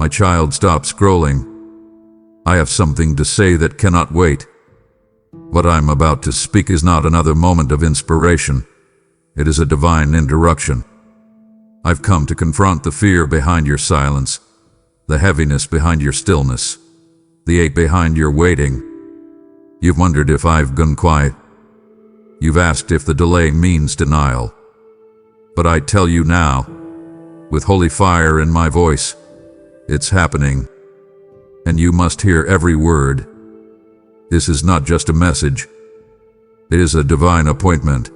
My child, stop scrolling. I have something to say that cannot wait. What I'm about to speak is not another moment of inspiration. It is a divine interruption. I've come to confront the fear behind your silence, the heaviness behind your stillness, the ache behind your waiting. You've wondered if I've gone quiet. You've asked if the delay means denial. But I tell you now, with holy fire in my voice, it's happening. And you must hear every word. This is not just a message. It is a divine appointment.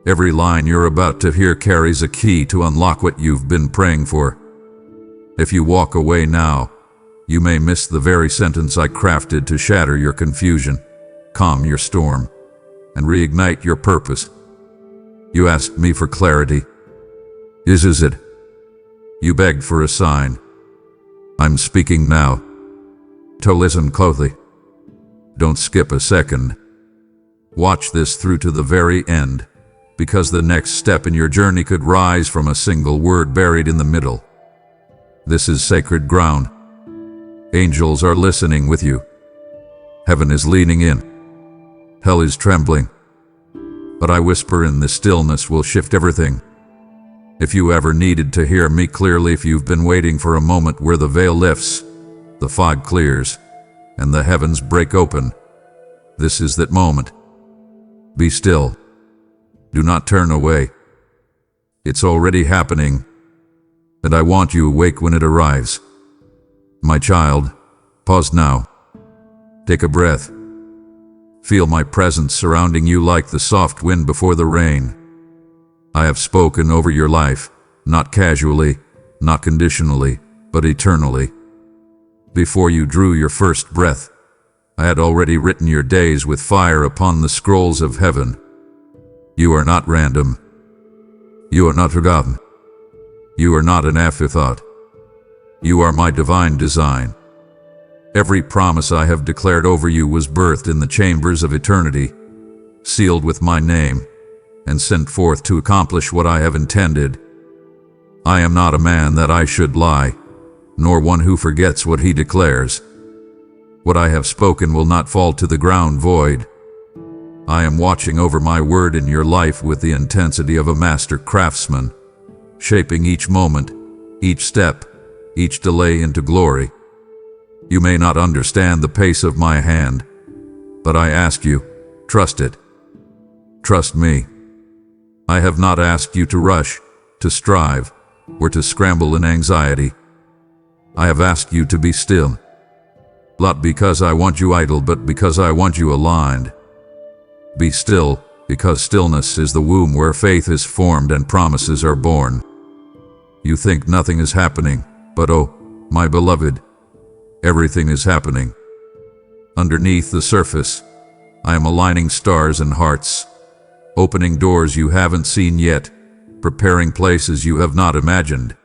Every line you're about to hear carries a key to unlock what you've been praying for. If you walk away now, you may miss the very sentence I crafted to shatter your confusion, calm your storm, and reignite your purpose. You asked me for clarity. This is it. You begged for a sign. I'm speaking now. So listen closely. Don't skip a second. Watch this through to the very end, because the next step in your journey could rise from a single word buried in the middle. This is sacred ground. Angels are listening with you. Heaven is leaning in. Hell is trembling. But I whisper in the stillness will shift everything. If you ever needed to hear me clearly, if you've been waiting for a moment where the veil lifts, the fog clears, and the heavens break open, this is that moment. Be still. Do not turn away. It's already happening, and I want you awake when it arrives. My child, pause now. Take a breath. Feel my presence surrounding you like the soft wind before the rain. I have spoken over your life, not casually, not conditionally, but eternally. Before you drew your first breath, I had already written your days with fire upon the scrolls of heaven. You are not random. You are not forgotten. You are not an afterthought. You are my divine design. Every promise I have declared over you was birthed in the chambers of eternity, sealed with my name, and sent forth to accomplish what I have intended. I am not a man that I should lie, nor one who forgets what he declares. What I have spoken will not fall to the ground void. I am watching over my word in your life with the intensity of a master craftsman, shaping each moment, each step, each delay into glory. You may not understand the pace of my hand, but I ask you, trust it. Trust me. I have not asked you to rush, to strive, or to scramble in anxiety. I have asked you to be still. Not because I want you idle, but because I want you aligned. Be still, because stillness is the womb where faith is formed and promises are born. You think nothing is happening, but oh, my beloved, everything is happening. Underneath the surface, I am aligning stars and hearts, opening doors you haven't seen yet, preparing places you have not imagined.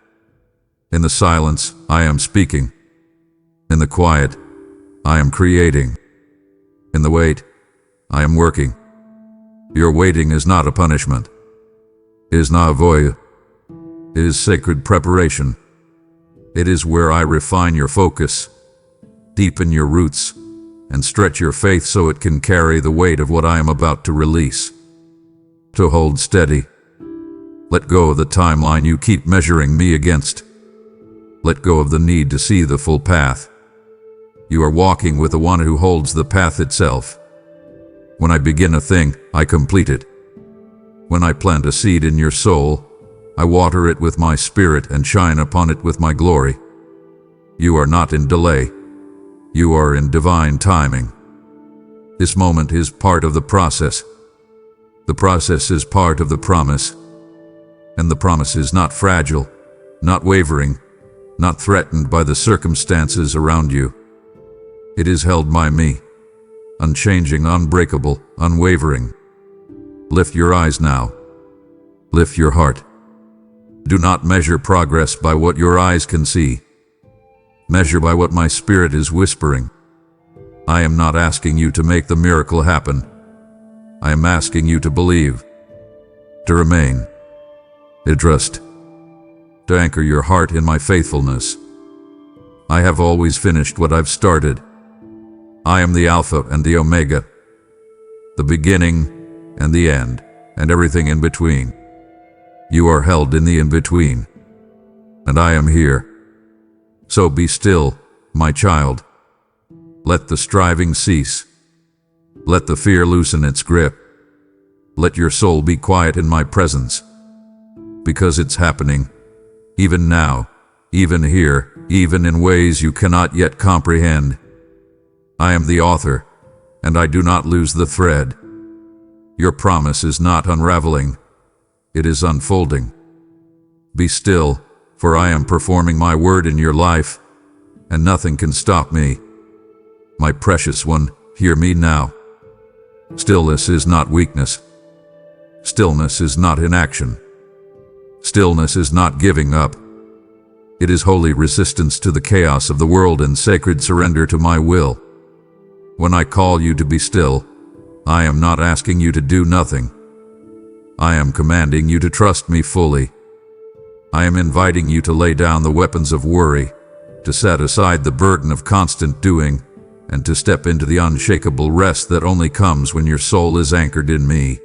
In the silence, I am speaking. In the quiet, I am creating. In the wait, I am working. Your waiting is not a punishment. It is not a void. It is sacred preparation. It is where I refine your focus, deepen your roots, and stretch your faith so it can carry the weight of what I am about to release. To hold steady. Let go of the timeline you keep measuring me against. Let go of the need to see the full path. You are walking with the one who holds the path itself. When I begin a thing, I complete it. When I plant a seed in your soul, I water it with my spirit and shine upon it with my glory. You are not in delay. You are in divine timing. This moment is part of the process. The process is part of the promise. And the promise is not fragile, not wavering, not threatened by the circumstances around you. It is held by me, unchanging, unbreakable, unwavering. Lift your eyes now. Lift your heart. Do not measure progress by what your eyes can see. Measure by what my spirit is whispering. I am not asking you to make the miracle happen. I am asking you to believe, to remain, to trust, to anchor your heart in my faithfulness. I have always finished what I've started. I am the Alpha and the Omega, the beginning and the end, and everything in between. You are held in the in-between, and I am here. So be still, my child. Let the striving cease. Let the fear loosen its grip. Let your soul be quiet in my presence, because it's happening, even now, even here, even in ways you cannot yet comprehend. I am the author, and I do not lose the thread. Your promise is not unraveling, it is unfolding. Be still, for I am performing my word in your life, and nothing can stop me. My precious one, hear me now. Stillness is not weakness. Stillness is not inaction. Stillness is not giving up. It is holy resistance to the chaos of the world and sacred surrender to my will. When I call you to be still, I am not asking you to do nothing. I am commanding you to trust me fully. I am inviting you to lay down the weapons of worry, to set aside the burden of constant doing, and to step into the unshakable rest that only comes when your soul is anchored in me.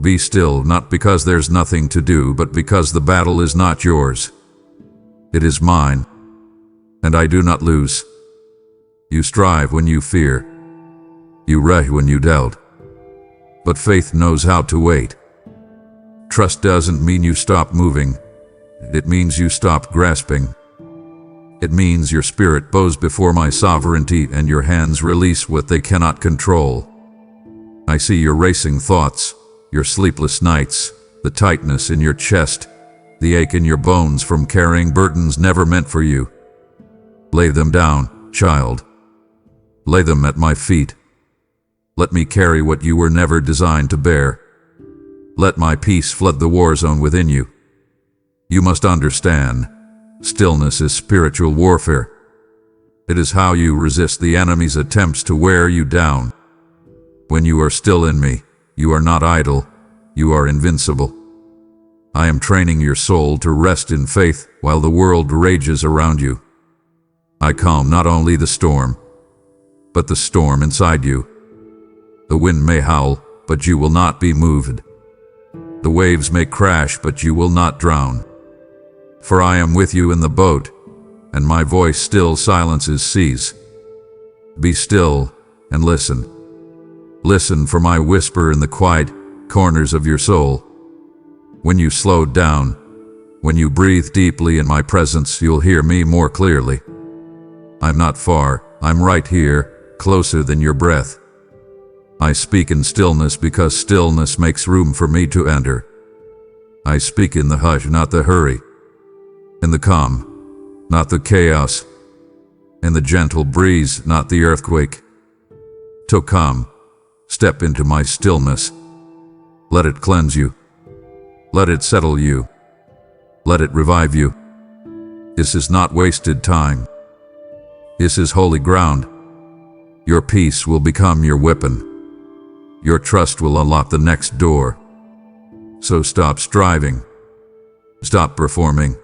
Be still, not because there's nothing to do, but because the battle is not yours. It is mine, and I do not lose. You strive when you fear. You run when you doubt. But faith knows how to wait. Trust doesn't mean you stop moving. It means you stop grasping. It means your spirit bows before my sovereignty and your hands release what they cannot control. I see your racing thoughts, your sleepless nights, the tightness in your chest, the ache in your bones from carrying burdens never meant for you. Lay them down, child. Lay them at my feet. Let me carry what you were never designed to bear. Let my peace flood the war zone within you. You must understand, stillness is spiritual warfare. It is how you resist the enemy's attempts to wear you down. When you are still in me, you are not idle, you are invincible. I am training your soul to rest in faith while the world rages around you. I calm not only the storm, but the storm inside you. The wind may howl, but you will not be moved. The waves may crash, but you will not drown. For I am with you in the boat, and my voice still silences seas. Be still and listen. Listen for my whisper in the quiet corners of your soul. When you slow down, when you breathe deeply in my presence, you'll hear me more clearly. I'm not far, I'm right here, closer than your breath. I speak in stillness because stillness makes room for me to enter. I speak in the hush, not the hurry. In the calm, not the chaos. In the gentle breeze, not the earthquake. To come, step into my stillness. Let it cleanse you. Let it settle you. Let it revive you. This is not wasted time. This is holy ground. Your peace will become your weapon. Your trust will unlock the next door. So stop striving. Stop performing.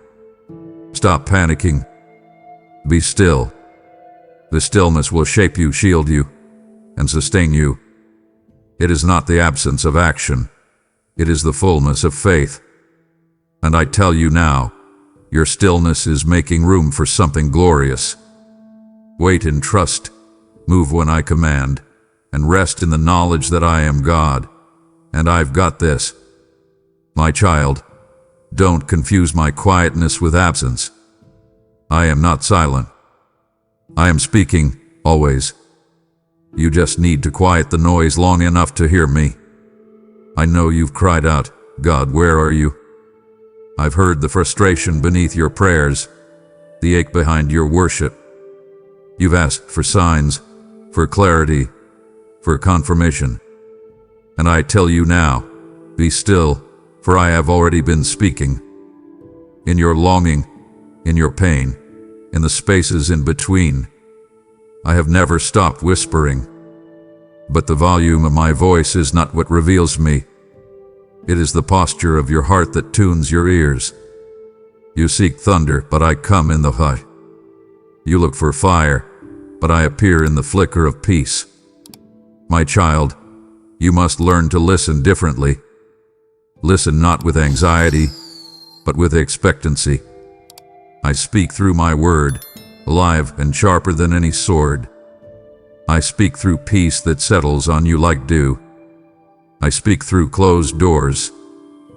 Stop panicking. Be still. The stillness will shape you, shield you, and sustain you. It is not the absence of action. It is the fullness of faith. And I tell you now, your stillness is making room for something glorious. Wait in trust, move when I command, and rest in the knowledge that I am God, and I've got this. My child, don't confuse my quietness with absence. I am not silent. I am speaking, always. You just need to quiet the noise long enough to hear me. I know you've cried out, God, where are you? I've heard the frustration beneath your prayers, the ache behind your worship. You've asked for signs, for clarity, for confirmation. And I tell you now, be still, for I have already been speaking. In your longing, in your pain, in the spaces in between, I have never stopped whispering. But the volume of my voice is not what reveals me. It is the posture of your heart that tunes your ears. You seek thunder, but I come in the hush. You look for fire, but I appear in the flicker of peace. My child, you must learn to listen differently. Listen not with anxiety, but with expectancy. I speak through my word, alive and sharper than any sword. I speak through peace that settles on you like dew. I speak through closed doors,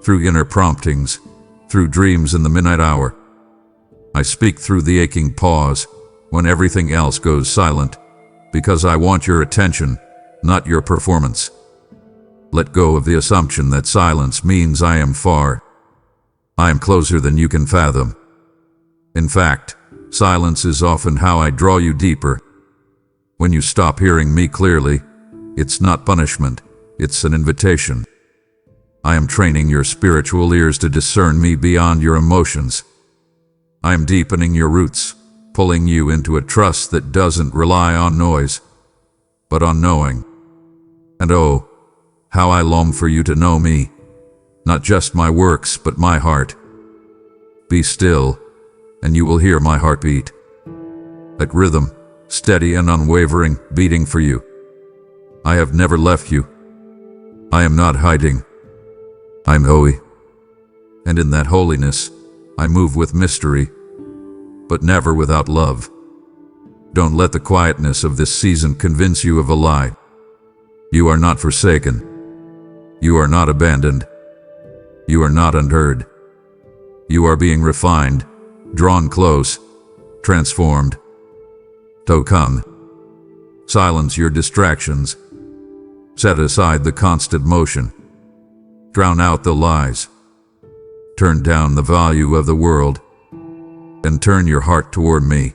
through inner promptings, through dreams in the midnight hour. I speak through the aching pause when everything else goes silent, because I want your attention, not your performance. Let go of the assumption that silence means I am far. I am closer than you can fathom. In fact, silence is often how I draw you deeper. When you stop hearing me clearly, it's not punishment, it's an invitation. I am training your spiritual ears to discern me beyond your emotions. I am deepening your roots, pulling you into a trust that doesn't rely on noise, but on knowing. And oh, how I long for you to know me, not just my works, but my heart. Be still, and you will hear my heartbeat. That rhythm, steady and unwavering, beating for you. I have never left you. I am not hiding. I'm holy. And in that holiness, I move with mystery, but never without love. Don't let the quietness of this season convince you of a lie. You are not forsaken. You are not abandoned. You are not unheard. You are being refined, drawn close, transformed. So come. Silence your distractions. Set aside the constant motion. Drown out the lies. Turn down the value of the world. And turn your heart toward me.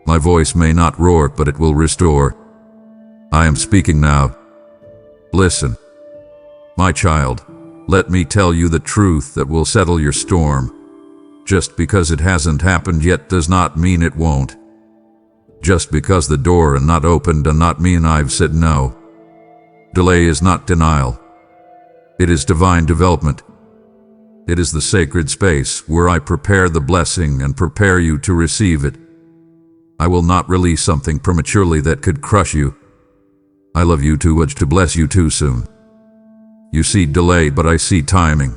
My voice may not roar, but it will restore. I am speaking now. Listen. My child, let me tell you the truth that will settle your storm. Just because it hasn't happened yet does not mean it won't. Just because the door is not opened does not mean I've said no. Delay is not denial. It is divine development. It is the sacred space where I prepare the blessing and prepare you to receive it. I will not release something prematurely that could crush you. I love you too much to bless you too soon. You see delay, but I see timing.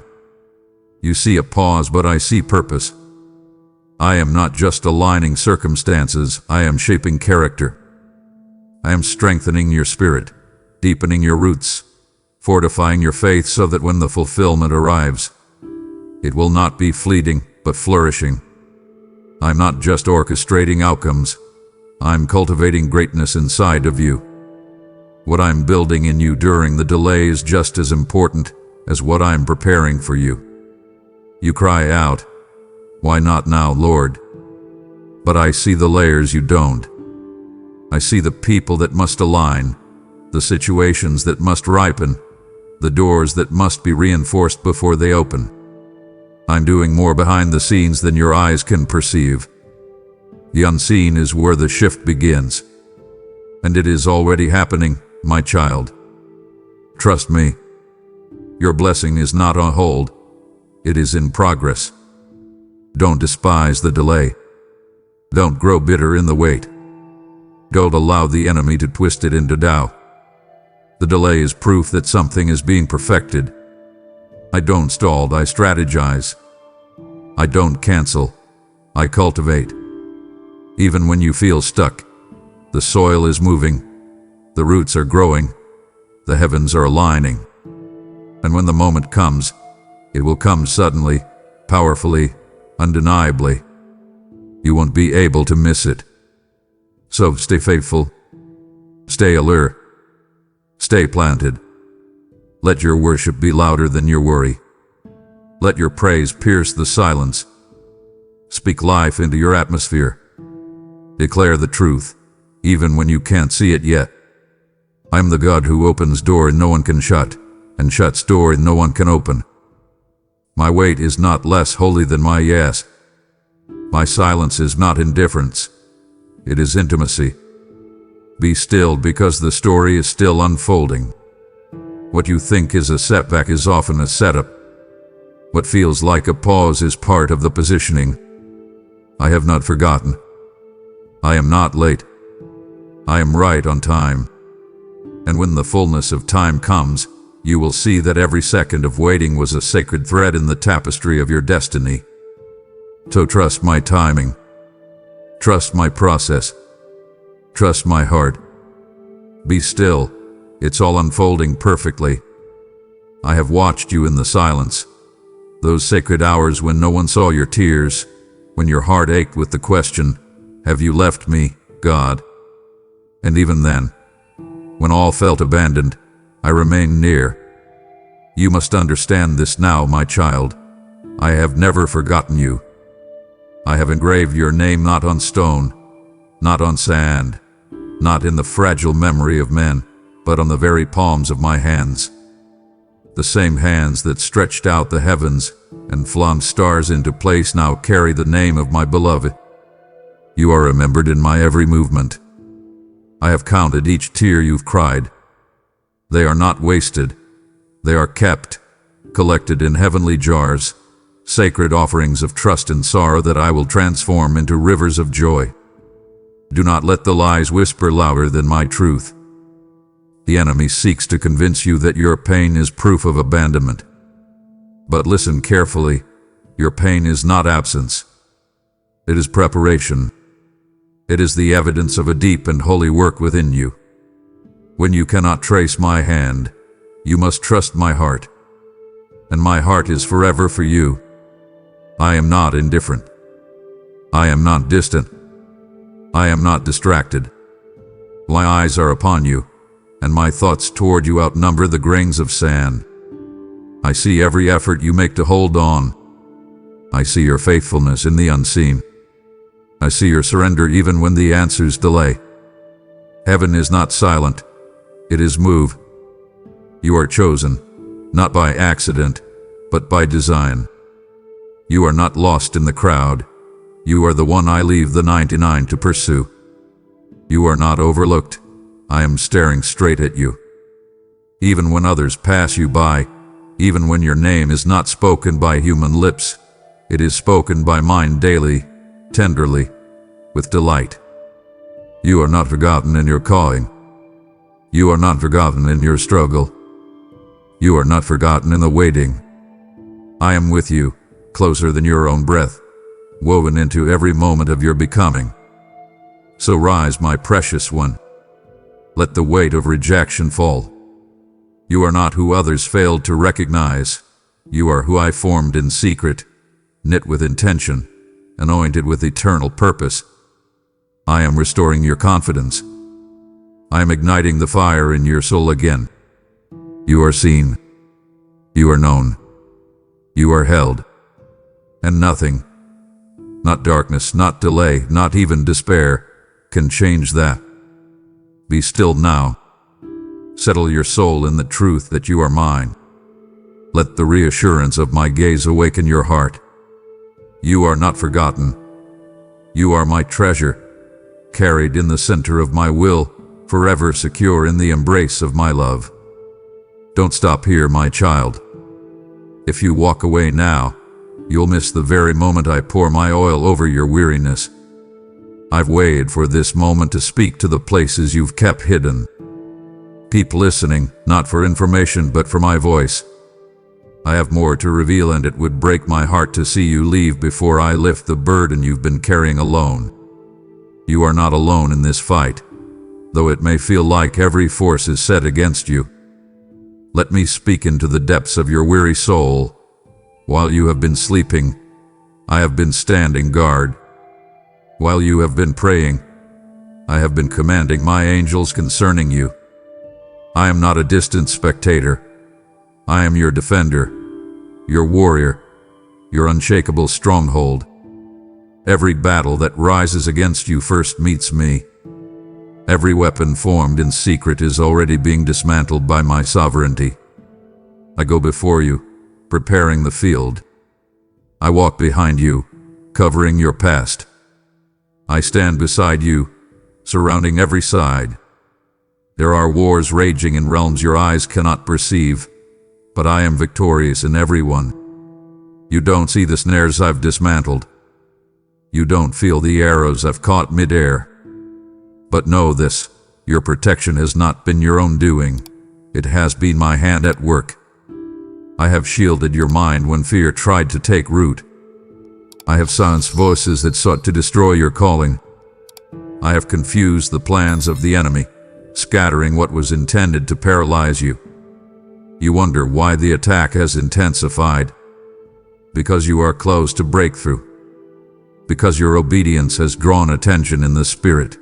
You see a pause, but I see purpose. I am not just aligning circumstances, I am shaping character. I am strengthening your spirit, deepening your roots, fortifying your faith so that when the fulfillment arrives, it will not be fleeting, but flourishing. I'm not just orchestrating outcomes, I'm cultivating greatness inside of you. What I'm building in you during the delay is just as important as what I'm preparing for you. You cry out, "Why not now, Lord?" But I see the layers you don't. I see the people that must align, the situations that must ripen, the doors that must be reinforced before they open. I'm doing more behind the scenes than your eyes can perceive. The unseen is where the shift begins. And it is already happening, my child. Trust me. Your blessing is not on hold. It is in progress. Don't despise the delay. Don't grow bitter in the wait. Don't allow the enemy to twist it into doubt. The delay is proof that something is being perfected. I don't stall, I strategize. I don't cancel, I cultivate. Even when you feel stuck, the soil is moving, the roots are growing, the heavens are aligning. And when the moment comes, it will come suddenly, powerfully, undeniably. You won't be able to miss it. So stay faithful, stay alert, stay planted. Let your worship be louder than your worry. Let your praise pierce the silence. Speak life into your atmosphere. Declare the truth, even when you can't see it yet. I'm the God who opens door no one can shut, and shuts door no one can open. My wait is not less holy than my yes. My silence is not indifference. It is intimacy. Be still because the story is still unfolding. What you think is a setback is often a setup. What feels like a pause is part of the positioning. I have not forgotten. I am not late. I am right on time. And when the fullness of time comes, you will see that every second of waiting was a sacred thread in the tapestry of your destiny. So trust my timing. Trust my process. Trust my heart. Be still. It's all unfolding perfectly. I have watched you in the silence. Those sacred hours when no one saw your tears, when your heart ached with the question, "Have you left me, God?" And even then, when all felt abandoned, I remained near. You must understand this now, my child. I have never forgotten you. I have engraved your name not on stone, not on sand, not in the fragile memory of men, but on the very palms of my hands. The same hands that stretched out the heavens and flung stars into place now carry the name of my beloved. You are remembered in my every movement. I have counted each tear you've cried. They are not wasted. They are kept, collected in heavenly jars, sacred offerings of trust and sorrow that I will transform into rivers of joy. Do not let the lies whisper louder than my truth. The enemy seeks to convince you that your pain is proof of abandonment. But listen carefully. Your pain is not absence. It is preparation. It is the evidence of a deep and holy work within you. When you cannot trace my hand, you must trust my heart. And my heart is forever for you. I am not indifferent. I am not distant. I am not distracted. My eyes are upon you, and my thoughts toward you outnumber the grains of sand. I see every effort you make to hold on. I see your faithfulness in the unseen. I see your surrender even when the answers delay. Heaven is not silent. It is moved. You are chosen, not by accident, but by design. You are not lost in the crowd. You are the one I leave the 99 to pursue. You are not overlooked. I am staring straight at you. Even when others pass you by, even when your name is not spoken by human lips, it is spoken by mine daily, tenderly, with delight. You are not forgotten in your calling. You are not forgotten in your struggle. You are not forgotten in the waiting. I am with you, closer than your own breath, woven into every moment of your becoming. So rise, my precious one. Let the weight of rejection fall. You are not who others failed to recognize. You are who I formed in secret, knit with intention, anointed with eternal purpose. I am restoring your confidence. I am igniting the fire in your soul again. You are seen. You are known. You are held. And nothing, not darkness, not delay, not even despair, can change that. Be still now. Settle your soul in the truth that you are mine. Let the reassurance of my gaze awaken your heart. You are not forgotten. You are my treasure, carried in the center of my will, forever secure in the embrace of my love. Don't stop here, my child. If you walk away now, you'll miss the very moment I pour my oil over your weariness. I've waited for this moment to speak to the places you've kept hidden. Keep listening, not for information but for my voice. I have more to reveal, and it would break my heart to see you leave before I lift the burden you've been carrying alone. You are not alone in this fight, though it may feel like every force is set against you. Let me speak into the depths of your weary soul. While you have been sleeping, I have been standing guard. While you have been praying, I have been commanding my angels concerning you. I am not a distant spectator. I am your defender, your warrior, your unshakable stronghold. Every battle that rises against you first meets me. Every weapon formed in secret is already being dismantled by my sovereignty. I go before you, preparing the field. I walk behind you, covering your past. I stand beside you, surrounding every side. There are wars raging in realms your eyes cannot perceive, but I am victorious in every one. You don't see the snares I've dismantled. You don't feel the arrows I've caught midair. But know this, your protection has not been your own doing. It has been my hand at work. I have shielded your mind when fear tried to take root. I have silenced voices that sought to destroy your calling. I have confused the plans of the enemy, scattering what was intended to paralyze you. You wonder why the attack has intensified. Because you are close to breakthrough. Because your obedience has drawn attention in the spirit.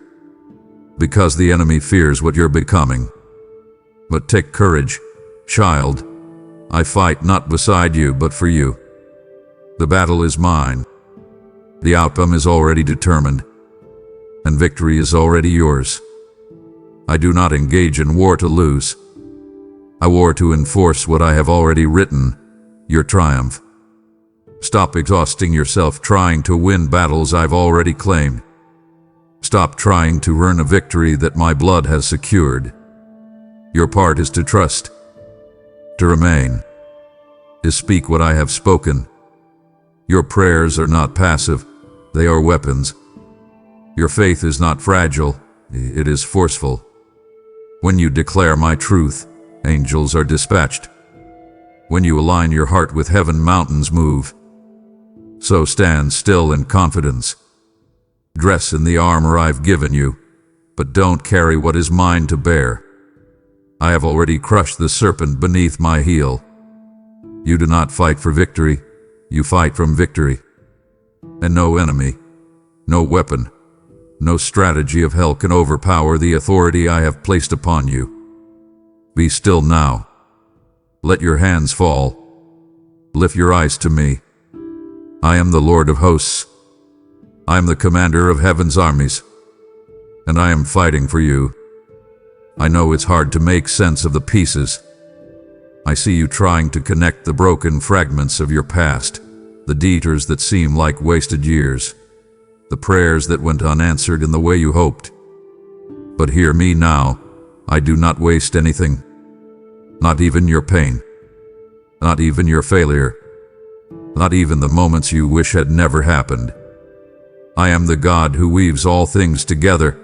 Because the enemy fears what you're becoming. But take courage, child. I fight not beside you, but for you. The battle is mine. The outcome is already determined, and victory is already yours. I do not engage in war to lose. I war to enforce what I have already written, your triumph. Stop exhausting yourself trying to win battles I've already claimed. Stop trying to earn a victory that my blood has secured. Your part is to trust, to remain, to speak what I have spoken. Your prayers are not passive, they are weapons. Your faith is not fragile, it is forceful. When you declare my truth, angels are dispatched. When you align your heart with heaven, mountains move. So stand still in confidence. Dress in the armor I've given you, but don't carry what is mine to bear. I have already crushed the serpent beneath my heel. You do not fight for victory, you fight from victory. And no enemy, no weapon, no strategy of hell can overpower the authority I have placed upon you. Be still now. Let your hands fall. Lift your eyes to me. I am the Lord of hosts. I am the commander of heaven's armies. And I am fighting for you. I know it's hard to make sense of the pieces. I see you trying to connect the broken fragments of your past, the detours that seem like wasted years, the prayers that went unanswered in the way you hoped. But hear me now, I do not waste anything. Not even your pain. Not even your failure. Not even the moments you wish had never happened. I am the God who weaves all things together,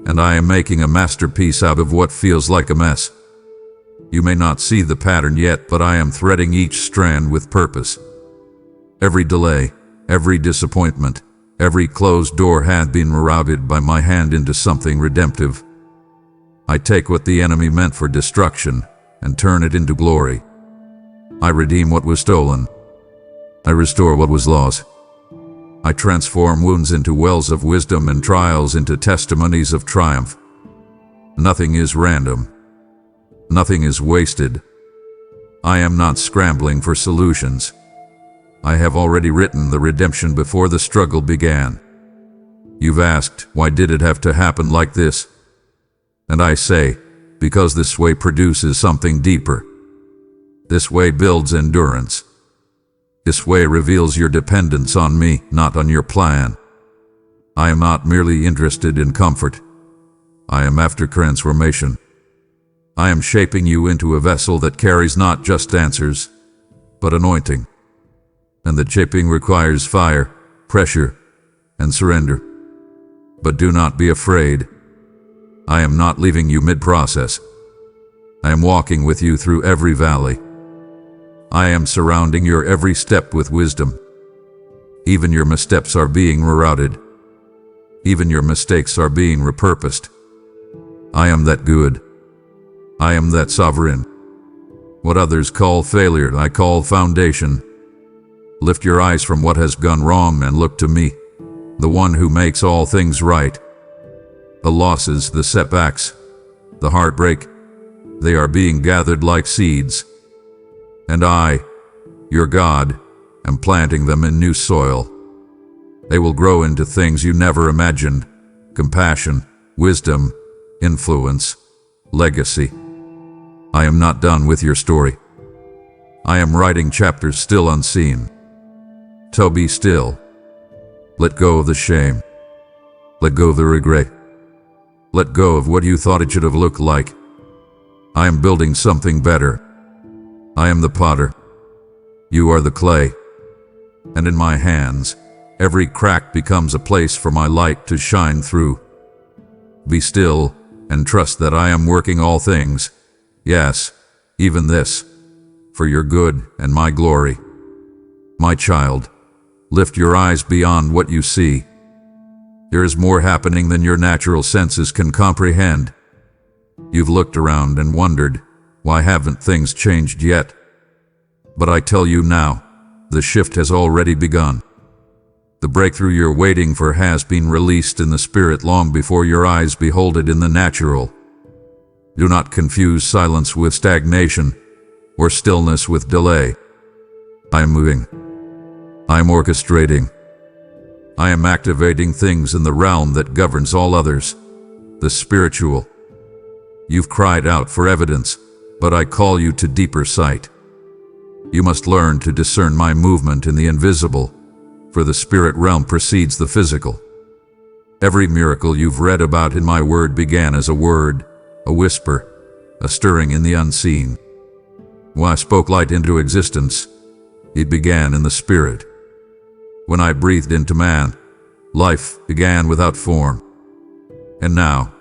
and I am making a masterpiece out of what feels like a mess. You may not see the pattern yet, but I am threading each strand with purpose. Every delay, every disappointment, every closed door had been rerouted by my hand into something redemptive. I take what the enemy meant for destruction and turn it into glory. I redeem what was stolen. I restore what was lost. I transform wounds into wells of wisdom and trials into testimonies of triumph. Nothing is random. Nothing is wasted. I am not scrambling for solutions. I have already written the redemption before the struggle began. You've asked, why did it have to happen like this? And I say, because this way produces something deeper. This way builds endurance. This way reveals your dependence on me, not on your plan. I am not merely interested in comfort. I am after transformation. I am shaping you into a vessel that carries not just answers, but anointing. And the shaping requires fire, pressure, and surrender. But do not be afraid. I am not leaving you mid-process. I am walking with you through every valley. I am surrounding your every step with wisdom. Even your missteps are being rerouted. Even your mistakes are being repurposed. I am that good. I am that sovereign. What others call failure, I call foundation. Lift your eyes from what has gone wrong and look to me, the one who makes all things right. The losses, the setbacks, the heartbreak, they are being gathered like seeds. And I, your God, am planting them in new soil. They will grow into things you never imagined: compassion, wisdom, influence, legacy. I am not done with your story. I am writing chapters still unseen. So be still. Let go of the shame. Let go of the regret. Let go of what you thought it should have looked like. I am building something better. I am the potter. You are the clay. And in my hands, every crack becomes a place for my light to shine through. Be still and trust that I am working all things, yes, even this, for your good and my glory. My child, lift your eyes beyond what you see. There is more happening than your natural senses can comprehend. You've looked around and wondered, why haven't things changed yet? But I tell you now, the shift has already begun. The breakthrough you're waiting for has been released in the spirit long before your eyes behold it in the natural. Do not confuse silence with stagnation, or stillness with delay. I am moving. I am orchestrating. I am activating things in the realm that governs all others, the spiritual. You've cried out for evidence, but I call you to deeper sight. You must learn to discern my movement in the invisible, for the spirit realm precedes the physical. Every miracle you've read about in my word began as a word, a whisper, a stirring in the unseen. When I spoke light into existence, it began in the spirit. When I breathed into man, life began without form. And now,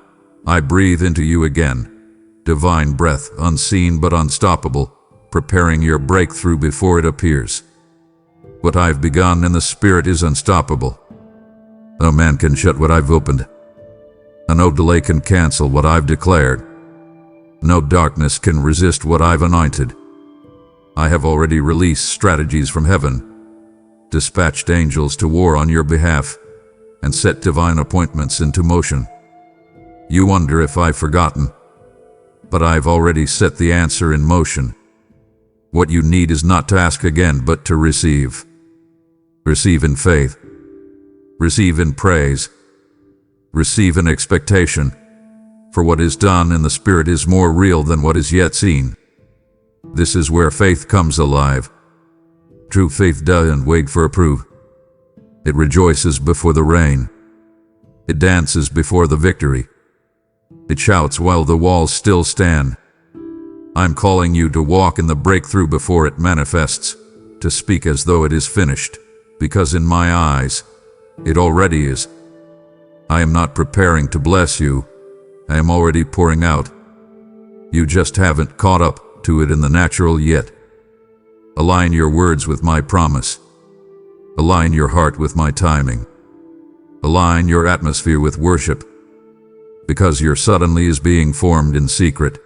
I breathe into you again, divine breath, unseen but unstoppable, preparing your breakthrough before it appears. What I've begun in the spirit is unstoppable. No man can shut what I've opened, and no delay can cancel what I've declared. No darkness can resist what I've anointed. I have already released strategies from heaven, dispatched angels to war on your behalf, and set divine appointments into motion. You wonder if I've forgotten, but I've already set the answer in motion. What you need is not to ask again, but to receive. Receive in faith. Receive in praise. Receive in expectation. For what is done in the Spirit is more real than what is yet seen. This is where faith comes alive. True faith doesn't wait for approval. It rejoices before the rain. It dances before the victory. It shouts while the walls still stand. I'm calling you to walk in the breakthrough before it manifests, to speak as though it is finished, because in my eyes, it already is. I am not preparing to bless you. I am already pouring out. You just haven't caught up to it in the natural yet. Align your words with my promise. Align your heart with my timing. Align your atmosphere with worship, because your suddenly is being formed in secret.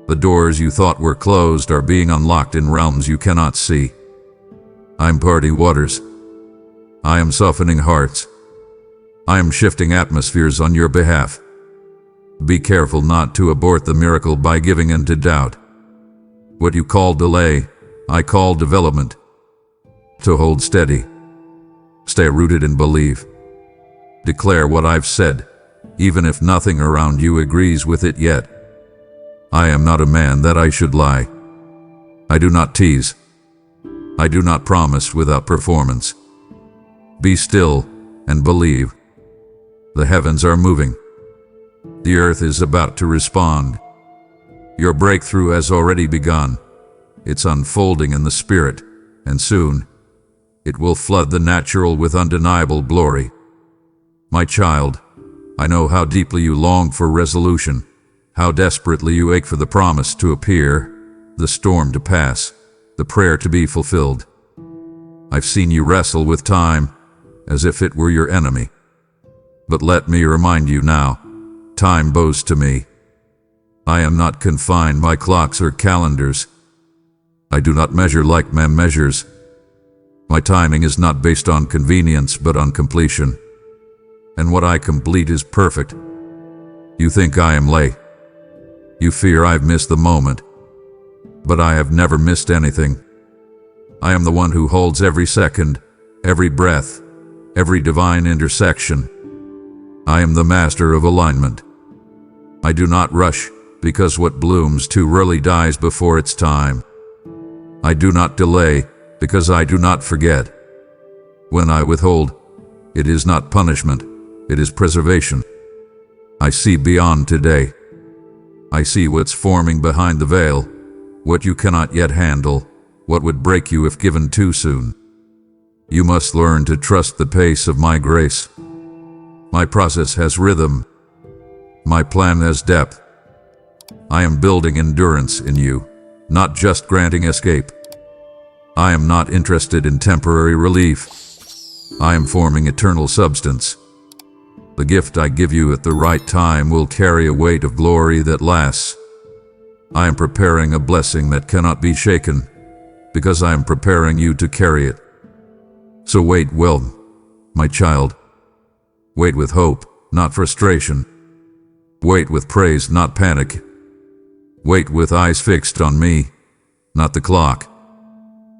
The doors you thought were closed are being unlocked in realms you cannot see. I'm parting waters. I am softening hearts. I am shifting atmospheres on your behalf. Be careful not to abort the miracle by giving in to doubt. What you call delay, I call development. To hold steady. Stay rooted and believe. Declare what I've said, even if nothing around you agrees with it yet. I am not a man that I should lie. I do not tease. I do not promise without performance. Be still and believe. The heavens are moving. The earth is about to respond. Your breakthrough has already begun. It's unfolding in the spirit, and soon it will flood the natural with undeniable glory. My child, I know how deeply you long for resolution, how desperately you ache for the promise to appear, the storm to pass, the prayer to be fulfilled. I've seen you wrestle with time as if it were your enemy. But let me remind you now, time bows to me. I am not confined by clocks or calendars. I do not measure like man measures. My timing is not based on convenience but on completion. And what I complete is perfect. You think I am late. You fear I've missed the moment. But I have never missed anything. I am the one who holds every second, every breath, every divine intersection. I am the master of alignment. I do not rush, because what blooms too early dies before its time. I do not delay, because I do not forget. When I withhold, it is not punishment, it is preservation. I see beyond today. I see what's forming behind the veil, what you cannot yet handle, what would break you if given too soon. You must learn to trust the pace of my grace. My process has rhythm. My plan has depth. I am building endurance in you, not just granting escape. I am not interested in temporary relief. I am forming eternal substance. The gift I give you at the right time will carry a weight of glory that lasts. I am preparing a blessing that cannot be shaken, because I am preparing you to carry it. So wait well, my child. Wait with hope, not frustration. Wait with praise, not panic. Wait with eyes fixed on me, not the clock.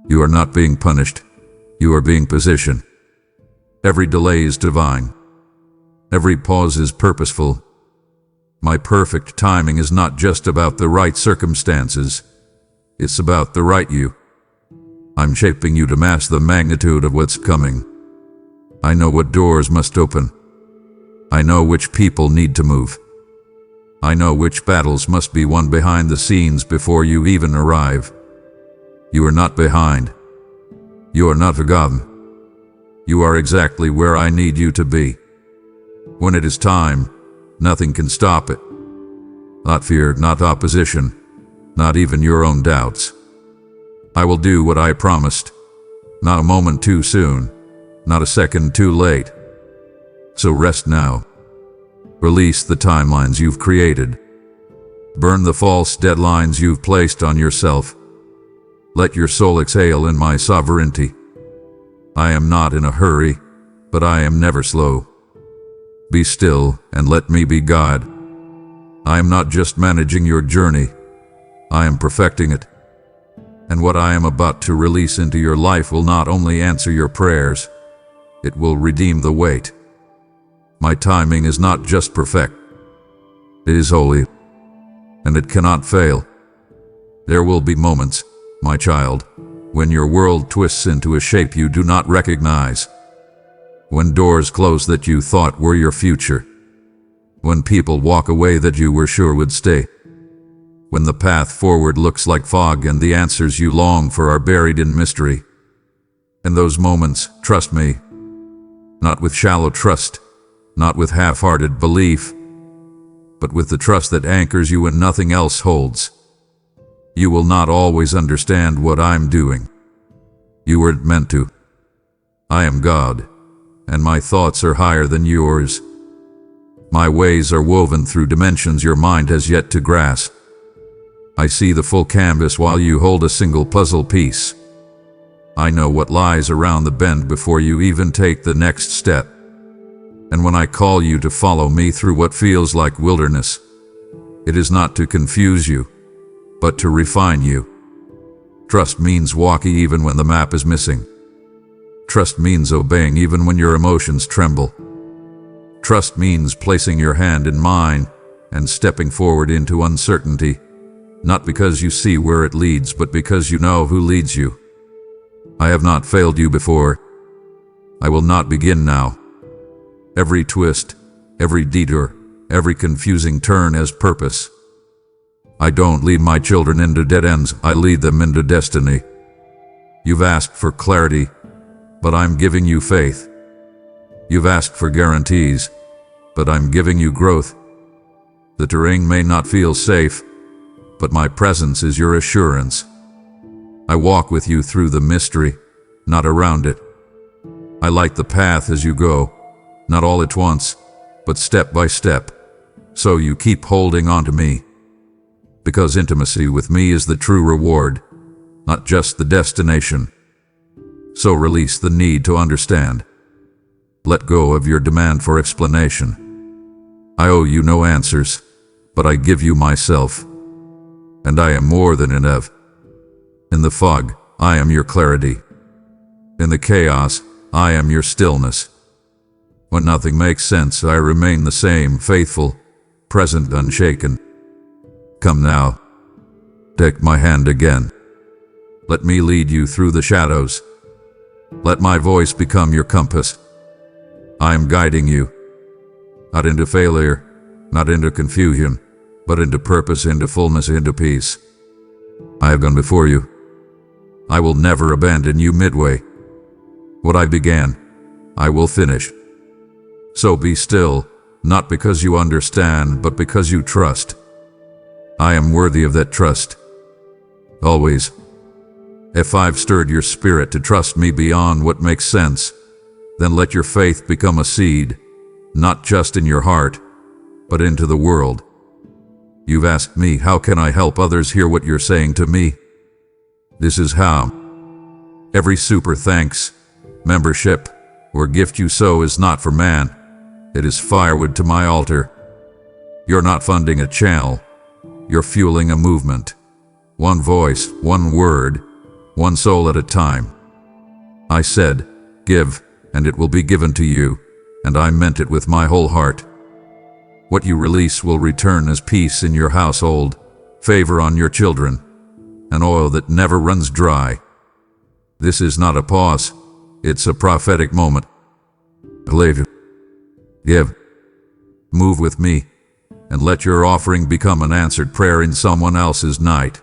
You are not being punished. You are being positioned. Every delay is divine. Every pause is purposeful. My perfect timing is not just about the right circumstances. It's about the right you. I'm shaping you to match the magnitude of what's coming. I know what doors must open. I know which people need to move. I know which battles must be won behind the scenes before you even arrive. You are not behind. You are not forgotten. You are exactly where I need you to be. When it is time, nothing can stop it. Not fear, not opposition, not even your own doubts. I will do what I promised. Not a moment too soon, not a second too late. So rest now. Release the timelines you've created. Burn the false deadlines you've placed on yourself. Let your soul exhale in my sovereignty. I am not in a hurry, but I am never slow. Be still and let me be God. I am not just managing your journey, I am perfecting it. And what I am about to release into your life will not only answer your prayers, it will redeem the weight. My timing is not just perfect, it is holy, and it cannot fail. There will be moments, my child, when your world twists into a shape you do not recognize. When doors close that you thought were your future. When people walk away that you were sure would stay. When the path forward looks like fog and the answers you long for are buried in mystery. In those moments, trust me, not with shallow trust, not with half-hearted belief, but with the trust that anchors you when nothing else holds. You will not always understand what I'm doing. You weren't meant to. I am God, and my thoughts are higher than yours. My ways are woven through dimensions your mind has yet to grasp. I see the full canvas while you hold a single puzzle piece. I know what lies around the bend before you even take the next step. And when I call you to follow me through what feels like wilderness, it is not to confuse you, but to refine you. Trust means walking even when the map is missing. Trust means obeying even when your emotions tremble. Trust means placing your hand in mine and stepping forward into uncertainty, not because you see where it leads, but because you know who leads you. I have not failed you before. I will not begin now. Every twist, every detour, every confusing turn has purpose. I don't lead my children into dead ends, I lead them into destiny. You've asked for clarity, but I'm giving you faith. You've asked for guarantees, but I'm giving you growth. The terrain may not feel safe, but my presence is your assurance. I walk with you through the mystery, not around it. I light the path as you go, not all at once, but step by step, so you keep holding on to me. Because intimacy with me is the true reward, not just the destination. So release the need to understand. Let go of your demand for explanation. I owe you no answers, but I give you myself. And I am more than enough. In the fog, I am your clarity. In the chaos, I am your stillness. When nothing makes sense, I remain the same, faithful, present, unshaken. Come now. Take my hand again. Let me lead you through the shadows. Let my voice become your compass. I am guiding you, not into failure, not into confusion, but into purpose, into fullness, into peace. I have gone before you. I will never abandon you midway. What I began, I will finish. So be still not because you understand, but because you trust. I am worthy of that trust. Always. If I've stirred your spirit to trust me beyond what makes sense, then let your faith become a seed, not just in your heart, but into the world. You've asked me, how can I help others hear what you're saying to me? This is how. Every super thanks, membership, or gift you sow is not for man. It is firewood to my altar. You're not funding a channel. You're fueling a movement. One voice, one word, one soul at a time. I said, give, and it will be given to you, and I meant it with my whole heart. What you release will return as peace in your household, favor on your children, an oil that never runs dry. This is not a pause, it's a prophetic moment. Believe. Give. Move with me, and let your offering become an answered prayer in someone else's night.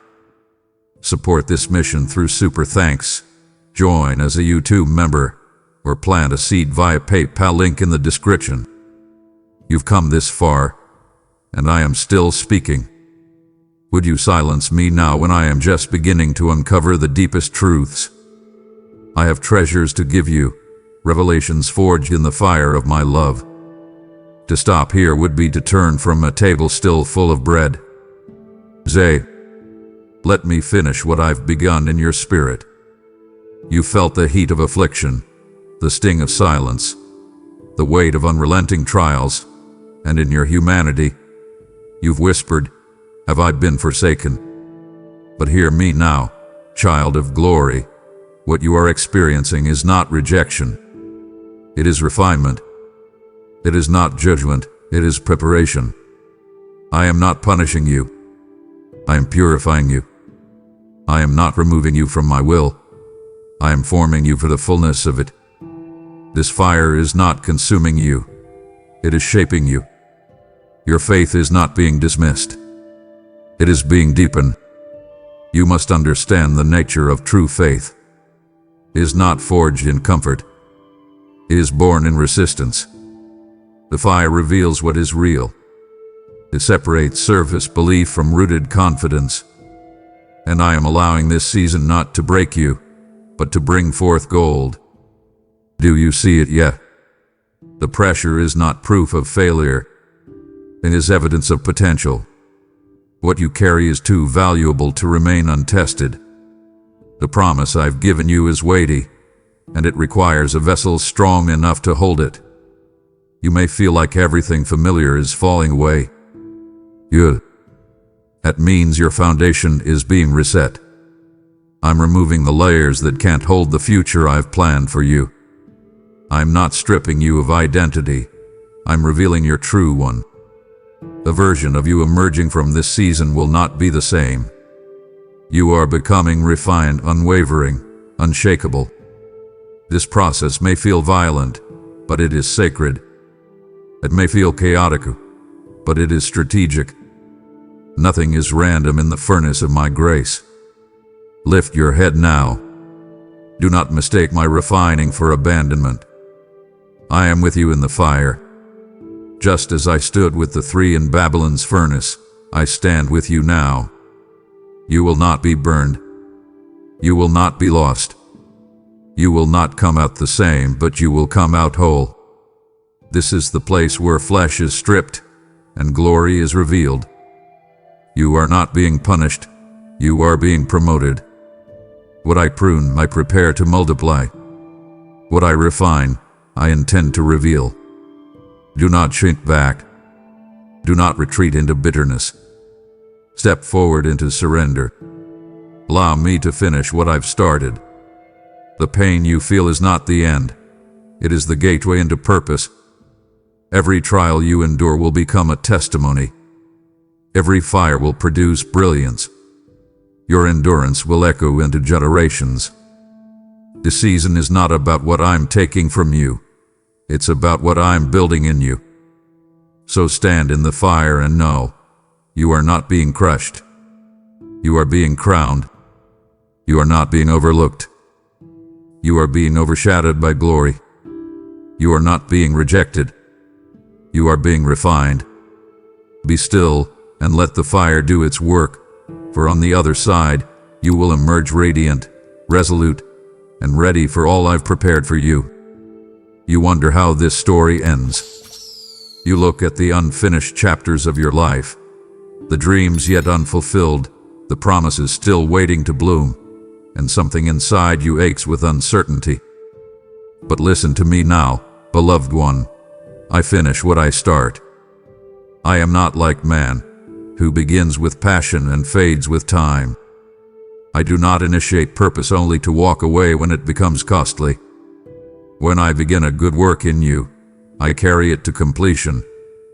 Support this mission through Super Thanks. Join as a YouTube member, or plant a seed via PayPal, link in the description. You've come this far, and I am still speaking. Would you silence me now when I am just beginning to uncover the deepest truths? I have treasures to give you, revelations forged in the fire of my love. To stop here would be to turn from a table still full of bread. Zay, let me finish what I've begun in your spirit. You felt the heat of affliction, the sting of silence, the weight of unrelenting trials, and in your humanity, you've whispered, have I been forsaken? But hear me now, child of glory. What you are experiencing is not rejection. It is refinement. It is not judgment, it is preparation. I am not punishing you. I am purifying you. I am not removing you from my will. I am forming you for the fullness of it. This fire is not consuming you. It is shaping you. Your faith is not being dismissed. It is being deepened. You must understand the nature of true faith. It is not forged in comfort. It is born in resistance. The fire reveals what is real. It separates surface belief from rooted confidence. And I am allowing this season not to break you, but to bring forth gold. Do you see it yet? The pressure is not proof of failure. It is evidence of potential. What you carry is too valuable to remain untested. The promise I've given you is weighty, and it requires a vessel strong enough to hold it. You may feel like everything familiar is falling away. That means your foundation is being reset. I'm removing the layers that can't hold the future I've planned for you. I'm not stripping you of identity. I'm revealing your true one. The version of you emerging from this season will not be the same. You are becoming refined, unwavering, unshakable. This process may feel violent, but it is sacred. It may feel chaotic, but it is strategic. Nothing is random in the furnace of my grace. Lift your head now. Do not mistake my refining for abandonment. I am with you in the fire. Just as I stood with the three in Babylon's furnace, I stand with you now. You will not be burned. You will not be lost. You will not come out the same, but you will come out whole. This is the place where flesh is stripped and glory is revealed. You are not being punished. You are being promoted. What I prune, I prepare to multiply. What I refine, I intend to reveal. Do not shrink back. Do not retreat into bitterness. Step forward into surrender. Allow me to finish what I've started. The pain you feel is not the end. It is the gateway into purpose. Every trial you endure will become a testimony. Every fire will produce brilliance. Your endurance will echo into generations. This season is not about what I'm taking from you. It's about what I'm building in you. So stand in the fire and know, you are not being crushed. You are being crowned. You are not being overlooked. You are being overshadowed by glory. You are not being rejected. You are being refined. Be still and let the fire do its work, for on the other side you will emerge radiant, resolute, and ready for all I've prepared for you. You wonder how this story ends. You look at the unfinished chapters of your life, the dreams yet unfulfilled, the promises still waiting to bloom, and something inside you aches with uncertainty. But listen to me now, beloved one. I finish what I start. I am not like man, who begins with passion and fades with time. I do not initiate purpose only to walk away when it becomes costly. When I begin a good work in you, I carry it to completion,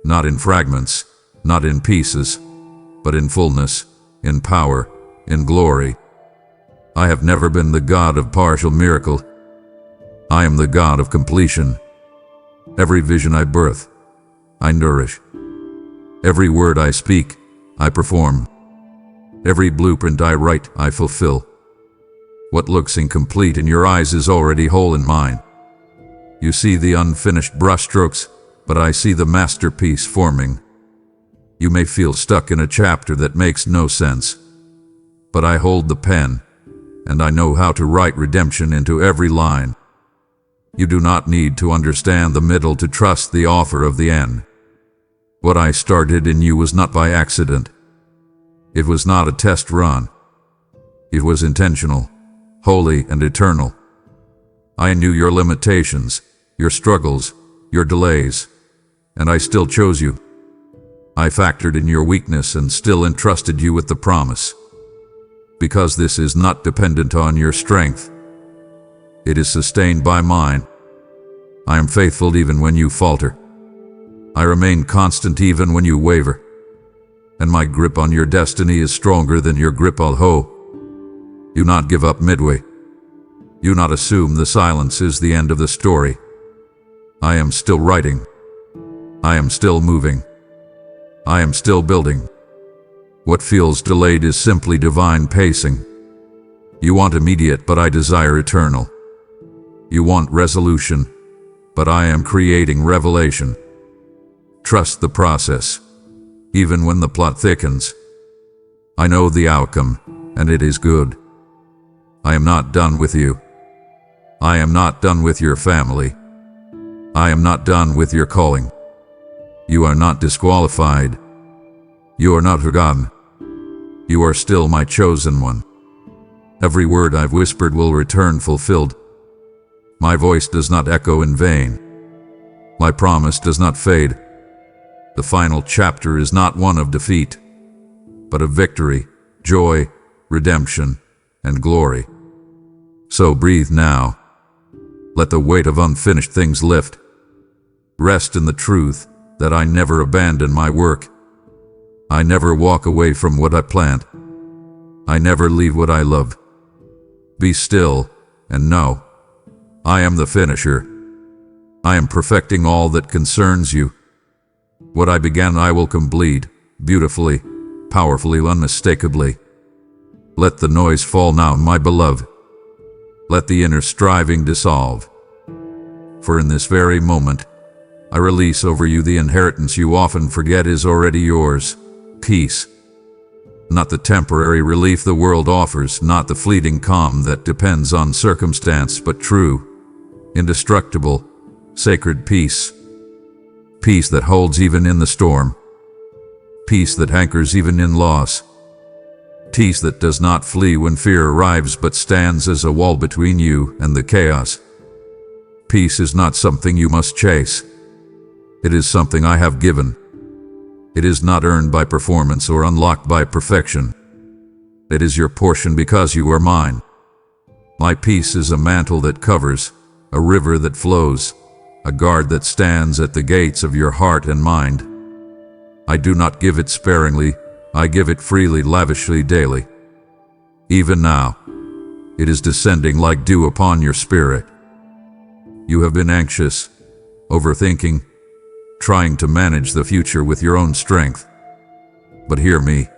not in fragments, not in pieces, but in fullness, in power, in glory. I have never been the God of partial miracle. I am the God of completion. Every vision I birth, I nourish. Every word I speak, I perform. Every blueprint I write, I fulfill. What looks incomplete in your eyes is already whole in mine. You see the unfinished brushstrokes, but I see the masterpiece forming. You may feel stuck in a chapter that makes no sense, but I hold the pen, and I know how to write redemption into every line. You do not need to understand the middle to trust the author of the end. What I started in you was not by accident. It was not a test run. It was intentional, holy, and eternal. I knew your limitations, your struggles, your delays, and I still chose you. I factored in your weakness and still entrusted you with the promise. Because this is not dependent on your strength. It is sustained by mine. I am faithful even when you falter. I remain constant even when you waver. And my grip on your destiny is stronger than your grip on hope. You not give up midway. You not assume the silence is the end of the story. I am still writing. I am still moving. I am still building. What feels delayed is simply divine pacing. You want immediate, but I desire eternal. You want resolution, but I am creating revelation. Trust the process, even when the plot thickens. I know the outcome, and it is good. I am not done with you. I am not done with your family. I am not done with your calling. You are not disqualified. You are not forgotten. You are still my chosen one. Every word I've whispered will return fulfilled. My voice does not echo in vain. My promise does not fade. The final chapter is not one of defeat, but of victory, joy, redemption, and glory. So breathe now. Let the weight of unfinished things lift. Rest in the truth that I never abandon my work. I never walk away from what I planned. I never leave what I love. Be still and know, I am the finisher. I am perfecting all that concerns you. What I began I will complete, beautifully, powerfully, unmistakably. Let the noise fall now, my beloved. Let the inner striving dissolve. For in this very moment, I release over you the inheritance you often forget is already yours, peace. Not the temporary relief the world offers, not the fleeting calm that depends on circumstance, but true, indestructible, sacred peace. Peace that holds even in the storm. Peace that anchors even in loss. Peace that does not flee when fear arrives but stands as a wall between you and the chaos. Peace is not something you must chase. It is something I have given. It is not earned by performance or unlocked by perfection. It is your portion because you are mine. My peace is a mantle that covers, a river that flows, a guard that stands at the gates of your heart and mind. I do not give it sparingly, I give it freely, lavishly, daily. Even now, it is descending like dew upon your spirit. You have been anxious, overthinking, trying to manage the future with your own strength. But hear me.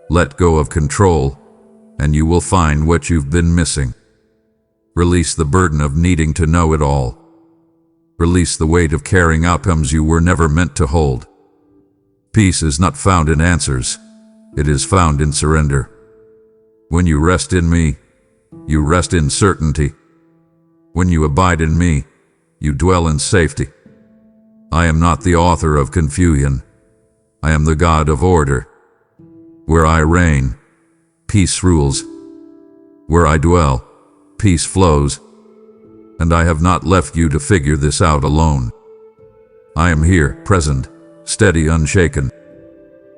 Let go of control, and you will find what you've been missing. Release the burden of needing to know it all. Release the weight of carrying outcomes you were never meant to hold. Peace is not found in answers. It is found in surrender. When you rest in me, you rest in certainty. When you abide in me, you dwell in safety. I am not the author of confusion. I am the God of order. Where I reign, peace rules. Where I dwell, peace flows. And I have not left you to figure this out alone. I am here, present, steady, unshaken.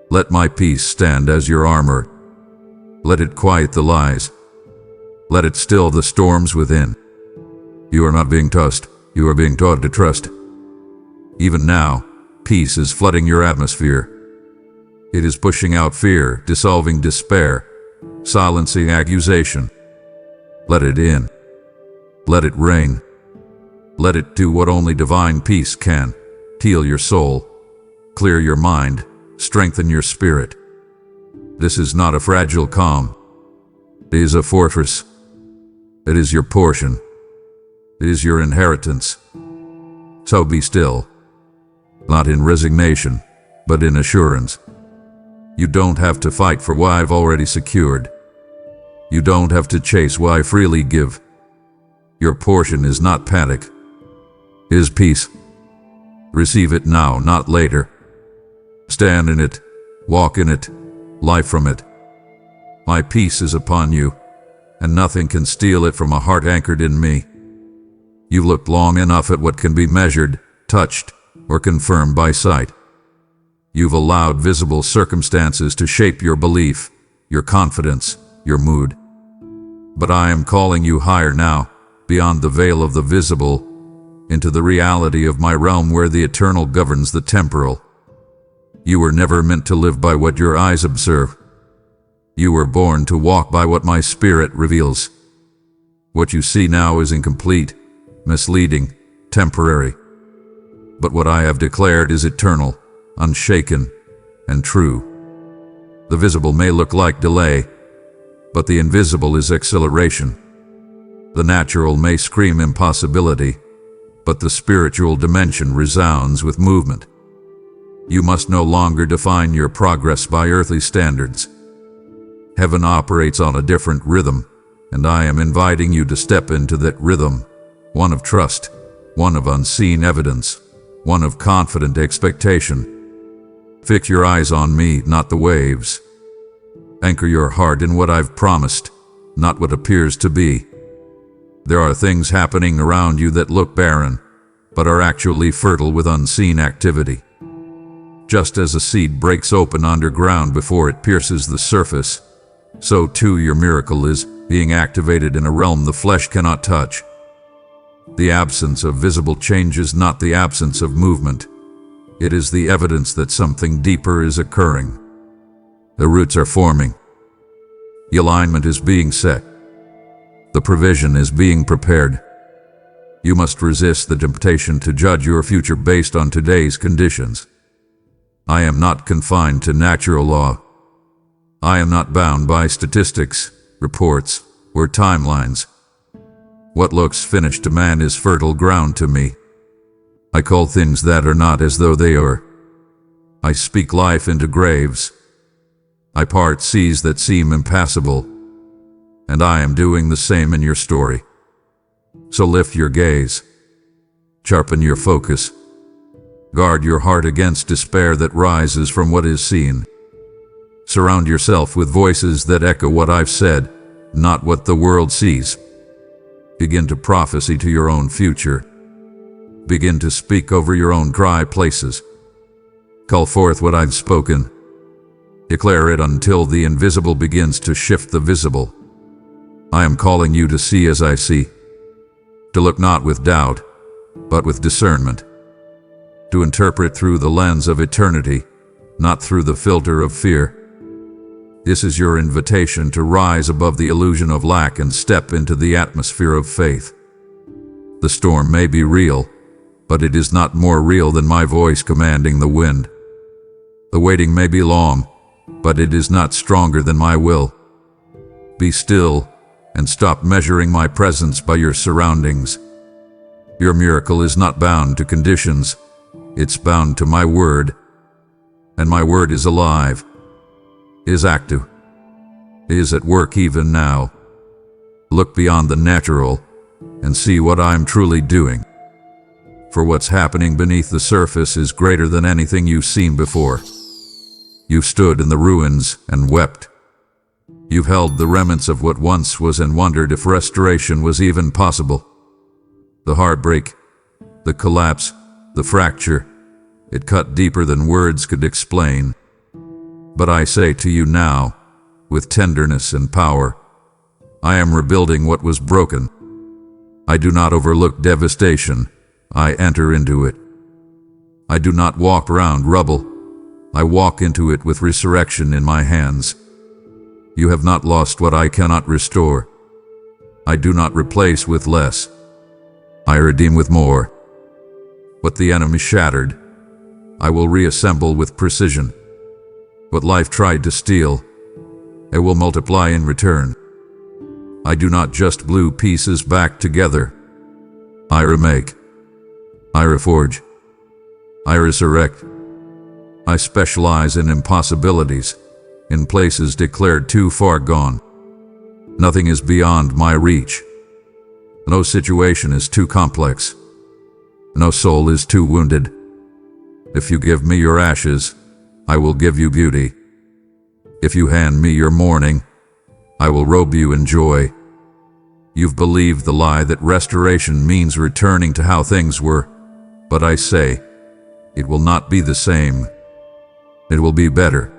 Let my peace stand as your armor. Let it quiet the lies. Let it still the storms within. You are not being tossed. You are being taught to trust. Even now, peace is flooding your atmosphere. It is pushing out fear, dissolving despair, silencing accusation. Let it in. Let it reign. Let it do what only divine peace can. Heal your soul. Clear your mind. Strengthen your spirit. This is not a fragile calm. It is a fortress. It is your portion. It is your inheritance. So be still. Not in resignation, but in assurance. You don't have to fight for what I've already secured. You don't have to chase what I freely give. Your portion is not panic. It is peace. Receive it now, not later. Stand in it, walk in it, life from it. My peace is upon you, and nothing can steal it from a heart anchored in me. You've looked long enough at what can be measured, touched, or confirmed by sight. You've allowed visible circumstances to shape your belief, your confidence, your mood. But I am calling you higher now, beyond the veil of the visible, into the reality of my realm where the eternal governs the temporal. You were never meant to live by what your eyes observe. You were born to walk by what my spirit reveals. What you see now is incomplete, misleading, temporary. But what I have declared is eternal, unshaken, and true. The visible may look like delay, but the invisible is acceleration. The natural may scream impossibility, but the spiritual dimension resounds with movement. You must no longer define your progress by earthly standards. Heaven operates on a different rhythm, and I am inviting you to step into that rhythm, one of trust, one of unseen evidence, one of confident expectation. Fix your eyes on me, not the waves. Anchor your heart in what I've promised, not what appears to be. There are things happening around you that look barren, but are actually fertile with unseen activity. Just as a seed breaks open underground before it pierces the surface, so too your miracle is being activated in a realm the flesh cannot touch. The absence of visible change is not the absence of movement. It is the evidence that something deeper is occurring. The roots are forming. The alignment is being set. The provision is being prepared. You must resist the temptation to judge your future based on today's conditions. I am not confined to natural law. I am not bound by statistics, reports, or timelines. What looks finished to man is fertile ground to me. I call things that are not as though they are. I speak life into graves. I part seas that seem impassable. And I am doing the same in your story. So lift your gaze. Sharpen your focus. Guard your heart against despair that rises from what is seen. Surround yourself with voices that echo what I've said, not what the world sees. Begin to prophesy to your own future. Begin to speak over your own dry places. Call forth what I've spoken. Declare it until the invisible begins to shift the visible. I am calling you to see as I see. To look not with doubt, but with discernment. To interpret through the lens of eternity, not through the filter of fear. This is your invitation to rise above the illusion of lack and step into the atmosphere of faith. The storm may be real, but it is not more real than my voice commanding the wind. The waiting may be long, but it is not stronger than my will. Be still and stop measuring my presence by your surroundings. Your miracle is not bound to conditions, it's bound to my word. And my word is alive, is active, is at work even now. Look beyond the natural and see what I'm truly doing. For what's happening beneath the surface is greater than anything you've seen before. You've stood in the ruins and wept. You've held the remnants of what once was and wondered if restoration was even possible. The heartbreak, the collapse, the fracture, it cut deeper than words could explain. But I say to you now, with tenderness and power, I am rebuilding what was broken. I do not overlook devastation, I enter into it. I do not walk around rubble, I walk into it with resurrection in my hands. You have not lost what I cannot restore. I do not replace with less, I redeem with more. What the enemy shattered, I will reassemble with precision. What life tried to steal, it will multiply in return. I do not just glue pieces back together. I remake. I reforge. I resurrect. I specialize in impossibilities, in places declared too far gone. Nothing is beyond my reach. No situation is too complex. No soul is too wounded. If you give me your ashes, I will give you beauty. If you hand me your mourning, I will robe you in joy. You've believed the lie that restoration means returning to how things were, but I say, it will not be the same. It will be better.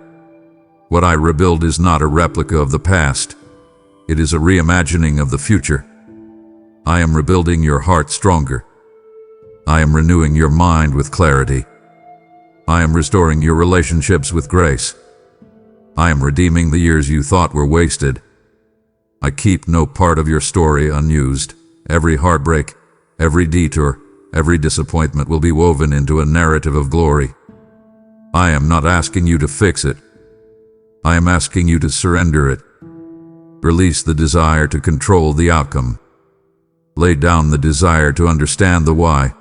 What I rebuild is not a replica of the past. It is a reimagining of the future. I am rebuilding your heart stronger. I am renewing your mind with clarity. I am restoring your relationships with grace. I am redeeming the years you thought were wasted. I keep no part of your story unused. Every heartbreak, every detour, every disappointment will be woven into a narrative of glory. I am not asking you to fix it. I am asking you to surrender it. Release the desire to control the outcome. Lay down the desire to understand the why.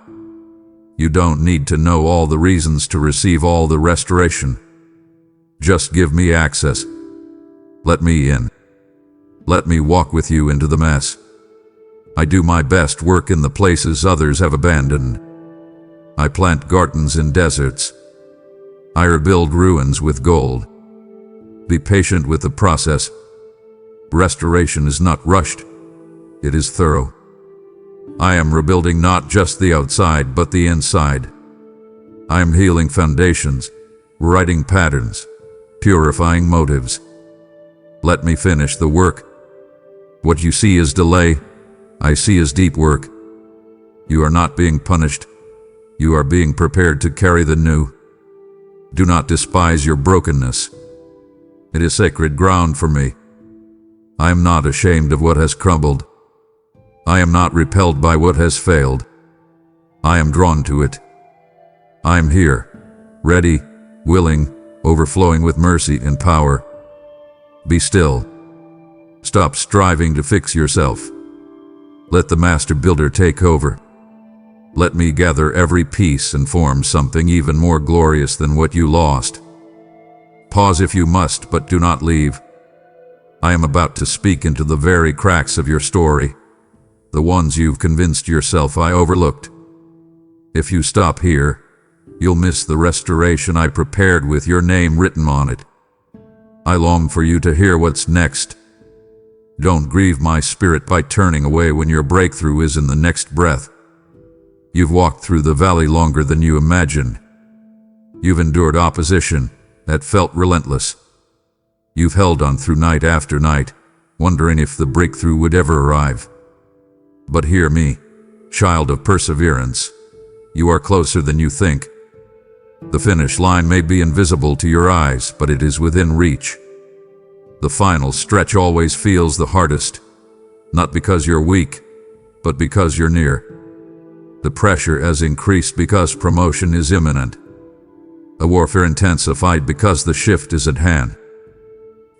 You don't need to know all the reasons to receive all the restoration. Just give me access. Let me in. Let me walk with you into the mess. I do my best work in the places others have abandoned. I plant gardens in deserts. I rebuild ruins with gold. Be patient with the process. Restoration is not rushed. It is thorough. I am rebuilding not just the outside, but the inside. I am healing foundations, writing patterns, purifying motives. Let me finish the work. What you see as delay, I see as deep work. You are not being punished. You are being prepared to carry the new. Do not despise your brokenness. It is sacred ground for me. I am not ashamed of what has crumbled. I am not repelled by what has failed. I am drawn to it. I am here, ready, willing, overflowing with mercy and power. Be still. Stop striving to fix yourself. Let the master builder take over. Let me gather every piece and form something even more glorious than what you lost. Pause if you must, but do not leave. I am about to speak into the very cracks of your story, the ones you've convinced yourself I overlooked. If you stop here, you'll miss the restoration I prepared with your name written on it. I long for you to hear what's next. Don't grieve my spirit by turning away when your breakthrough is in the next breath. You've walked through the valley longer than you imagined. You've endured opposition that felt relentless. You've held on through night after night, wondering if the breakthrough would ever arrive. But hear me, child of perseverance. You are closer than you think. The finish line may be invisible to your eyes, but it is within reach. The final stretch always feels the hardest, not because you're weak, but because you're near. The pressure has increased because promotion is imminent. A warfare intensified because the shift is at hand.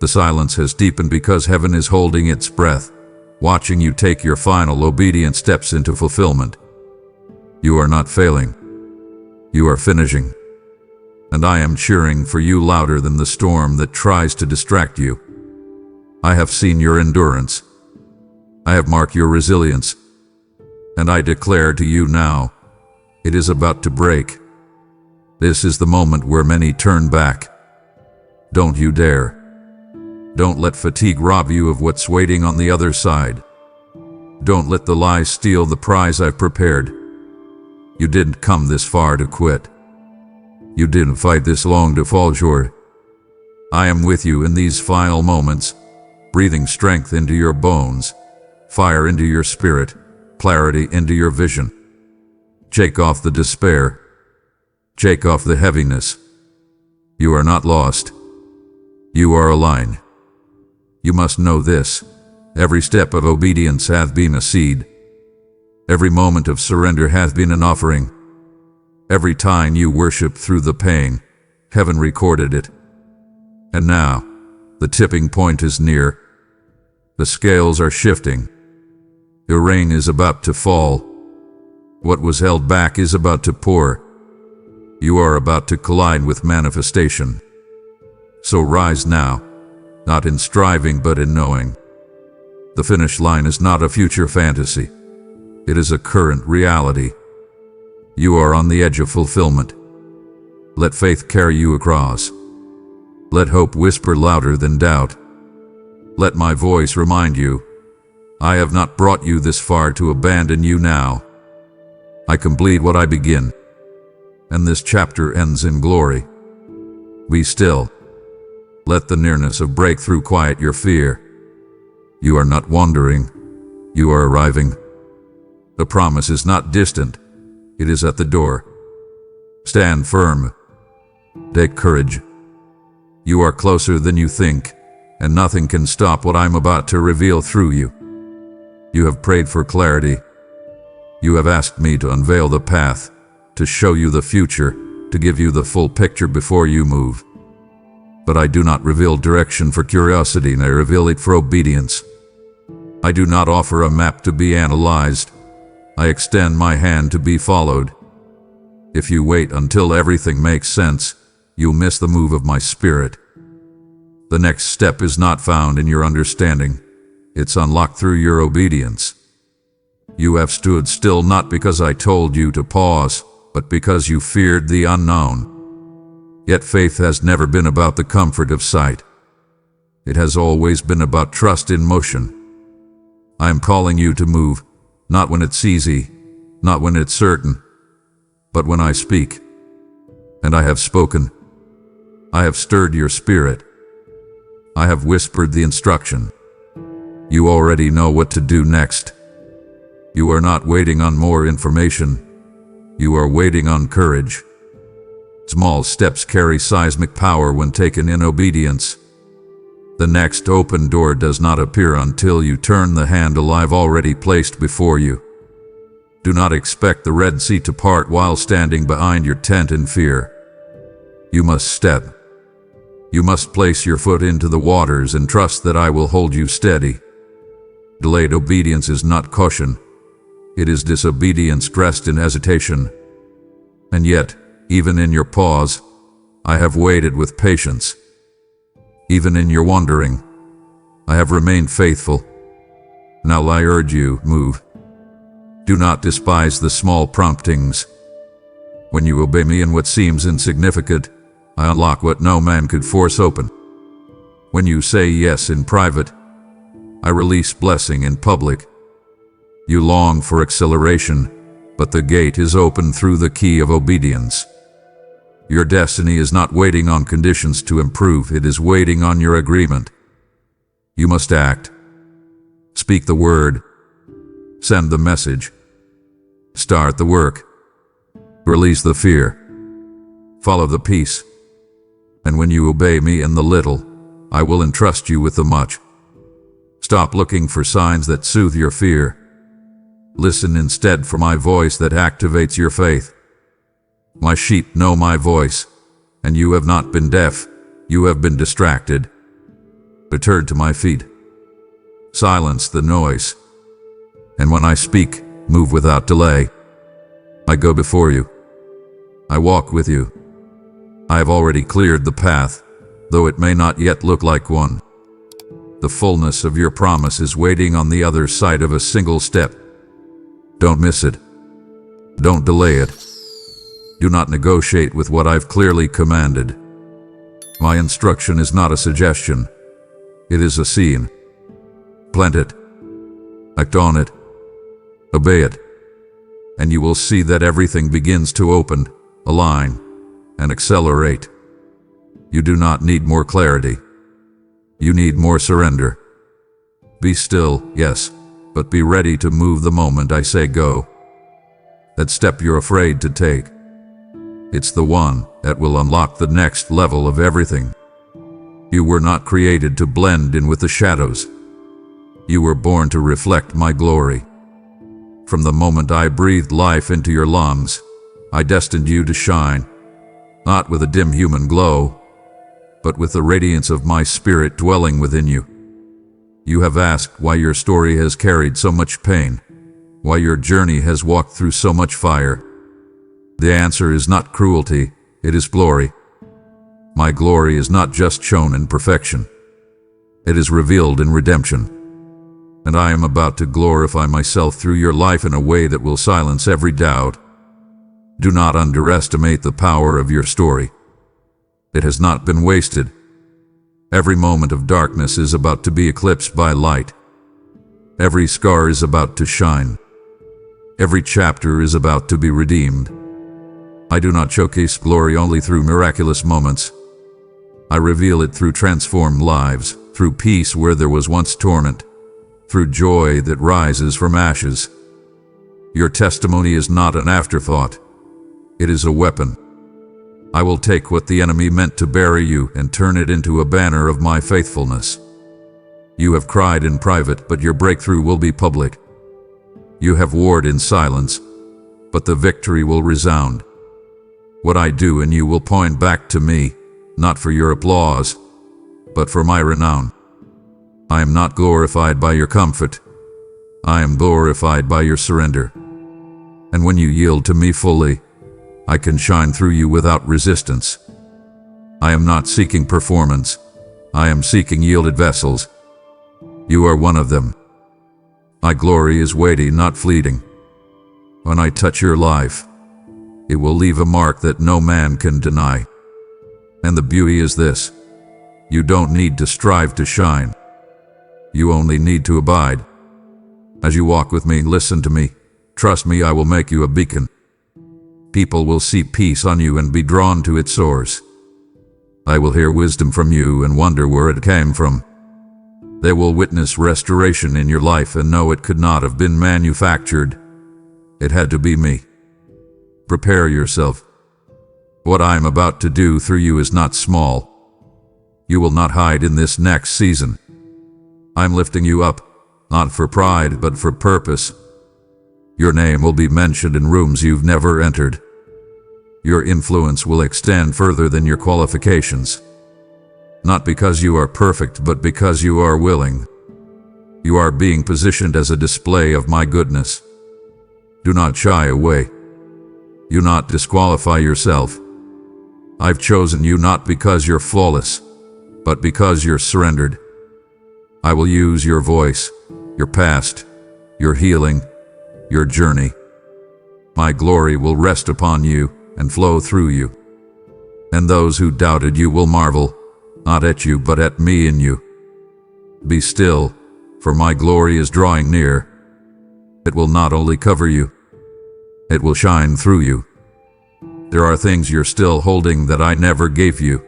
The silence has deepened because heaven is holding its breath, watching you take your final obedient steps into fulfillment. You are not failing. You are finishing. And I am cheering for you louder than the storm that tries to distract you. I have seen your endurance. I have marked your resilience. And I declare to you now, it is about to break. This is the moment where many turn back. Don't you dare. Don't let fatigue rob you of what's waiting on the other side. Don't let the lies steal the prize I've prepared. You didn't come this far to quit. You didn't fight this long to fall short. I am with you in these final moments, breathing strength into your bones, fire into your spirit, clarity into your vision. Shake off the despair. Shake off the heaviness. You are not lost. You are aligned. You must know this. Every step of obedience hath been a seed. Every moment of surrender hath been an offering. Every time you worship through the pain, heaven recorded it. And now, the tipping point is near. The scales are shifting. The rain is about to fall. What was held back is about to pour. You are about to collide with manifestation. So rise now, not in striving but in knowing. The finish line is not a future fantasy. It is a current reality. You are on the edge of fulfillment. Let faith carry you across. Let hope whisper louder than doubt. Let my voice remind you, I have not brought you this far to abandon you now. I complete what I begin, and this chapter ends in glory. Be still. Let the nearness of breakthrough quiet your fear. You are not wandering. You are arriving. The promise is not distant. It is at the door. Stand firm. Take courage. You are closer than you think, and nothing can stop what I'm about to reveal through you. You have prayed for clarity. You have asked me to unveil the path, to show you the future, to give you the full picture before you move. But I do not reveal direction for curiosity, and I reveal it for obedience. I do not offer a map to be analyzed. I extend my hand to be followed. If you wait until everything makes sense, you'll miss the move of my spirit. The next step is not found in your understanding. It's unlocked through your obedience. You have stood still not because I told you to pause, but because you feared the unknown. Yet faith has never been about the comfort of sight. It has always been about trust in motion. I am calling you to move, not when it's easy, not when it's certain, but when I speak. And I have spoken. I have stirred your spirit. I have whispered the instruction. You already know what to do next. You are not waiting on more information. You are waiting on courage. Small steps carry seismic power when taken in obedience. The next open door does not appear until you turn the handle I've already placed before you. Do not expect the Red Sea to part while standing behind your tent in fear. You must step. You must place your foot into the waters and trust that I will hold you steady. Delayed obedience is not caution. It is disobedience dressed in hesitation. And yet, even in your pause, I have waited with patience. Even in your wandering, I have remained faithful. Now I urge you, move. Do not despise the small promptings. When you obey me in what seems insignificant, I unlock what no man could force open. When you say yes in private, I release blessing in public. You long for acceleration, but the gate is open through the key of obedience. Your destiny is not waiting on conditions to improve, it is waiting on your agreement. You must act. Speak the word. Send the message. Start the work. Release the fear. Follow the peace. And when you obey me in the little, I will entrust you with the much. Stop looking for signs that soothe your fear. Listen instead for my voice that activates your faith. My sheep know my voice, and you have not been deaf, you have been distracted. Return to my feet. Silence the noise. And when I speak, move without delay. I go before you. I walk with you. I have already cleared the path, though it may not yet look like one. The fullness of your promise is waiting on the other side of a single step. Don't miss it. Don't delay it. Do not negotiate with what I've clearly commanded. My instruction is not a suggestion. It is a scene. Plant it. Act on it. Obey it. And you will see that everything begins to open, align, and accelerate. You do not need more clarity. You need more surrender. Be still, yes, but be ready to move the moment I say go. That step you're afraid to take. It's the one that will unlock the next level of everything. You were not created to blend in with the shadows. You were born to reflect my glory. From the moment I breathed life into your lungs, I destined you to shine, not with a dim human glow, but with the radiance of my spirit dwelling within you. You have asked why your story has carried so much pain, why your journey has walked through so much fire. The answer is not cruelty, it is glory. My glory is not just shown in perfection. It is revealed in redemption. And I am about to glorify myself through your life in a way that will silence every doubt. Do not underestimate the power of your story. It has not been wasted. Every moment of darkness is about to be eclipsed by light. Every scar is about to shine. Every chapter is about to be redeemed. I do not showcase glory only through miraculous moments. I reveal it through transformed lives, through peace where there was once torment, through joy that rises from ashes. Your testimony is not an afterthought. It is a weapon. I will take what the enemy meant to bury you and turn it into a banner of my faithfulness. You have cried in private, but your breakthrough will be public. You have warred in silence, but the victory will resound. What I do in you will point back to me, not for your applause, but for my renown. I am not glorified by your comfort. I am glorified by your surrender. And when you yield to me fully, I can shine through you without resistance. I am not seeking performance. I am seeking yielded vessels. You are one of them. My glory is weighty, not fleeting. When I touch your life, it will leave a mark that no man can deny. And the beauty is this: you don't need to strive to shine. You only need to abide. As you walk with me, listen to me. Trust me, I will make you a beacon. People will see peace on you and be drawn to its source. I will hear wisdom from you and wonder where it came from. They will witness restoration in your life and know it could not have been manufactured. It had to be me. Prepare yourself. What I am about to do through you is not small. You will not hide in this next season. I'm lifting you up, not for pride, but for purpose. Your name will be mentioned in rooms you've never entered. Your influence will extend further than your qualifications. Not because you are perfect, but because you are willing. You are being positioned as a display of my goodness. Do not shy away. Do not disqualify yourself. I've chosen you not because you're flawless, but because you're surrendered. I will use your voice, your past, your healing, your journey. My glory will rest upon you and flow through you. And those who doubted you will marvel, not at you, but at me in you. Be still, for my glory is drawing near. It will not only cover you, it will shine through you. There are things you're still holding that I never gave you.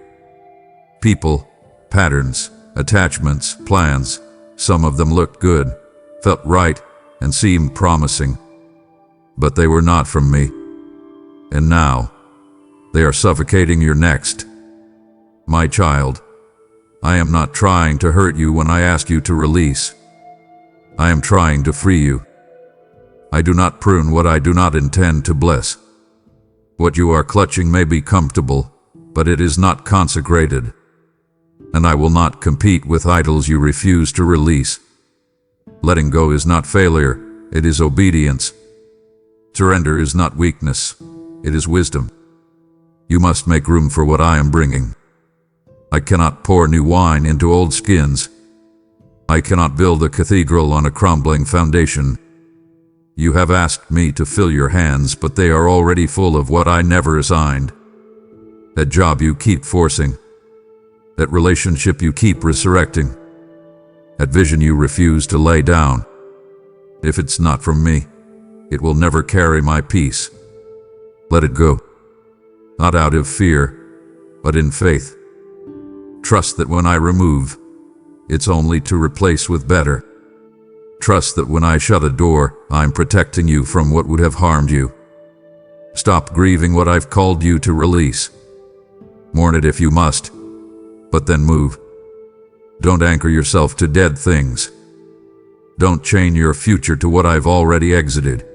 People, patterns, attachments, plans. Some of them looked good, felt right, and seemed promising. But they were not from me. And now, they are suffocating your next. My child, I am not trying to hurt you when I ask you to release. I am trying to free you. I do not prune what I do not intend to bless. What you are clutching may be comfortable, but it is not consecrated. And I will not compete with idols you refuse to release. Letting go is not failure, it is obedience. Surrender is not weakness, it is wisdom. You must make room for what I am bringing. I cannot pour new wine into old skins. I cannot build a cathedral on a crumbling foundation. You have asked me to fill your hands, but they are already full of what I never assigned. That job you keep forcing. That relationship you keep resurrecting. That vision you refuse to lay down. If it's not from me, it will never carry my peace. Let it go. Not out of fear, but in faith. Trust that when I remove, it's only to replace with better. Trust that when I shut a door, I'm protecting you from what would have harmed you. Stop grieving what I've called you to release. Mourn it if you must, but then move. Don't anchor yourself to dead things. Don't chain your future to what I've already exited.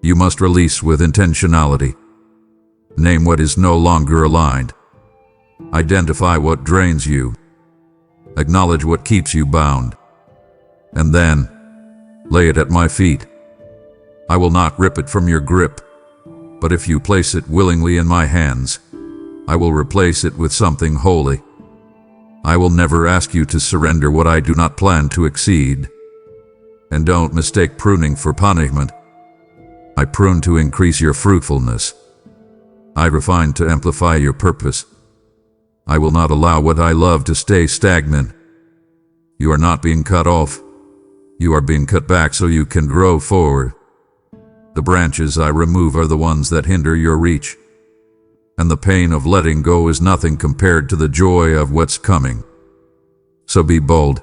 You must release with intentionality. Name what is no longer aligned. Identify what drains you. Acknowledge what keeps you bound. And then, lay it at my feet. I will not rip it from your grip, but if you place it willingly in my hands, I will replace it with something holy. I will never ask you to surrender what I do not plan to exceed. And don't mistake pruning for punishment. I prune to increase your fruitfulness. I refine to amplify your purpose. I will not allow what I love to stay stagnant. You are not being cut off. You are being cut back so you can grow forward. The branches I remove are the ones that hinder your reach. And the pain of letting go is nothing compared to the joy of what's coming. So be bold.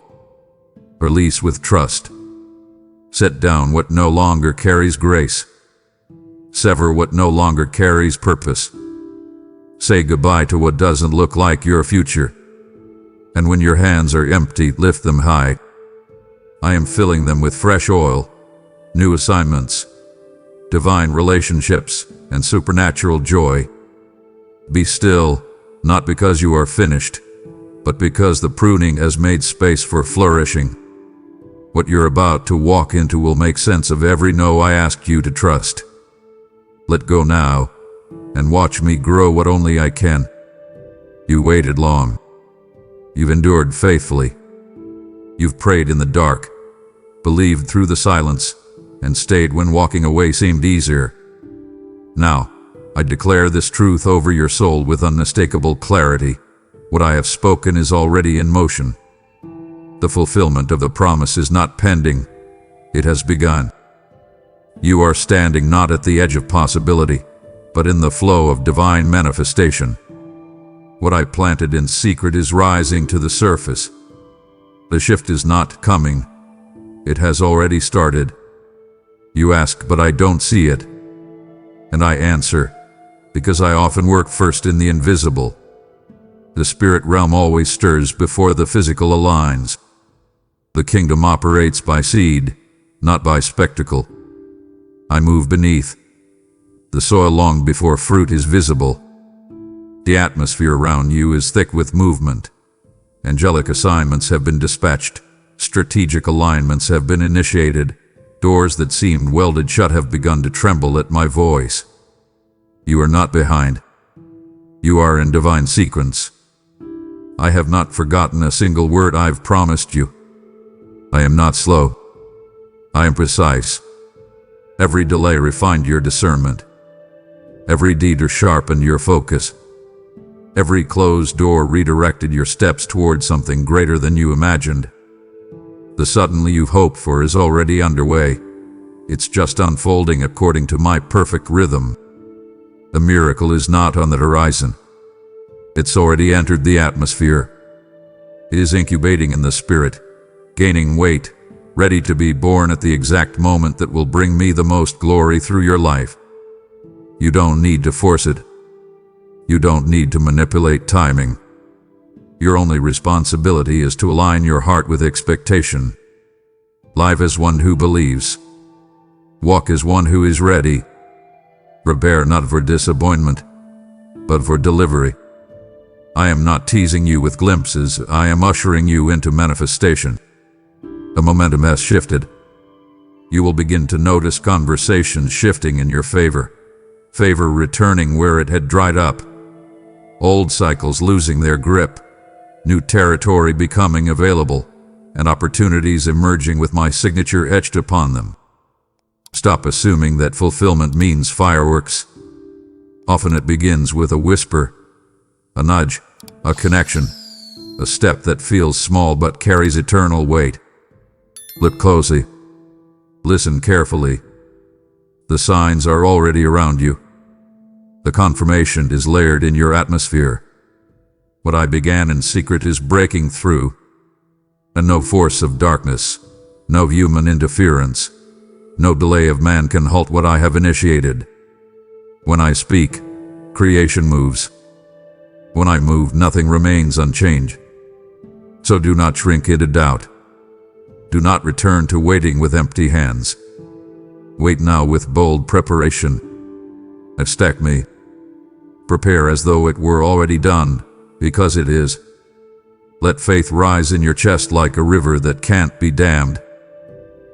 Release with trust. Set down what no longer carries grace. Sever what no longer carries purpose. Say goodbye to what doesn't look like your future. And when your hands are empty, lift them high. I am filling them with fresh oil, new assignments, divine relationships, and supernatural joy. Be still, not because you are finished, but because the pruning has made space for flourishing. What you're about to walk into will make sense of every no I asked you to trust. Let go now, and watch me grow what only I can. You waited long. You've endured faithfully. You've prayed in the dark, believed through the silence, and stayed when walking away seemed easier. Now, I declare this truth over your soul with unmistakable clarity. What I have spoken is already in motion. The fulfillment of the promise is not pending. It has begun. You are standing not at the edge of possibility, but in the flow of divine manifestation. What I planted in secret is rising to the surface. The shift is not coming. It has already started. You ask, but I don't see it. And I answer, because I often work first in the invisible. The spirit realm always stirs before the physical aligns. The kingdom operates by seed, not by spectacle. I move beneath the soil long before fruit is visible. The atmosphere around you is thick with movement. Angelic assignments have been dispatched. Strategic alignments have been initiated. Doors that seemed welded shut have begun to tremble at my voice. You are not behind. You are in divine sequence. I have not forgotten a single word I've promised you. I am not slow. I am precise. Every delay refined your discernment. Every detour sharpened your focus. Every closed door redirected your steps toward something greater than you imagined. The suddenly you've hoped for is already underway. It's just unfolding according to my perfect rhythm. The miracle is not on the horizon. It's already entered the atmosphere. It is incubating in the spirit, gaining weight, ready to be born at the exact moment that will bring me the most glory through your life. You don't need to force it. You don't need to manipulate timing. Your only responsibility is to align your heart with expectation. Live as one who believes. Walk as one who is ready. Prepare not for disappointment, but for delivery. I am not teasing you with glimpses, I am ushering you into manifestation. The momentum has shifted. You will begin to notice conversations shifting in your favor returning where it had dried up, old cycles losing their grip, new territory becoming available, and opportunities emerging with my signature etched upon them. Stop assuming that fulfillment means fireworks. Often it begins with a whisper, a nudge, a connection, a step that feels small but carries eternal weight. Look closely. Listen carefully. The signs are already around you. The confirmation is layered in your atmosphere. What I began in secret is breaking through, and no force of darkness, no human interference, no delay of man can halt what I have initiated. When I speak, creation moves. When I move, nothing remains unchanged. So do not shrink into doubt. Do not return to waiting with empty hands. Wait now with bold preparation. Expect me. Prepare as though it were already done, because it is. Let faith rise in your chest like a river that can't be dammed.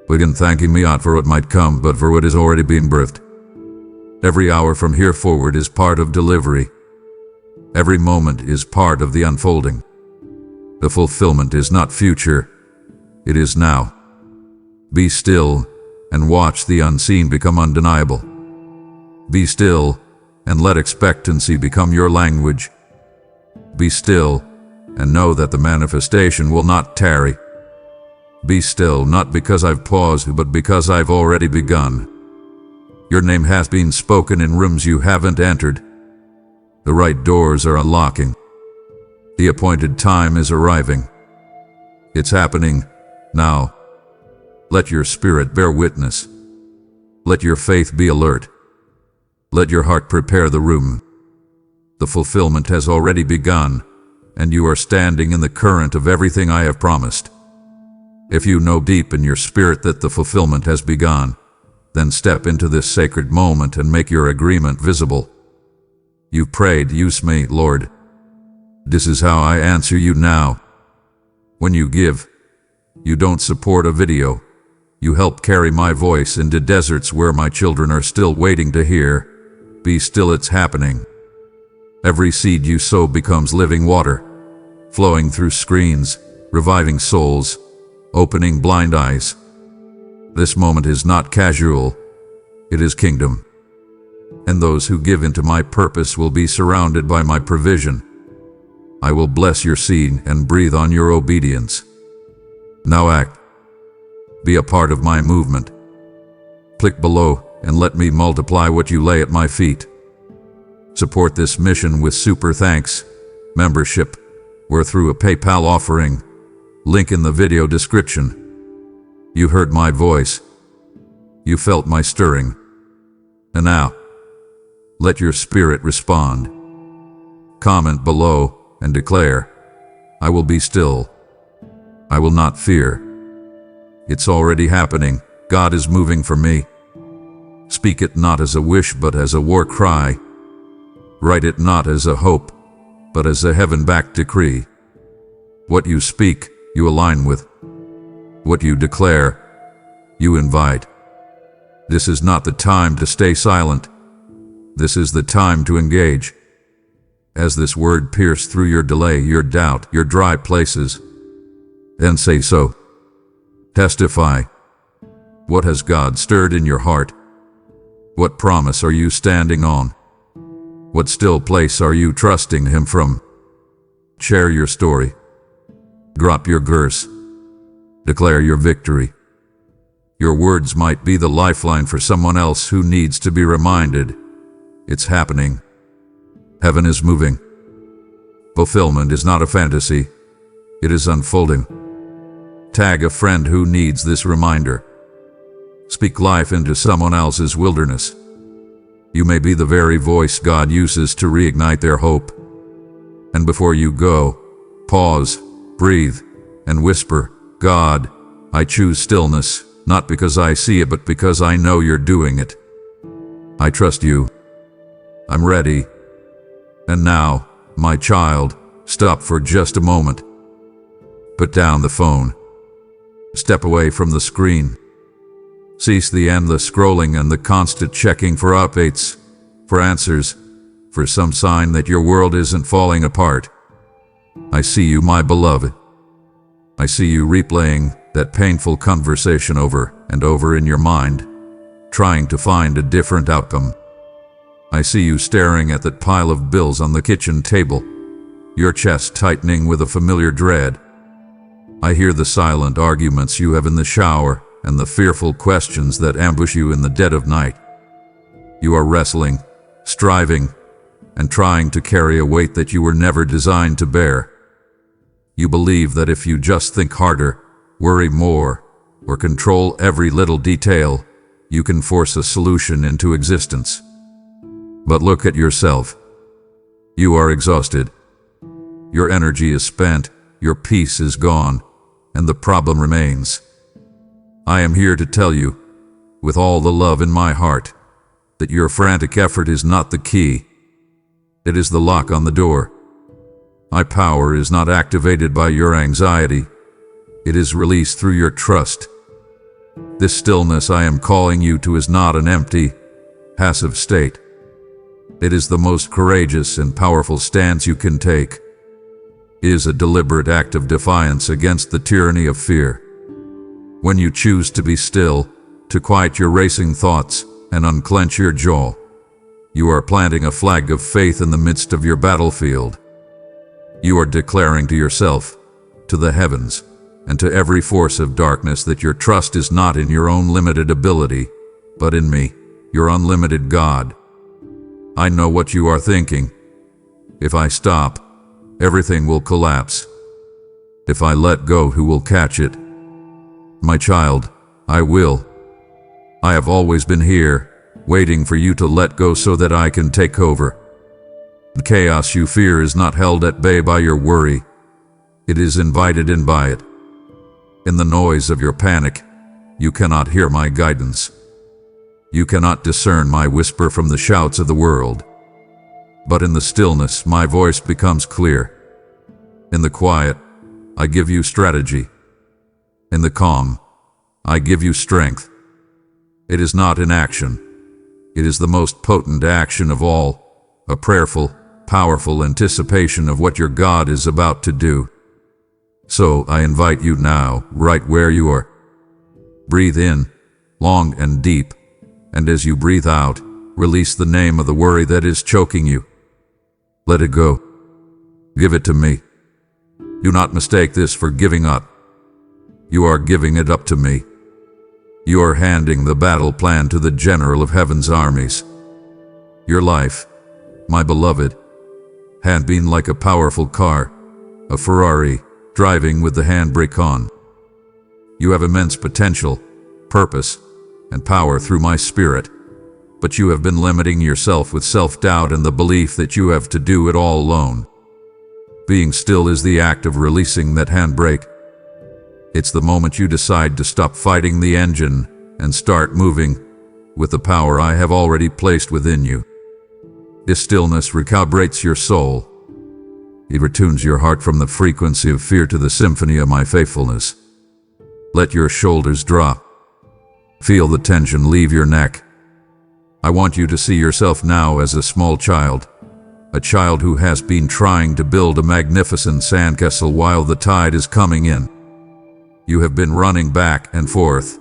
Begin thanking me not for what might come, but for what is already being birthed. Every hour from here forward is part of delivery. Every moment is part of the unfolding. The fulfillment is not future, it is now. Be still and watch the unseen become undeniable. Be still and let expectancy become your language. Be still and know that the manifestation will not tarry. Be still, not because I've paused, but because I've already begun. Your name has been spoken in rooms you haven't entered. The right doors are unlocking. The appointed time is arriving. It's happening now. Let your spirit bear witness. Let your faith be alert. Let your heart prepare the room. The fulfillment has already begun, and you are standing in the current of everything I have promised. If you know deep in your spirit that the fulfillment has begun, then step into this sacred moment and make your agreement visible. You prayed, use me, Lord. This is how I answer you now. When you give, you don't support a video. You help carry my voice into deserts where my children are still waiting to hear. Be still, it's happening. Every seed you sow becomes living water, flowing through screens, reviving souls, opening blind eyes. This moment is not casual, it is kingdom. And those who give into my purpose will be surrounded by my provision. I will bless your seed and breathe on your obedience. Now act. Be a part of my movement. Click below and let me multiply what you lay at my feet. Support this mission with super thanks, membership, or through a PayPal offering. Link in the video description. You heard my voice. You felt my stirring. And now, let your spirit respond. Comment below and declare, I will be still. I will not fear. It's already happening. God is moving for me. Speak it not as a wish, but as a war cry. Write it not as a hope, but as a heaven-backed decree. What you speak, you align with. What you declare, you invite. This is not the time to stay silent. This is the time to engage. As this word pierce through your delay, your doubt, your dry places, then say so. Testify. What has God stirred in your heart? What promise are you standing on? What still place are you trusting Him from? Share your story. Drop your curse. Declare your victory. Your words might be the lifeline for someone else who needs to be reminded. It's happening. Heaven is moving. Fulfillment is not a fantasy. It is unfolding. Tag a friend who needs this reminder. Speak life into someone else's wilderness. You may be the very voice God uses to reignite their hope. And before you go, pause, breathe, and whisper, God, I choose stillness, not because I see it, but because I know you're doing it. I trust you. I'm ready. And now, my child, stop for just a moment. Put down the phone. Step away from the screen. Cease the endless scrolling and the constant checking for updates, for answers, for some sign that your world isn't falling apart. I see you, my beloved. I see you replaying that painful conversation over and over in your mind, trying to find a different outcome. I see you staring at that pile of bills on the kitchen table, your chest tightening with a familiar dread. I hear the silent arguments you have in the shower and the fearful questions that ambush you in the dead of night. You are wrestling, striving, and trying to carry a weight that you were never designed to bear. You believe that if you just think harder, worry more, or control every little detail, you can force a solution into existence. But look at yourself. You are exhausted. Your energy is spent, your peace is gone, and the problem remains. I am here to tell you, with all the love in my heart, that your frantic effort is not the key. It is the lock on the door. My power is not activated by your anxiety. It is released through your trust. This stillness I am calling you to is not an empty, passive state. It is the most courageous and powerful stance you can take. It is a deliberate act of defiance against the tyranny of fear. When you choose to be still, to quiet your racing thoughts and unclench your jaw, you are planting a flag of faith in the midst of your battlefield. You are declaring to yourself, to the heavens, and to every force of darkness that your trust is not in your own limited ability, but in me, your unlimited God. I know what you are thinking. If I stop, everything will collapse. If I let go, who will catch it? My child, I will. I have always been here, waiting for you to let go so that I can take over. The chaos you fear is not held at bay by your worry. It is invited in by it. In the noise of your panic, you cannot hear my guidance. You cannot discern my whisper from the shouts of the world. But in the stillness, my voice becomes clear. In the quiet, I give you strategy. In the calm, I give you strength. It is not inaction. It is the most potent action of all, a prayerful, powerful anticipation of what your God is about to do. So I invite you now, right where you are. Breathe in, long and deep, and as you breathe out, release the name of the worry that is choking you. Let it go. Give it to me. Do not mistake this for giving up. You are giving it up to me. You are handing the battle plan to the General of Heaven's armies. Your life, my beloved, had been like a powerful car, a Ferrari, driving with the handbrake on. You have immense potential, purpose, and power through my spirit, but you have been limiting yourself with self-doubt and the belief that you have to do it all alone. Being still is the act of releasing that handbrake. It's the moment you decide to stop fighting the engine and start moving with the power I have already placed within you. This stillness recalibrates your soul. It retunes your heart from the frequency of fear to the symphony of my faithfulness. Let your shoulders drop. Feel the tension leave your neck. I want you to see yourself now as a small child, a child who has been trying to build a magnificent sandcastle while the tide is coming in. You have been running back and forth,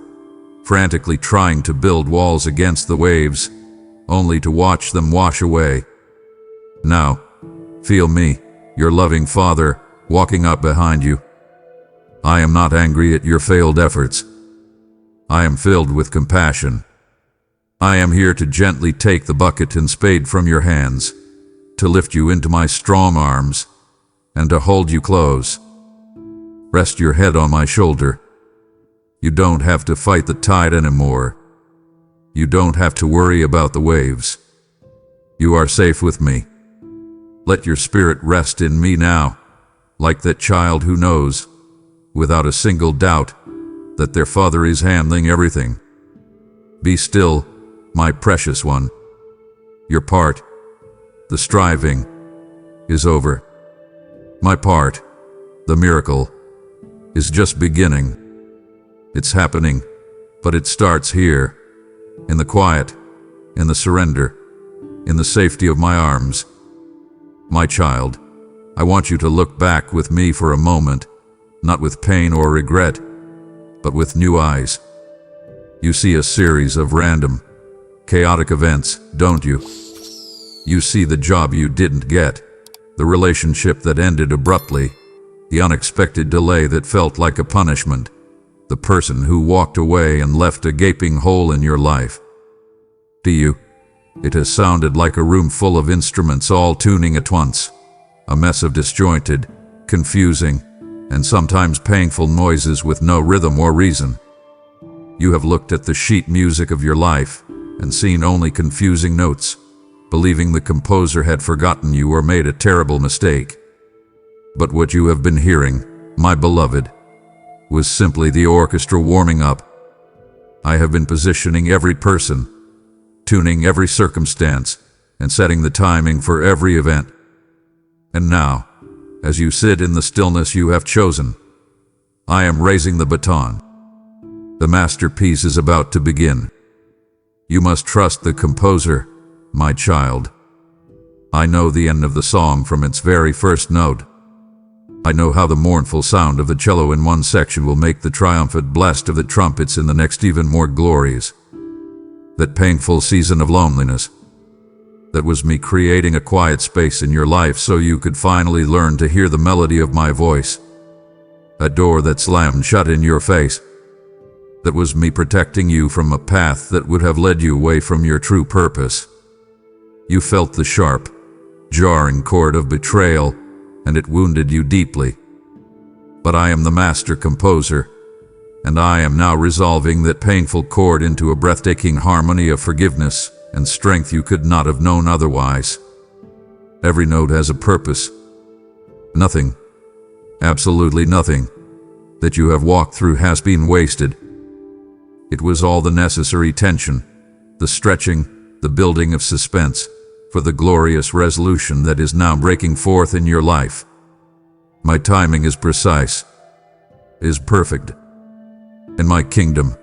frantically trying to build walls against the waves, only to watch them wash away. Now, feel me, your loving Father, walking up behind you. I am not angry at your failed efforts. I am filled with compassion. I am here to gently take the bucket and spade from your hands, to lift you into my strong arms, and to hold you close. Rest your head on my shoulder. You don't have to fight the tide anymore. You don't have to worry about the waves. You are safe with me. Let your spirit rest in me now, like that child who knows, without a single doubt, that their father is handling everything. Be still, my precious one. Your part, the striving, is over. My part, the miracle, is just beginning. It's happening, But it starts here, in the quiet, in the surrender, in the safety of my arms. My child, I want you to look back with me for a moment, not with pain or regret, but with new eyes. You see a series of random, chaotic events, don't you? You see the job you didn't get, the relationship that ended abruptly, the unexpected delay that felt like a punishment, the person who walked away and left a gaping hole in your life. To you, it has sounded like a room full of instruments all tuning at once, a mess of disjointed, confusing, and sometimes painful noises with no rhythm or reason. You have looked at the sheet music of your life and seen only confusing notes, believing the composer had forgotten you or made a terrible mistake. But what you have been hearing, my beloved, was simply the orchestra warming up. I have been positioning every person, tuning every circumstance, and setting the timing for every event. And now, as you sit in the stillness you have chosen, I am raising the baton. The masterpiece is about to begin. You must trust the composer, my child. I know the end of the song from its very first note. I know how the mournful sound of the cello in one section will make the triumphant blast of the trumpets in the next even more glorious. That painful season of loneliness, that was me creating a quiet space in your life so you could finally learn to hear the melody of my voice. A door that slammed shut in your face. That was me protecting you from a path that would have led you away from your true purpose. You felt the sharp, jarring chord of betrayal, and it wounded you deeply. But I am the master composer, and I am now resolving that painful chord into a breathtaking harmony of forgiveness and strength you could not have known otherwise. Every note has a purpose. Nothing, absolutely nothing, that you have walked through has been wasted. It was all the necessary tension, the stretching, the building of suspense, for the glorious resolution that is now breaking forth in your life. My timing is precise, is perfect. In my kingdom,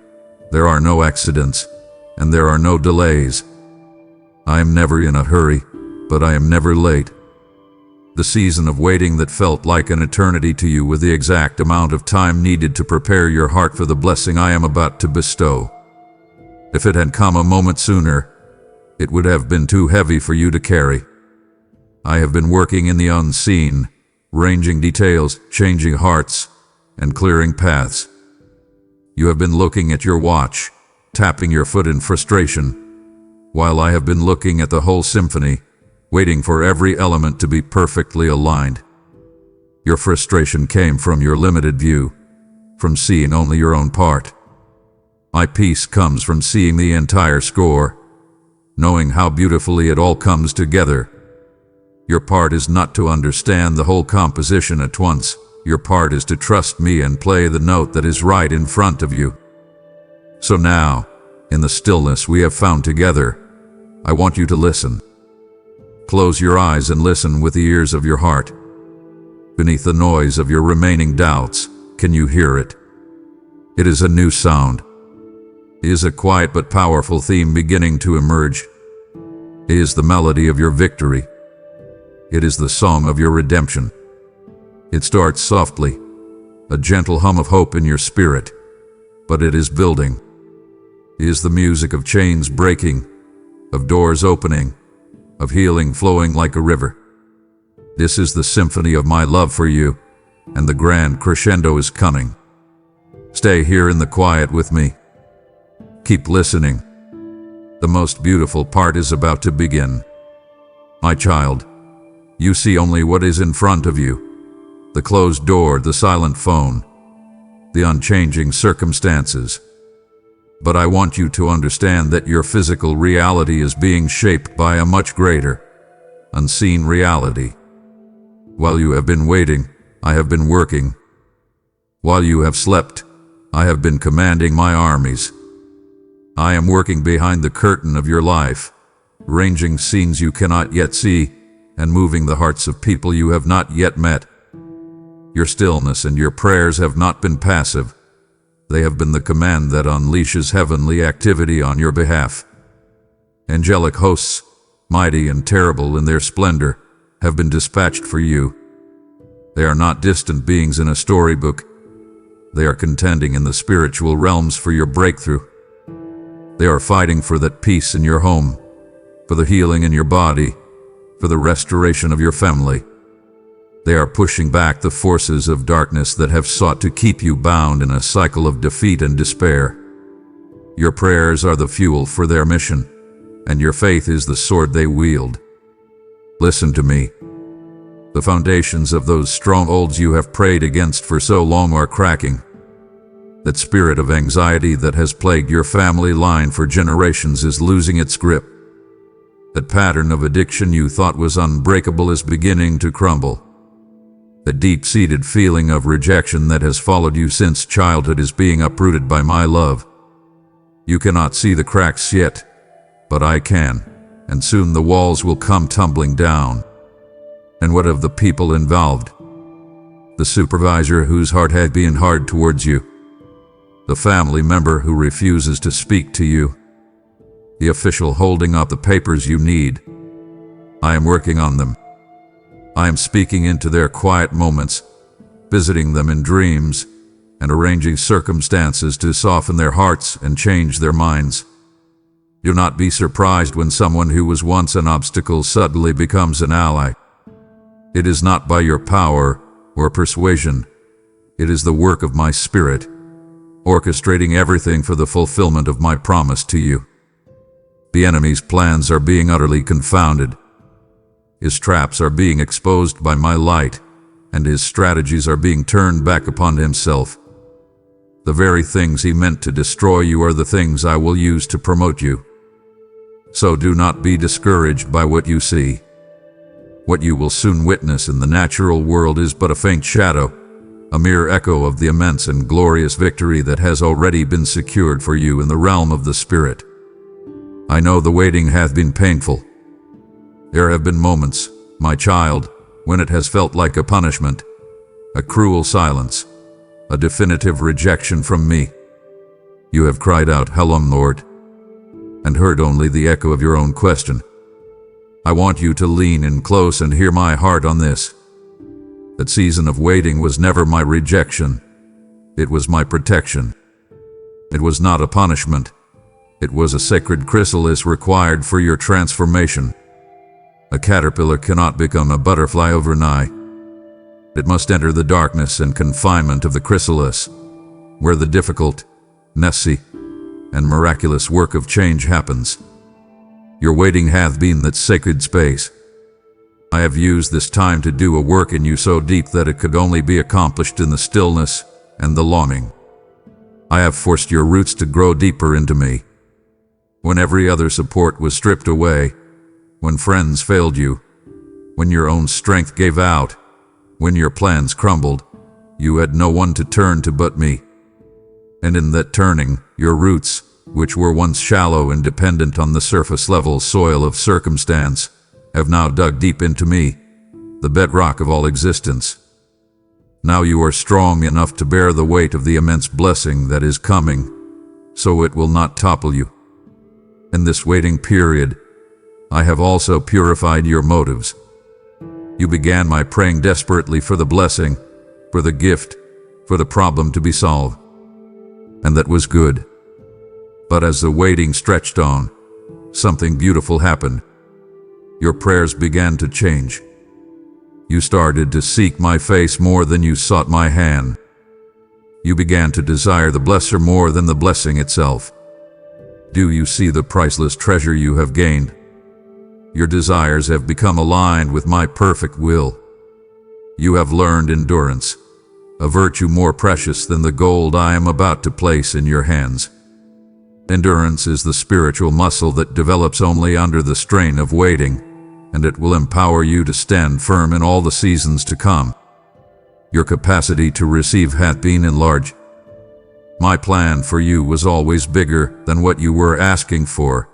there are no accidents, and there are no delays. I am never in a hurry, but I am never late. The season of waiting that felt like an eternity to you was the exact amount of time needed to prepare your heart for the blessing I am about to bestow. If it had come a moment sooner, it would have been too heavy for you to carry. I have been working in the unseen, arranging details, changing hearts, and clearing paths. You have been looking at your watch, tapping your foot in frustration, while I have been looking at the whole symphony, waiting for every element to be perfectly aligned. Your frustration came from your limited view, from seeing only your own part. My peace comes from seeing the entire score, knowing how beautifully it all comes together. Your part is not to understand the whole composition at once. Your part is to trust me and play the note that is right in front of you. So now, in the stillness we have found together, I want you to listen. Close your eyes and listen with the ears of your heart. Beneath the noise of your remaining doubts, can you hear it? It is a new sound. It is a quiet but powerful theme beginning to emerge. It is the melody of your victory. It is the song of your redemption. It starts softly, a gentle hum of hope in your spirit, but it is building. It is the music of chains breaking, of doors opening, of healing flowing like a river. This is the symphony of my love for you, and the grand crescendo is coming. Stay here in the quiet with me. Keep listening. The most beautiful part is about to begin. My child, you see only what is in front of you. The closed door, the silent phone, the unchanging circumstances. But I want you to understand that your physical reality is being shaped by a much greater, unseen reality. While you have been waiting, I have been working. While you have slept, I have been commanding my armies. I am working behind the curtain of your life, arranging scenes you cannot yet see, and moving the hearts of people you have not yet met. Your stillness and your prayers have not been passive. They have been the command that unleashes heavenly activity on your behalf. Angelic hosts, mighty and terrible in their splendor, have been dispatched for you. They are not distant beings in a storybook. They are contending in the spiritual realms for your breakthrough. They are fighting for that peace in your home, for the healing in your body, for the restoration of your family. They are pushing back the forces of darkness that have sought to keep you bound in a cycle of defeat and despair. Your prayers are the fuel for their mission, and your faith is the sword they wield. Listen to me. The foundations of those strongholds you have prayed against for so long are cracking. That spirit of anxiety that has plagued your family line for generations is losing its grip. That pattern of addiction you thought was unbreakable is beginning to crumble. The deep-seated feeling of rejection that has followed you since childhood is being uprooted by my love. You cannot see the cracks yet, but I can, and soon the walls will come tumbling down. And what of the people involved? The supervisor whose heart had been hard towards you, the family member who refuses to speak to you, the official holding up the papers you need. I am working on them. I am speaking into their quiet moments, visiting them in dreams, and arranging circumstances to soften their hearts and change their minds. Do not be surprised when someone who was once an obstacle suddenly becomes an ally. It is not by your power or persuasion. It is the work of my Spirit, orchestrating everything for the fulfillment of my promise to you. The enemy's plans are being utterly confounded. His traps are being exposed by my light, and his strategies are being turned back upon himself. The very things he meant to destroy you are the things I will use to promote you. So do not be discouraged by what you see. What you will soon witness in the natural world is but a faint shadow, a mere echo of the immense and glorious victory that has already been secured for you in the realm of the Spirit. I know the waiting hath been painful. There have been moments, my child, when it has felt like a punishment, a cruel silence, a definitive rejection from me. You have cried out, "How long, Lord?" and heard only the echo of your own question. I want you to lean in close and hear my heart on this. That season of waiting was never my rejection. It was my protection. It was not a punishment. It was a sacred chrysalis required for your transformation. A caterpillar cannot become a butterfly overnight. It must enter the darkness and confinement of the chrysalis, where the difficult, messy, and miraculous work of change happens. Your waiting hath been that sacred space. I have used this time to do a work in you so deep that it could only be accomplished in the stillness and the longing. I have forced your roots to grow deeper into me. When every other support was stripped away, when friends failed you, when your own strength gave out, when your plans crumbled, you had no one to turn to but me. And in that turning, your roots, which were once shallow and dependent on the surface-level soil of circumstance, have now dug deep into me, the bedrock of all existence. Now you are strong enough to bear the weight of the immense blessing that is coming, so it will not topple you. In this waiting period, I have also purified your motives. You began by praying desperately for the blessing, for the gift, for the problem to be solved. And that was good. But as the waiting stretched on, something beautiful happened. Your prayers began to change. You started to seek my face more than you sought my hand. You began to desire the blesser more than the blessing itself. Do you see the priceless treasure you have gained? Your desires have become aligned with my perfect will. You have learned endurance, a virtue more precious than the gold I am about to place in your hands. Endurance is the spiritual muscle that develops only under the strain of waiting, and it will empower you to stand firm in all the seasons to come. Your capacity to receive hath been enlarged. My plan for you was always bigger than what you were asking for,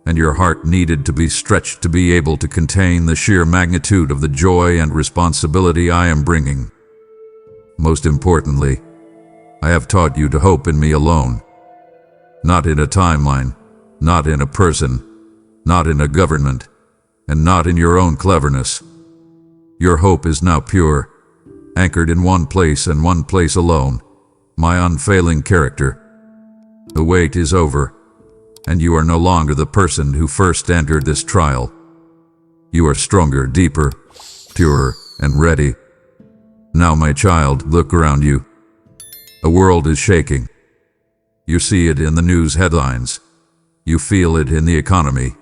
and your heart needed to be stretched to be able to contain the sheer magnitude of the joy and responsibility I am bringing. Most importantly, I have taught you to hope in me alone. Not in a timeline, not in a person, not in a government, and not in your own cleverness. Your hope is now pure, anchored in one place and one place alone, my unfailing character. The wait is over, and you are no longer the person who first entered this trial. You are stronger, deeper, purer, and ready. Now, my child, look around you. The world is shaking. You see it in the news headlines. You feel it in the economy.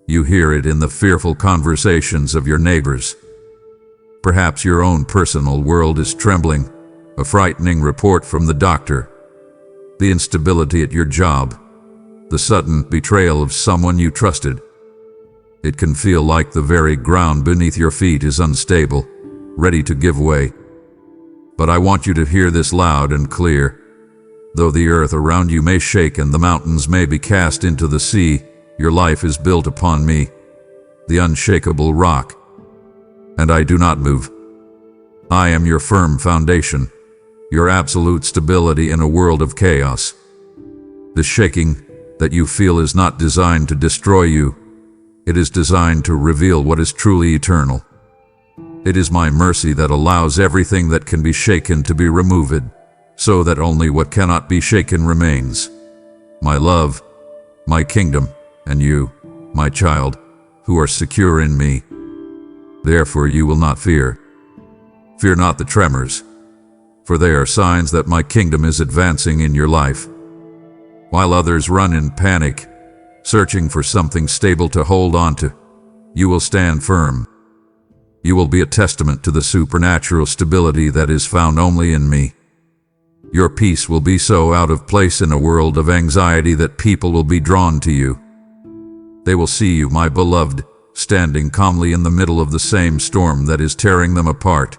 You hear it in the fearful conversations of your neighbors. Perhaps your own personal world is trembling, a frightening report from the doctor, the instability at your job, the sudden betrayal of someone you trusted. It can feel like the very ground beneath your feet is unstable, ready to give way. But I want you to hear this loud and clear. Though the earth around you may shake and the mountains may be cast into the sea, your life is built upon me, the unshakable rock. And I do not move. I am your firm foundation, your absolute stability in a world of chaos. The shaking that you feel is not designed to destroy you. It is designed to reveal what is truly eternal. It is my mercy that allows everything that can be shaken to be removed, so that only what cannot be shaken remains. My love, my kingdom, and you, my child, who are secure in me. Therefore you will not fear. Fear not the tremors, for they are signs that my kingdom is advancing in your life. While others run in panic, searching for something stable to hold on to, you will stand firm. You will be a testament to the supernatural stability that is found only in me. Your peace will be so out of place in a world of anxiety that people will be drawn to you. They will see you, my beloved, standing calmly in the middle of the same storm that is tearing them apart.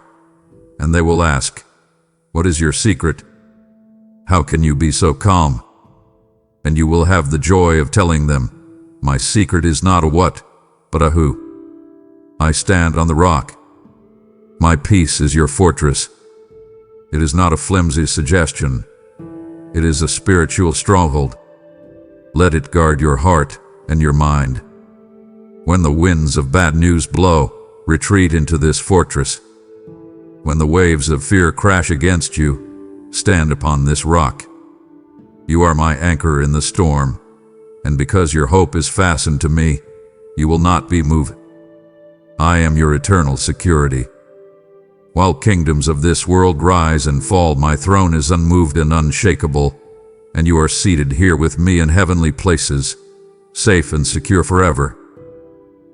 And they will ask, "What is your secret? How can you be so calm?" And you will have the joy of telling them, "My secret is not a what, but a who. I stand on the rock. My peace is your fortress." It is not a flimsy suggestion. It is a spiritual stronghold. Let it guard your heart and your mind. When the winds of bad news blow, retreat into this fortress. When the waves of fear crash against you, stand upon this rock. You are my anchor in the storm, and because your hope is fastened to me, you will not be moved. I am your eternal security. While kingdoms of this world rise and fall, my throne is unmoved and unshakable, and you are seated here with me in heavenly places, safe and secure forever.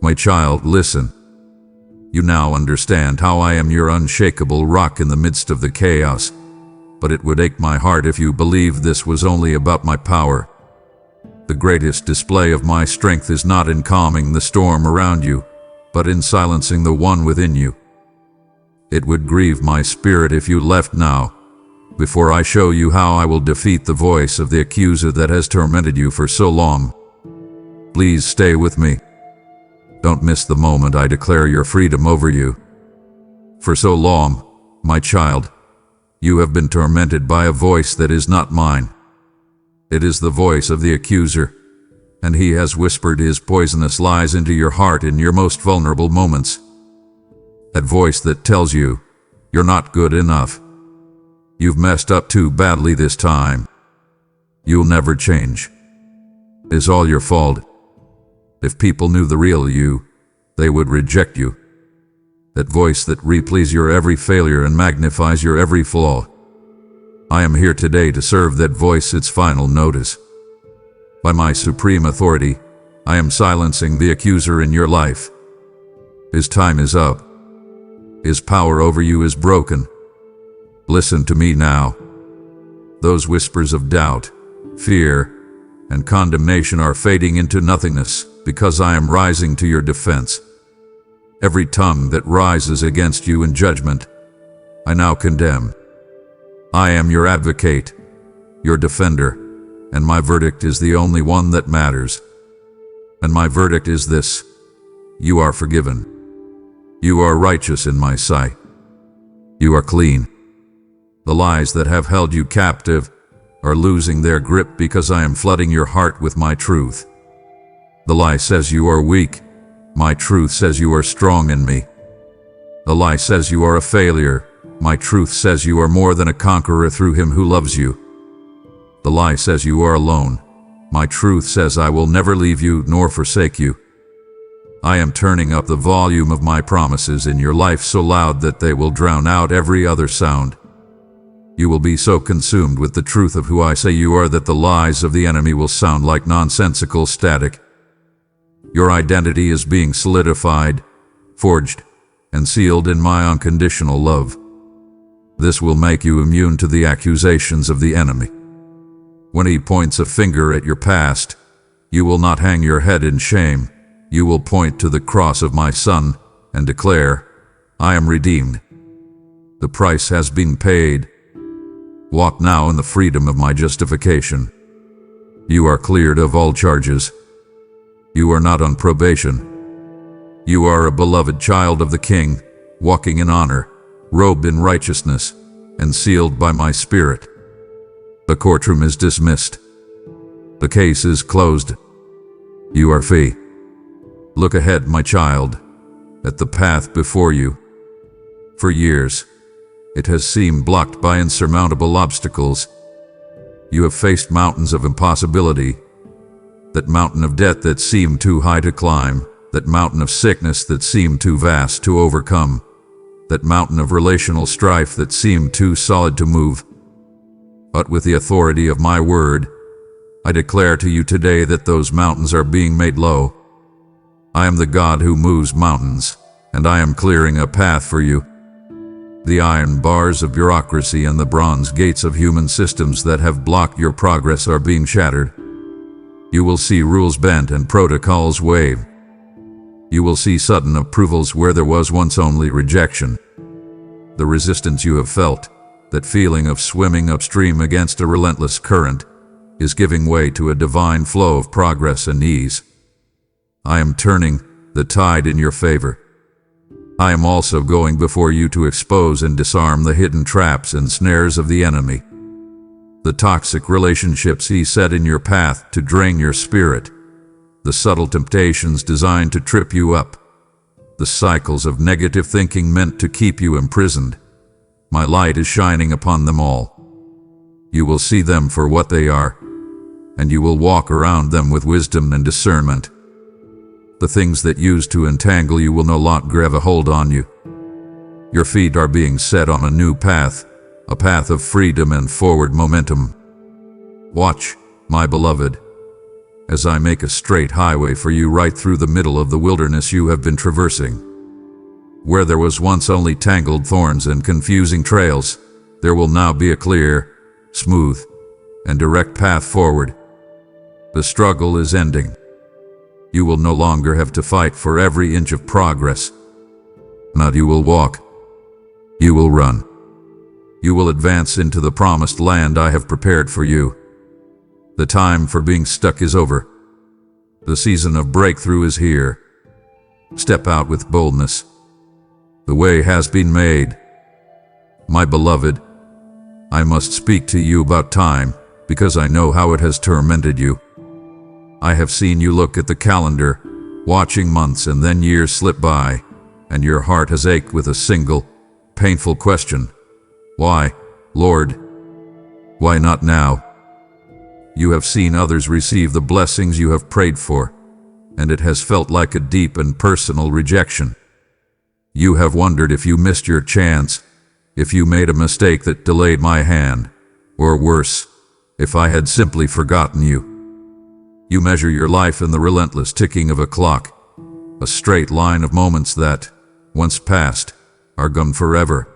My child, listen. You now understand how I am your unshakable rock in the midst of the chaos, but it would ache my heart if you believed this was only about my power. The greatest display of my strength is not in calming the storm around you, but in silencing the one within you. It would grieve my spirit if you left now, before I show you how I will defeat the voice of the accuser that has tormented you for so long. Please stay with me. Don't miss the moment I declare your freedom over you. For so long, my child, you have been tormented by a voice that is not mine. It is the voice of the accuser, and he has whispered his poisonous lies into your heart in your most vulnerable moments. That voice that tells you, you're not good enough. You've messed up too badly this time. You'll never change. It's all your fault. If people knew the real you, they would reject you. That voice that replays your every failure and magnifies your every flaw. I am here today to serve that voice its final notice. By my supreme authority, I am silencing the accuser in your life. His time is up. His power over you is broken. Listen to me now. Those whispers of doubt, fear, and condemnation are fading into nothingness because I am rising to your defense. Every tongue that rises against you in judgment, I now condemn. I am your advocate, your defender, and my verdict is the only one that matters. And my verdict is this: you are forgiven. You are righteous in my sight. You are clean. The lies that have held you captive are losing their grip because I am flooding your heart with my truth. The lie says you are weak. My truth says you are strong in me. The lie says you are a failure. My truth says you are more than a conqueror through him who loves you. The lie says you are alone. My truth says I will never leave you nor forsake you. I am turning up the volume of my promises in your life so loud that they will drown out every other sound. You will be so consumed with the truth of who I say you are that the lies of the enemy will sound like nonsensical static. Your identity is being solidified, forged, and sealed in my unconditional love. This will make you immune to the accusations of the enemy. When he points a finger at your past, you will not hang your head in shame. You will point to the cross of my Son and declare, I am redeemed. The price has been paid. Walk now in the freedom of my justification. You are cleared of all charges. You are not on probation. You are a beloved child of the King, walking in honor, robed in righteousness, and sealed by my Spirit. The courtroom is dismissed. The case is closed. You are free. Look ahead, my child, at the path before you. For years, it has seemed blocked by insurmountable obstacles. You have faced mountains of impossibility, that mountain of debt that seemed too high to climb, that mountain of sickness that seemed too vast to overcome, that mountain of relational strife that seemed too solid to move. But with the authority of my word, I declare to you today that those mountains are being made low. I am the God who moves mountains, and I am clearing a path for you. The iron bars of bureaucracy and the bronze gates of human systems that have blocked your progress are being shattered. You will see rules bent and protocols waived. You will see sudden approvals where there was once only rejection. The resistance you have felt, that feeling of swimming upstream against a relentless current, is giving way to a divine flow of progress and ease. I am turning the tide in your favor. I am also going before you to expose and disarm the hidden traps and snares of the enemy. The toxic relationships he set in your path to drain your spirit, the subtle temptations designed to trip you up, the cycles of negative thinking meant to keep you imprisoned. My light is shining upon them all. You will see them for what they are, and you will walk around them with wisdom and discernment. The things that used to entangle you will no longer have a hold on you. Your feet are being set on a new path, a path of freedom and forward momentum. Watch, my beloved, as I make a straight highway for you right through the middle of the wilderness you have been traversing. Where there was once only tangled thorns and confusing trails, there will now be a clear, smooth, and direct path forward. The struggle is ending. You will no longer have to fight for every inch of progress. Not you will walk. You will run. You will advance into the promised land I have prepared for you. The time for being stuck is over. The season of breakthrough is here. Step out with boldness. The way has been made. My beloved, I must speak to you about time because I know how it has tormented you. I have seen you look at the calendar, watching months and then years slip by, and your heart has ached with a single, painful question. Why, Lord? Why not now? You have seen others receive the blessings you have prayed for, and it has felt like a deep and personal rejection. You have wondered if you missed your chance, if you made a mistake that delayed my hand, or worse, if I had simply forgotten you. You measure your life in the relentless ticking of a clock, a straight line of moments that, once passed, are gone forever.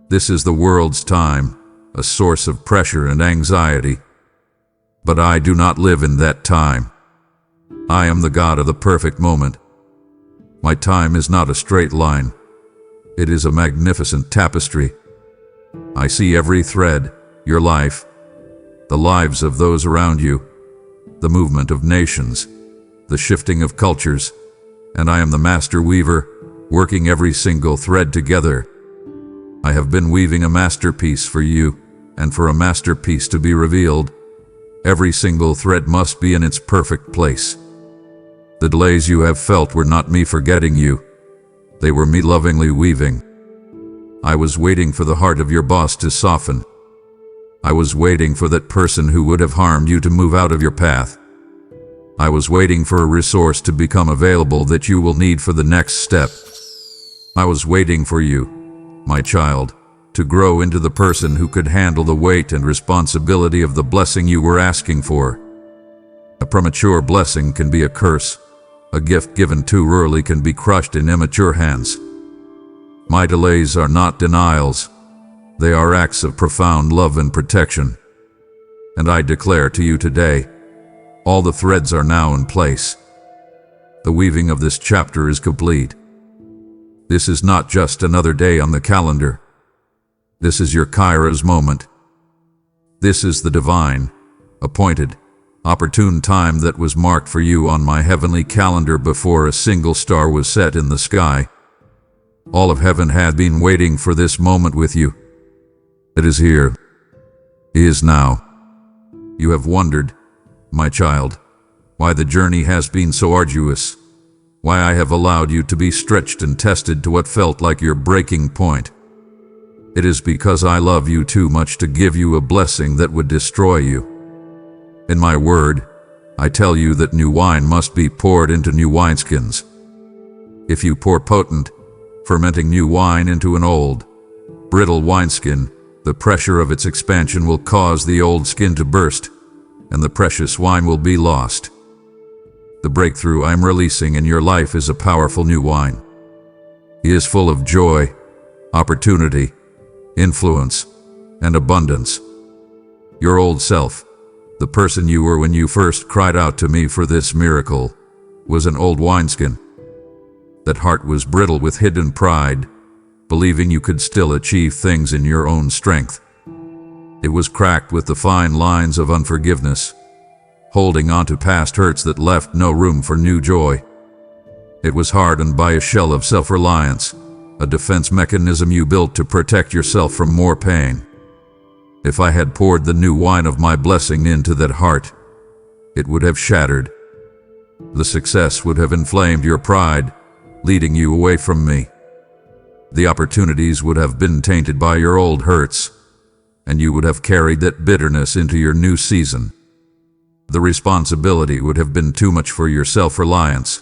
This is the world's time, a source of pressure and anxiety. But I do not live in that time. I am the God of the perfect moment. My time is not a straight line. It is a magnificent tapestry. I see every thread, your life, the lives of those around you, the movement of nations, the shifting of cultures, and I am the master weaver, working every single thread together. I have been weaving a masterpiece for you, and for a masterpiece to be revealed, every single thread must be in its perfect place. The delays you have felt were not me forgetting you. They were me lovingly weaving. I was waiting for the heart of your boss to soften. I was waiting for that person who would have harmed you to move out of your path. I was waiting for a resource to become available that you will need for the next step. I was waiting for you, my child, to grow into the person who could handle the weight and responsibility of the blessing you were asking for. A premature blessing can be a curse. A gift given too early can be crushed in immature hands. My delays are not denials. They are acts of profound love and protection. And I declare to you today, all the threads are now in place. The weaving of this chapter is complete. This is not just another day on the calendar. This is your Kairos moment. This is the divine, appointed, opportune time that was marked for you on my heavenly calendar before a single star was set in the sky. All of heaven had been waiting for this moment with you. It is here. It is now. You have wondered, my child, why the journey has been so arduous, why I have allowed you to be stretched and tested to what felt like your breaking point. It is because I love you too much to give you a blessing that would destroy you. In my word, I tell you that new wine must be poured into new wineskins. If you pour potent, fermenting new wine into an old, brittle wineskin, the pressure of its expansion will cause the old skin to burst, and the precious wine will be lost. The breakthrough I am releasing in your life is a powerful new wine. He is full of joy, opportunity, influence, and abundance. Your old self, the person you were when you first cried out to me for this miracle, was an old wineskin. That heart was brittle with hidden pride, believing you could still achieve things in your own strength. It was cracked with the fine lines of unforgiveness, holding on to past hurts that left no room for new joy. It was hardened by a shell of self-reliance, a defense mechanism you built to protect yourself from more pain. If I had poured the new wine of my blessing into that heart, it would have shattered. The success would have inflamed your pride, leading you away from me. The opportunities would have been tainted by your old hurts, and you would have carried that bitterness into your new season. The responsibility would have been too much for your self-reliance,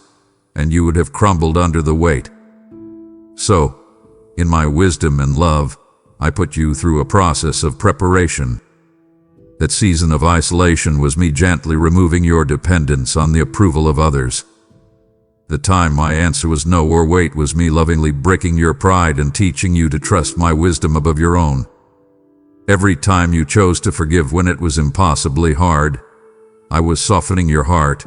and you would have crumbled under the weight. So, in my wisdom and love, I put you through a process of preparation. That season of isolation was me gently removing your dependence on the approval of others. The time my answer was no or wait was me lovingly breaking your pride and teaching you to trust my wisdom above your own. Every time you chose to forgive when it was impossibly hard, I was softening your heart,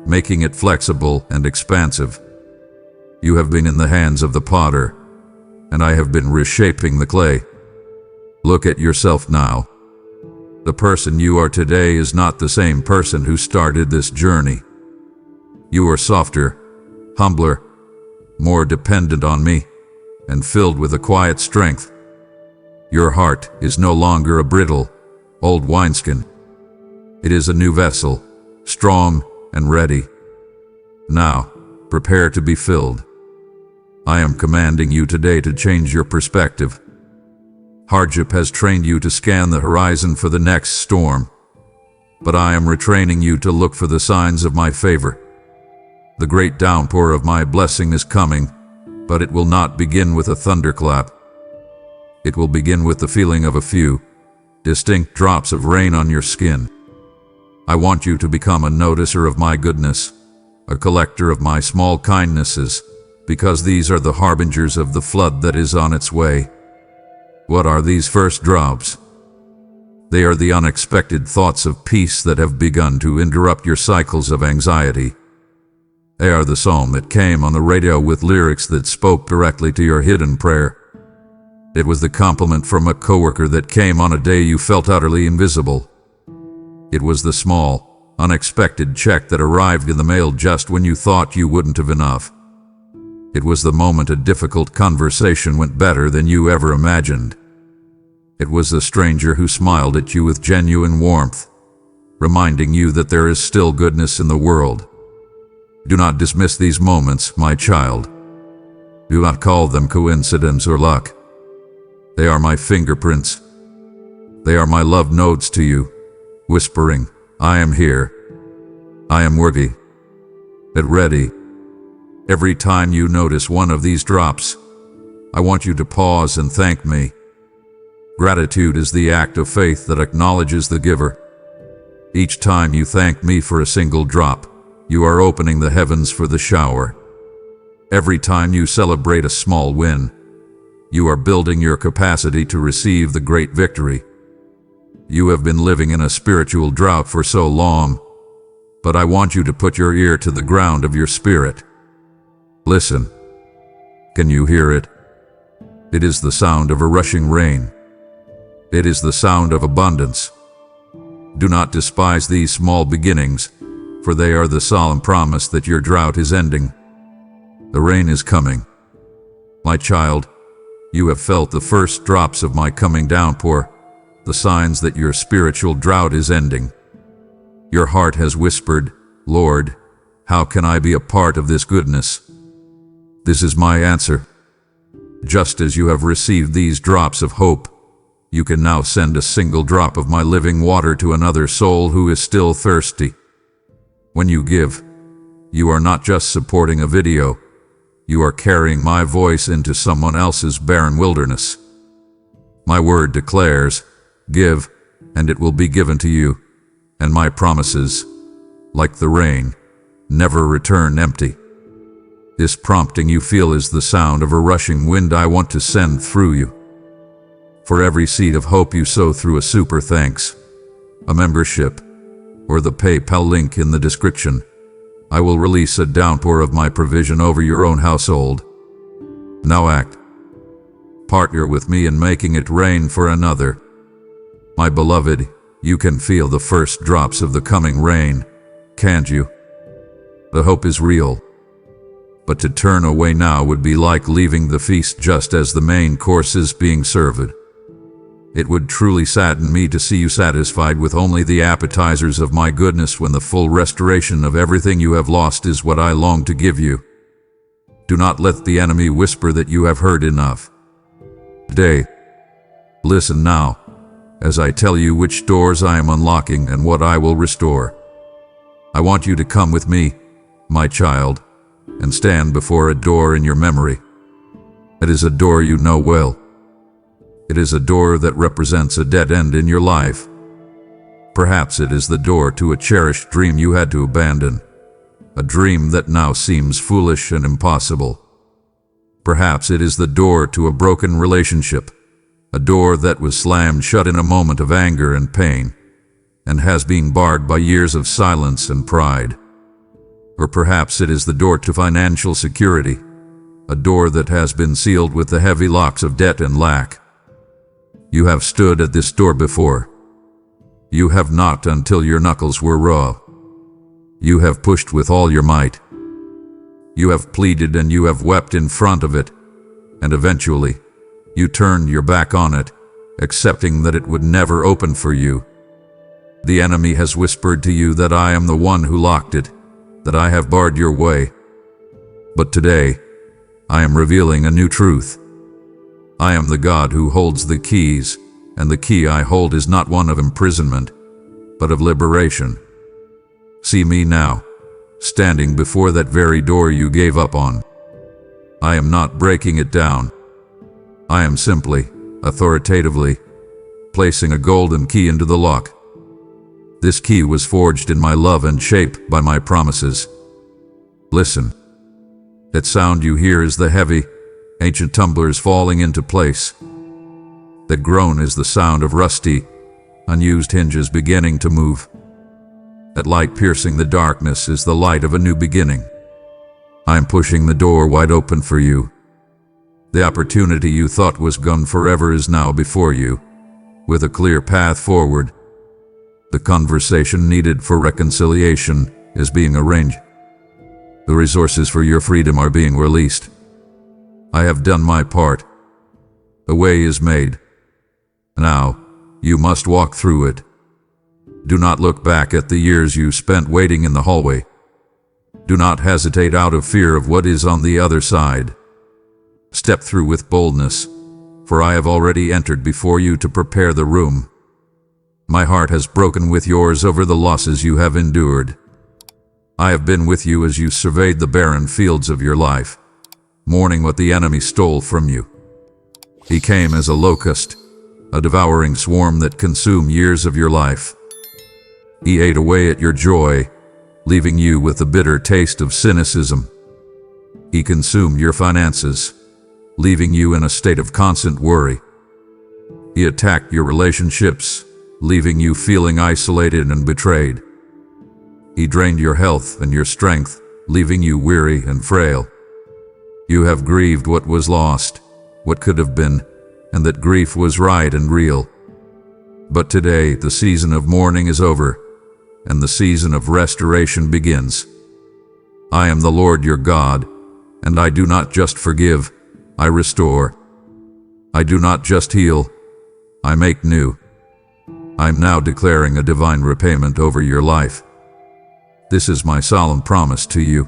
making it flexible and expansive. You have been in the hands of the potter, and I have been reshaping the clay. Look at yourself now. The person you are today is not the same person who started this journey. You are softer, humbler, more dependent on me, and filled with a quiet strength. Your heart is no longer a brittle, old wineskin. It is a new vessel, strong and ready. Now, prepare to be filled. I am commanding you today to change your perspective. Hardship has trained you to scan the horizon for the next storm, but I am retraining you to look for the signs of my favor. The great downpour of my blessing is coming, but it will not begin with a thunderclap. It will begin with the feeling of a few distinct drops of rain on your skin. I want you to become a noticer of my goodness, a collector of my small kindnesses, because these are the harbingers of the flood that is on its way. What are these first drops? They are the unexpected thoughts of peace that have begun to interrupt your cycles of anxiety. They are the psalm that came on the radio with lyrics that spoke directly to your hidden prayer. It was the compliment from a coworker that came on a day you felt utterly invisible. It was the small, unexpected check that arrived in the mail just when you thought you wouldn't have enough. It was the moment a difficult conversation went better than you ever imagined. It was the stranger who smiled at you with genuine warmth, reminding you that there is still goodness in the world. Do not dismiss these moments, my child. Do not call them coincidence or luck. They are my fingerprints. They are my love notes to you, whispering, I am here. I am worthy. Get ready. Every time you notice one of these drops, I want you to pause and thank me. Gratitude is the act of faith that acknowledges the giver. Each time you thank me for a single drop, you are opening the heavens for the shower. Every time you celebrate a small win, you are building your capacity to receive the great victory. You have been living in a spiritual drought for so long, but I want you to put your ear to the ground of your spirit. Listen. Can you hear it? It is the sound of a rushing rain. It is the sound of abundance. Do not despise these small beginnings, for they are the solemn promise that your drought is ending. The rain is coming. My child, you have felt the first drops of my coming downpour, the signs that your spiritual drought is ending. Your heart has whispered, Lord, how can I be a part of this goodness? This is my answer. Just as you have received these drops of hope, you can now send a single drop of my living water to another soul who is still thirsty. When you give, you are not just supporting a video, you are carrying my voice into someone else's barren wilderness. My word declares, give, and it will be given to you, and my promises, like the rain, never return empty. This prompting you feel is the sound of a rushing wind I want to send through you. For every seed of hope you sow through a super thanks, a membership, or the PayPal link in the description, I will release a downpour of my provision over your own household. Now act. Partner with me in making it rain for another. My beloved, you can feel the first drops of the coming rain, can't you? The hope is real. But to turn away now would be like leaving the feast just as the main course is being served. It would truly sadden me to see you satisfied with only the appetizers of my goodness when the full restoration of everything you have lost is what I long to give you. Do not let the enemy whisper that you have heard enough. Today, listen now, as I tell you which doors I am unlocking and what I will restore. I want you to come with me, my child, and stand before a door in your memory. It is a door you know well. It is a door that represents a dead end in your life. Perhaps it is the door to a cherished dream you had to abandon, a dream that now seems foolish and impossible. Perhaps it is the door to a broken relationship, a door that was slammed shut in a moment of anger and pain, and has been barred by years of silence and pride. Or perhaps it is the door to financial security, a door that has been sealed with the heavy locks of debt and lack. You have stood at this door before. You have knocked until your knuckles were raw. You have pushed with all your might. You have pleaded and you have wept in front of it, and eventually, you turned your back on it, accepting that it would never open for you. The enemy has whispered to you that I am the one who locked it, that I have barred your way. But today, I am revealing a new truth. I am the God who holds the keys, and the key I hold is not one of imprisonment, but of liberation. See me now, standing before that very door you gave up on. I am not breaking it down. I am simply, authoritatively, placing a golden key into the lock. This key was forged in my love and shaped by my promises. Listen. That sound you hear is the heavy, ancient tumblers falling into place. That groan is the sound of rusty, unused hinges beginning to move. That light piercing the darkness is the light of a new beginning. I am pushing the door wide open for you. The opportunity you thought was gone forever is now before you, with a clear path forward. The conversation needed for reconciliation is being arranged. The resources for your freedom are being released. I have done my part. A way is made. Now, you must walk through it. Do not look back at the years you spent waiting in the hallway. Do not hesitate out of fear of what is on the other side. Step through with boldness, for I have already entered before you to prepare the room. My heart has broken with yours over the losses you have endured. I have been with you as you surveyed the barren fields of your life, mourning what the enemy stole from you. He came as a locust, a devouring swarm that consumed years of your life. He ate away at your joy, leaving you with a bitter taste of cynicism. He consumed your finances, leaving you in a state of constant worry. He attacked your relationships, leaving you feeling isolated and betrayed. He drained your health and your strength, leaving you weary and frail. You have grieved what was lost, what could have been, and that grief was right and real. But today the season of mourning is over, and the season of restoration begins. I am the Lord your God, and I do not just forgive, I restore. I do not just heal, I make new. I am now declaring a divine repayment over your life. This is my solemn promise to you.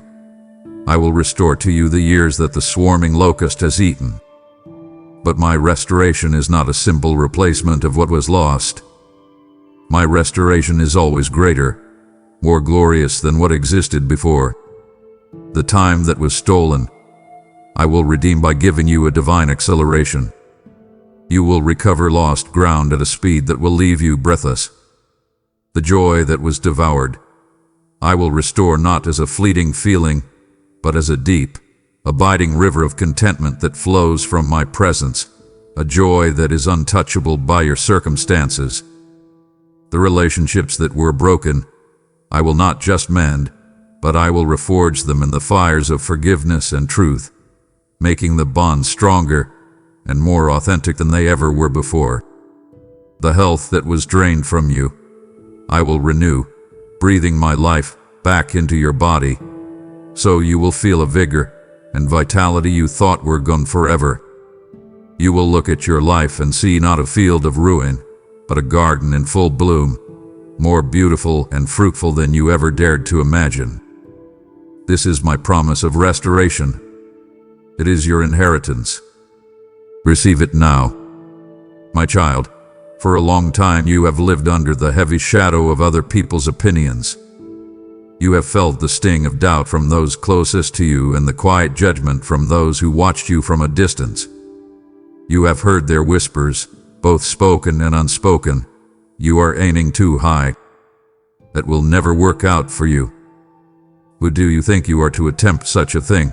I will restore to you the years that the swarming locust has eaten. But my restoration is not a simple replacement of what was lost. My restoration is always greater, more glorious than what existed before. The time that was stolen, I will redeem by giving you a divine acceleration. You will recover lost ground at a speed that will leave you breathless. The joy that was devoured, I will restore not as a fleeting feeling, but as a deep, abiding river of contentment that flows from my presence, a joy that is untouchable by your circumstances. The relationships that were broken, I will not just mend, but I will reforge them in the fires of forgiveness and truth, making the bonds stronger and more authentic than they ever were before. The health that was drained from you, I will renew, breathing my life back into your body, so you will feel a vigor and vitality you thought were gone forever. You will look at your life and see not a field of ruin, but a garden in full bloom, more beautiful and fruitful than you ever dared to imagine. This is my promise of restoration. It is your inheritance. Receive it now. My child, for a long time you have lived under the heavy shadow of other people's opinions. You have felt the sting of doubt from those closest to you and the quiet judgment from those who watched you from a distance. You have heard their whispers, both spoken and unspoken. You are aiming too high. That will never work out for you. Who do you think you are to attempt such a thing?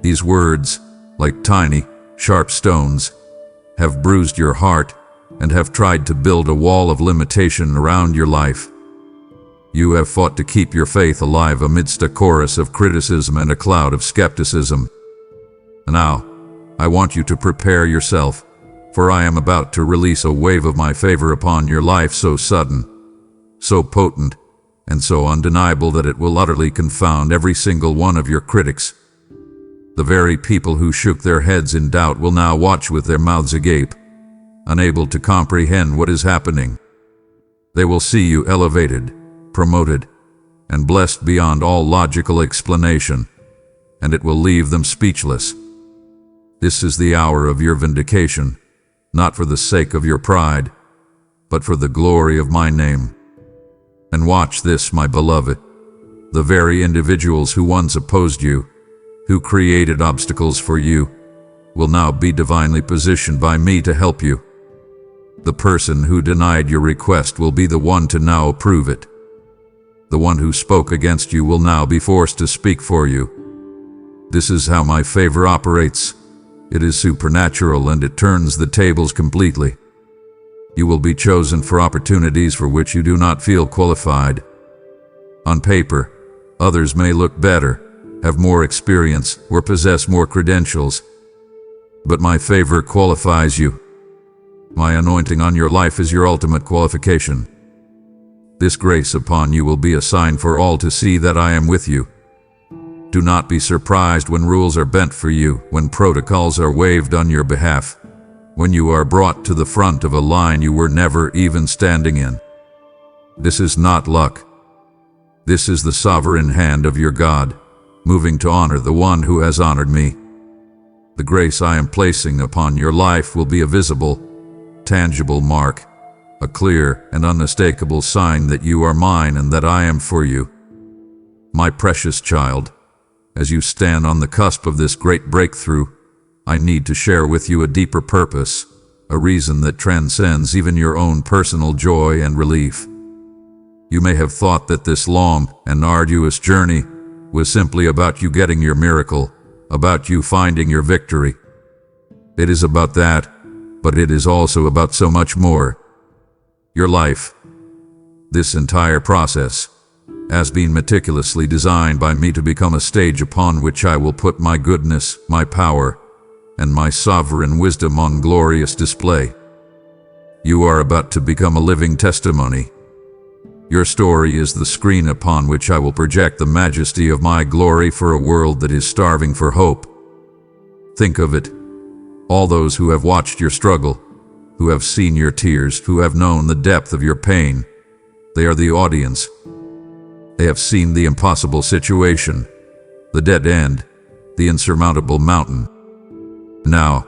These words, like tiny, sharp stones, have bruised your heart and have tried to build a wall of limitation around your life. You have fought to keep your faith alive amidst a chorus of criticism and a cloud of skepticism. Now, I want you to prepare yourself, for I am about to release a wave of my favor upon your life so sudden, so potent, and so undeniable that it will utterly confound every single one of your critics. The very people who shook their heads in doubt will now watch with their mouths agape, unable to comprehend what is happening. They will see you elevated, promoted, and blessed beyond all logical explanation, and it will leave them speechless. This is the hour of your vindication, not for the sake of your pride, but for the glory of my name. And watch this, my beloved. The very individuals who once opposed you, who created obstacles for you, will now be divinely positioned by me to help you. The person who denied your request will be the one to now approve it. The one who spoke against you will now be forced to speak for you. This is how my favor operates. It is supernatural and it turns the tables completely. You will be chosen for opportunities for which you do not feel qualified. On paper, others may look better, have more experience, or possess more credentials. But my favor qualifies you. My anointing on your life is your ultimate qualification. This grace upon you will be a sign for all to see that I am with you. Do not be surprised when rules are bent for you, when protocols are waived on your behalf, when you are brought to the front of a line you were never even standing in. This is not luck. This is the sovereign hand of your God, moving to honor the one who has honored me. The grace I am placing upon your life will be a visible, tangible mark, a clear and unmistakable sign that you are mine and that I am for you. My precious child, as you stand on the cusp of this great breakthrough, I need to share with you a deeper purpose, a reason that transcends even your own personal joy and relief. You may have thought that this long and arduous journey was simply about you getting your miracle, about you finding your victory. It is about that, but it is also about so much more. Your life, this entire process, has been meticulously designed by me to become a stage upon which I will put my goodness, my power, and my sovereign wisdom on glorious display. You are about to become a living testimony. Your story is the screen upon which I will project the majesty of my glory for a world that is starving for hope. Think of it. All those who have watched your struggle, who have seen your tears, who have known the depth of your pain, they are the audience. They have seen the impossible situation, the dead end, the insurmountable mountain. Now,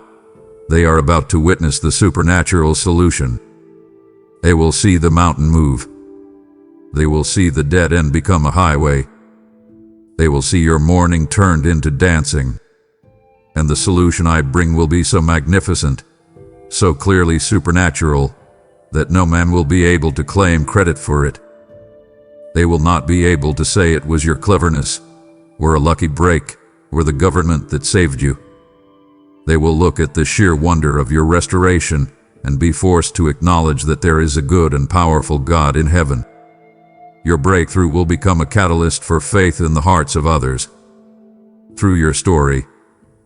they are about to witness the supernatural solution. They will see the mountain move. They will see the dead end become a highway. They will see your mourning turned into dancing. And the solution I bring will be so magnificent, so clearly supernatural, that no man will be able to claim credit for it. They will not be able to say it was your cleverness, or a lucky break, or the government that saved you. They will look at the sheer wonder of your restoration and be forced to acknowledge that there is a good and powerful God in heaven. Your breakthrough will become a catalyst for faith in the hearts of others. Through your story,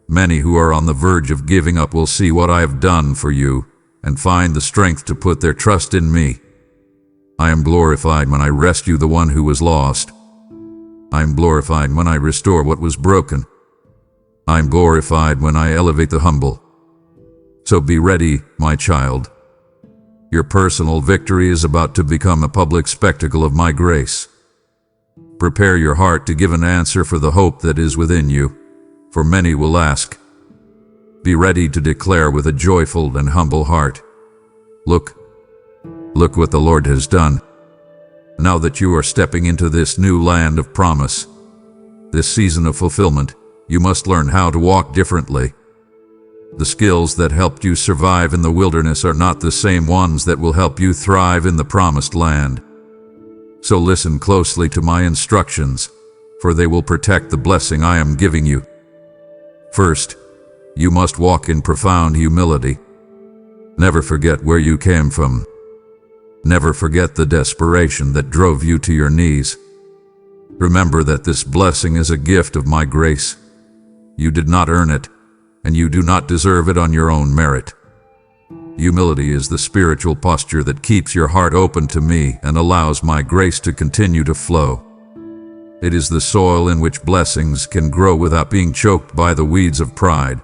many who are on the verge of giving up will see what I have done for you and find the strength to put their trust in me. I am glorified when I rescue the one who was lost. I am glorified when I restore what was broken. I am glorified when I elevate the humble. So be ready, my child. Your personal victory is about to become a public spectacle of my grace. Prepare your heart to give an answer for the hope that is within you, for many will ask. Be ready to declare with a joyful and humble heart, Look what the Lord has done. Now that you are stepping into this new land of promise, this season of fulfillment, you must learn how to walk differently. The skills that helped you survive in the wilderness are not the same ones that will help you thrive in the promised land. So listen closely to my instructions, for they will protect the blessing I am giving you. First, you must walk in profound humility. Never forget where you came from. Never forget the desperation that drove you to your knees. Remember that this blessing is a gift of my grace. You did not earn it, and you do not deserve it on your own merit. Humility is the spiritual posture that keeps your heart open to me and allows my grace to continue to flow. It is the soil in which blessings can grow without being choked by the weeds of pride.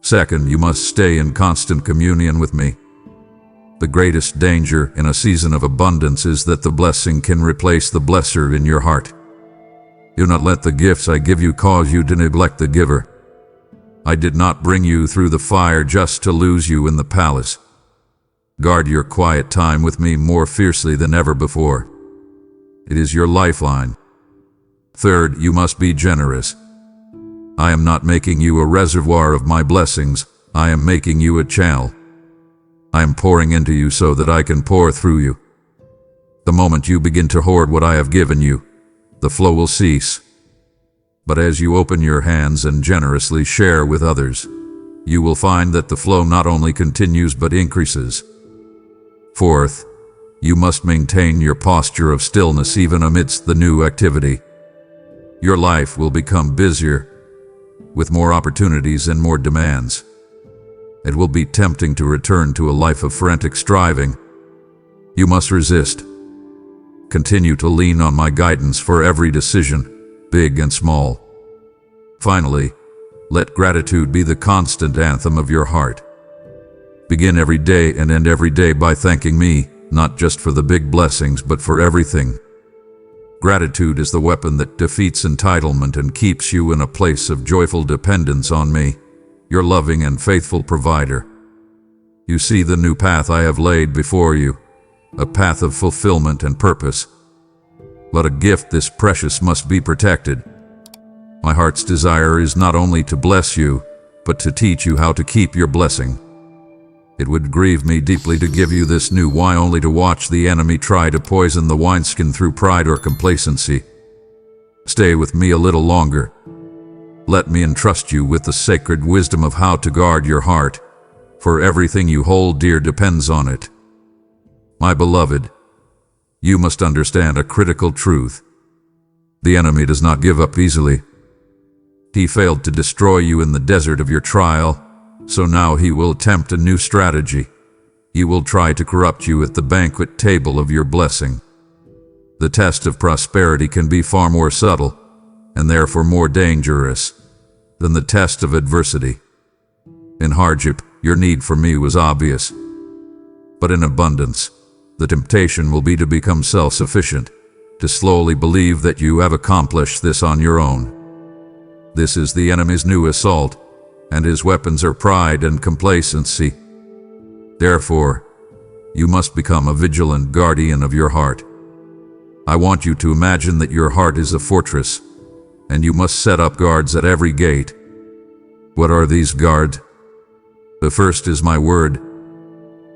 Second, you must stay in constant communion with me. The greatest danger in a season of abundance is that the blessing can replace the blesser in your heart. Do not let the gifts I give you cause you to neglect the giver. I did not bring you through the fire just to lose you in the palace. Guard your quiet time with me more fiercely than ever before. It is your lifeline. Third, you must be generous. I am not making you a reservoir of my blessings. I am making you a channel. I am pouring into you so that I can pour through you. The moment you begin to hoard what I have given you, the flow will cease. But as you open your hands and generously share with others, you will find that the flow not only continues but increases. Fourth, you must maintain your posture of stillness even amidst the new activity. Your life will become busier, with more opportunities and more demands. It will be tempting to return to a life of frantic striving. You must resist. Continue to lean on my guidance for every decision, big and small. Finally, let gratitude be the constant anthem of your heart. Begin every day and end every day by thanking me, not just for the big blessings, but for everything. Gratitude is the weapon that defeats entitlement and keeps you in a place of joyful dependence on me, your loving and faithful provider. You see the new path I have laid before you, a path of fulfillment and purpose. But a gift this precious must be protected. My heart's desire is not only to bless you, but to teach you how to keep your blessing. It would grieve me deeply to give you this new wine only to watch the enemy try to poison the wineskin through pride or complacency. Stay with me a little longer. Let me entrust you with the sacred wisdom of how to guard your heart, for everything you hold dear depends on it. My beloved, you must understand a critical truth. The enemy does not give up easily. He failed to destroy you in the desert of your trial, so now he will attempt a new strategy. He will try to corrupt you at the banquet table of your blessing. The test of prosperity can be far more subtle, and therefore more dangerous, than the test of adversity. In hardship, your need for me was obvious. But in abundance, the temptation will be to become self-sufficient, to slowly believe that you have accomplished this on your own. This is the enemy's new assault, and his weapons are pride and complacency. Therefore, you must become a vigilant guardian of your heart. I want you to imagine that your heart is a fortress, and you must set up guards at every gate. What are these guards? The first is my word.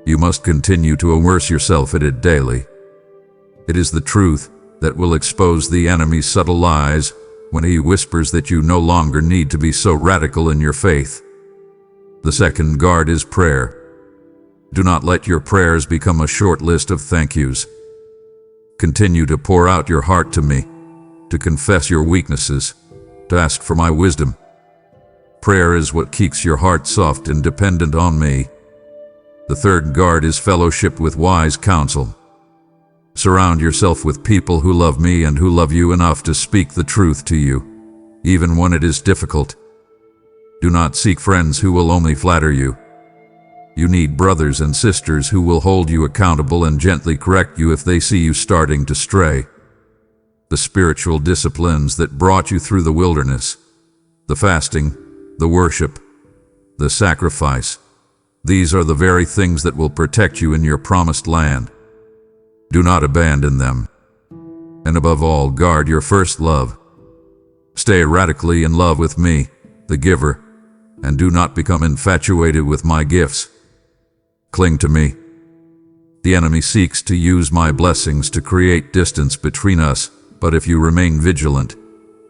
You must continue to immerse yourself in it daily. It is the truth that will expose the enemy's subtle lies when he whispers that you no longer need to be so radical in your faith. The second guard is prayer. Do not let your prayers become a short list of thank yous. Continue to pour out your heart to me, to confess your weaknesses, to ask for my wisdom. Prayer is what keeps your heart soft and dependent on me. The third guard is fellowship with wise counsel. Surround yourself with people who love me and who love you enough to speak the truth to you, even when it is difficult. Do not seek friends who will only flatter you. You need brothers and sisters who will hold you accountable and gently correct you if they see you starting to stray. The spiritual disciplines that brought you through the wilderness, the fasting, the worship, the sacrifice, these are the very things that will protect you in your promised land. Do not abandon them. And above all, guard your first love. Stay radically in love with me, the giver, and do not become infatuated with my gifts. Cling to me. The enemy seeks to use my blessings to create distance between us, but if you remain vigilant,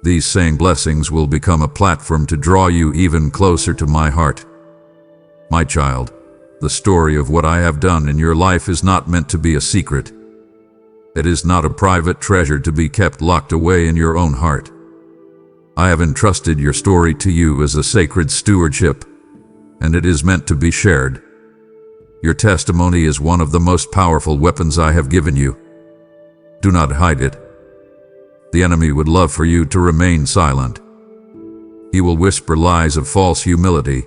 these same blessings will become a platform to draw you even closer to my heart. My child, the story of what I have done in your life is not meant to be a secret. It is not a private treasure to be kept locked away in your own heart. I have entrusted your story to you as a sacred stewardship, and it is meant to be shared. Your testimony is one of the most powerful weapons I have given you. Do not hide it. The enemy would love for you to remain silent. He will whisper lies of false humility,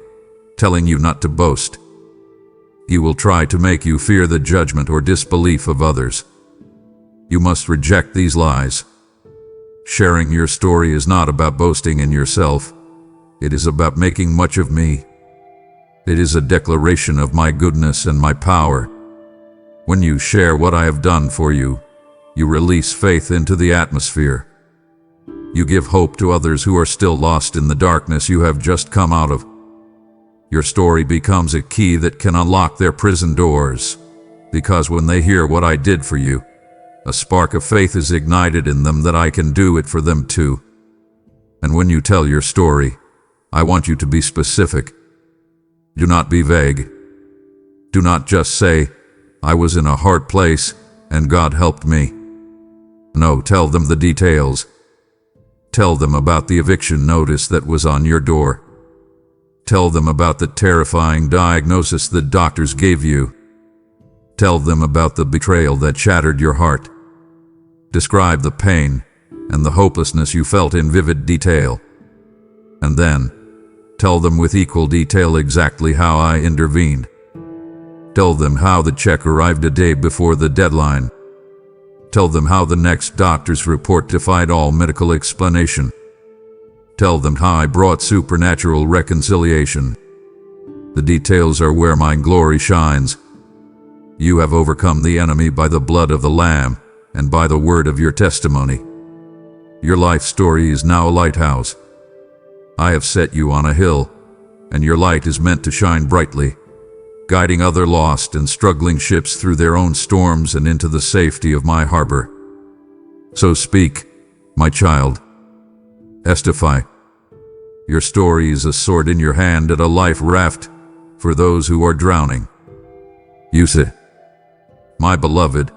telling you not to boast. He will try to make you fear the judgment or disbelief of others. You must reject these lies. Sharing your story is not about boasting in yourself. It is about making much of me. It is a declaration of my goodness and my power. When you share what I have done for you, you release faith into the atmosphere. You give hope to others who are still lost in the darkness you have just come out of. Your story becomes a key that can unlock their prison doors, because when they hear what I did for you, a spark of faith is ignited in them that I can do it for them too. And when you tell your story, I want you to be specific. Do not be vague. Do not just say, I was in a hard place and God helped me. No, tell them the details. Tell them about the eviction notice that was on your door. Tell them about the terrifying diagnosis the doctors gave you. Tell them about the betrayal that shattered your heart. Describe the pain, and the hopelessness you felt in vivid detail. And then, tell them with equal detail exactly how I intervened. Tell them how the check arrived a day before the deadline. Tell them how the next doctor's report defied all medical explanation. Tell them how I brought supernatural reconciliation. The details are where my glory shines. You have overcome the enemy by the blood of the Lamb and by the word of your testimony. Your life story is now a lighthouse. I have set you on a hill, and your light is meant to shine brightly, guiding other lost and struggling ships through their own storms and into the safety of my harbor. So speak, my child. Testify. Your story is a sword in your hand and a life raft for those who are drowning. Use it. My beloved,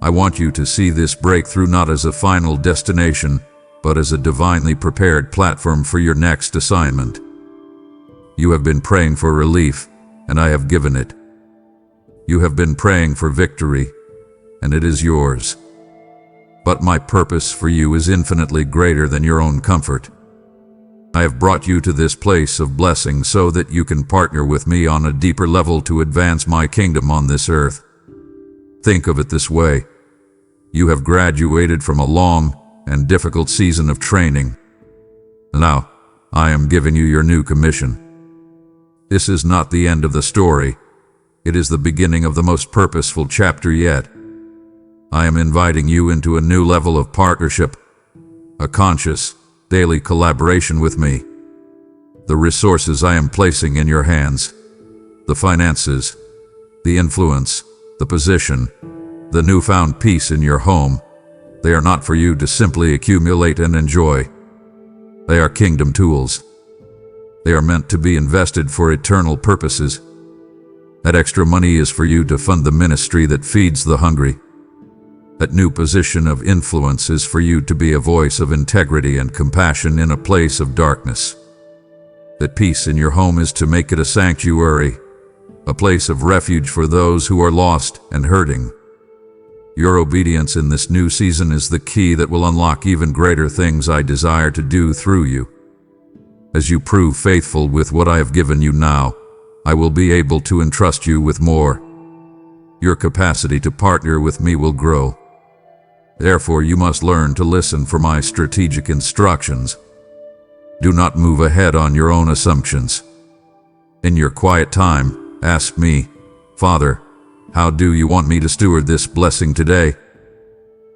I want you to see this breakthrough not as a final destination, but as a divinely prepared platform for your next assignment. You have been praying for relief, and I have given it. You have been praying for victory, and it is yours. But my purpose for you is infinitely greater than your own comfort. I have brought you to this place of blessing so that you can partner with me on a deeper level to advance my kingdom on this earth. Think of it this way. You have graduated from a long and difficult season of training. Now, I am giving you your new commission. This is not the end of the story. It is the beginning of the most purposeful chapter yet. I am inviting you into a new level of partnership, a conscious, daily collaboration with me. The resources I am placing in your hands, the finances, the influence, the position, the newfound peace in your home, they are not for you to simply accumulate and enjoy. They are kingdom tools. They are meant to be invested for eternal purposes. That extra money is for you to fund the ministry that feeds the hungry. That new position of influence is for you to be a voice of integrity and compassion in a place of darkness. That peace in your home is to make it a sanctuary, a place of refuge for those who are lost and hurting. Your obedience in this new season is the key that will unlock even greater things I desire to do through you. As you prove faithful with what I have given you now, I will be able to entrust you with more. Your capacity to partner with me will grow. Therefore, you must learn to listen for my strategic instructions. Do not move ahead on your own assumptions. In your quiet time, ask me, Father, how do you want me to steward this blessing today?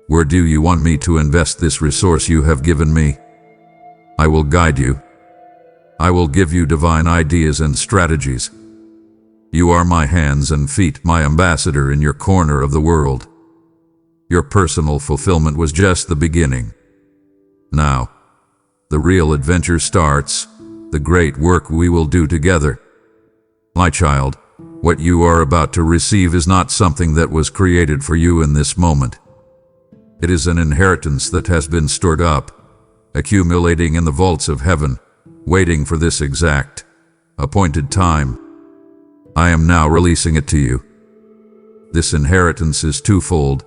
Where do you want me to invest this resource you have given me? I will guide you. I will give you divine ideas and strategies. You are my hands and feet, my ambassador in your corner of the world. Your personal fulfillment was just the beginning. Now, the real adventure starts, the great work we will do together. My child, what you are about to receive is not something that was created for you in this moment. It is an inheritance that has been stored up, accumulating in the vaults of heaven, waiting for this exact, appointed time. I am now releasing it to you. This inheritance is twofold,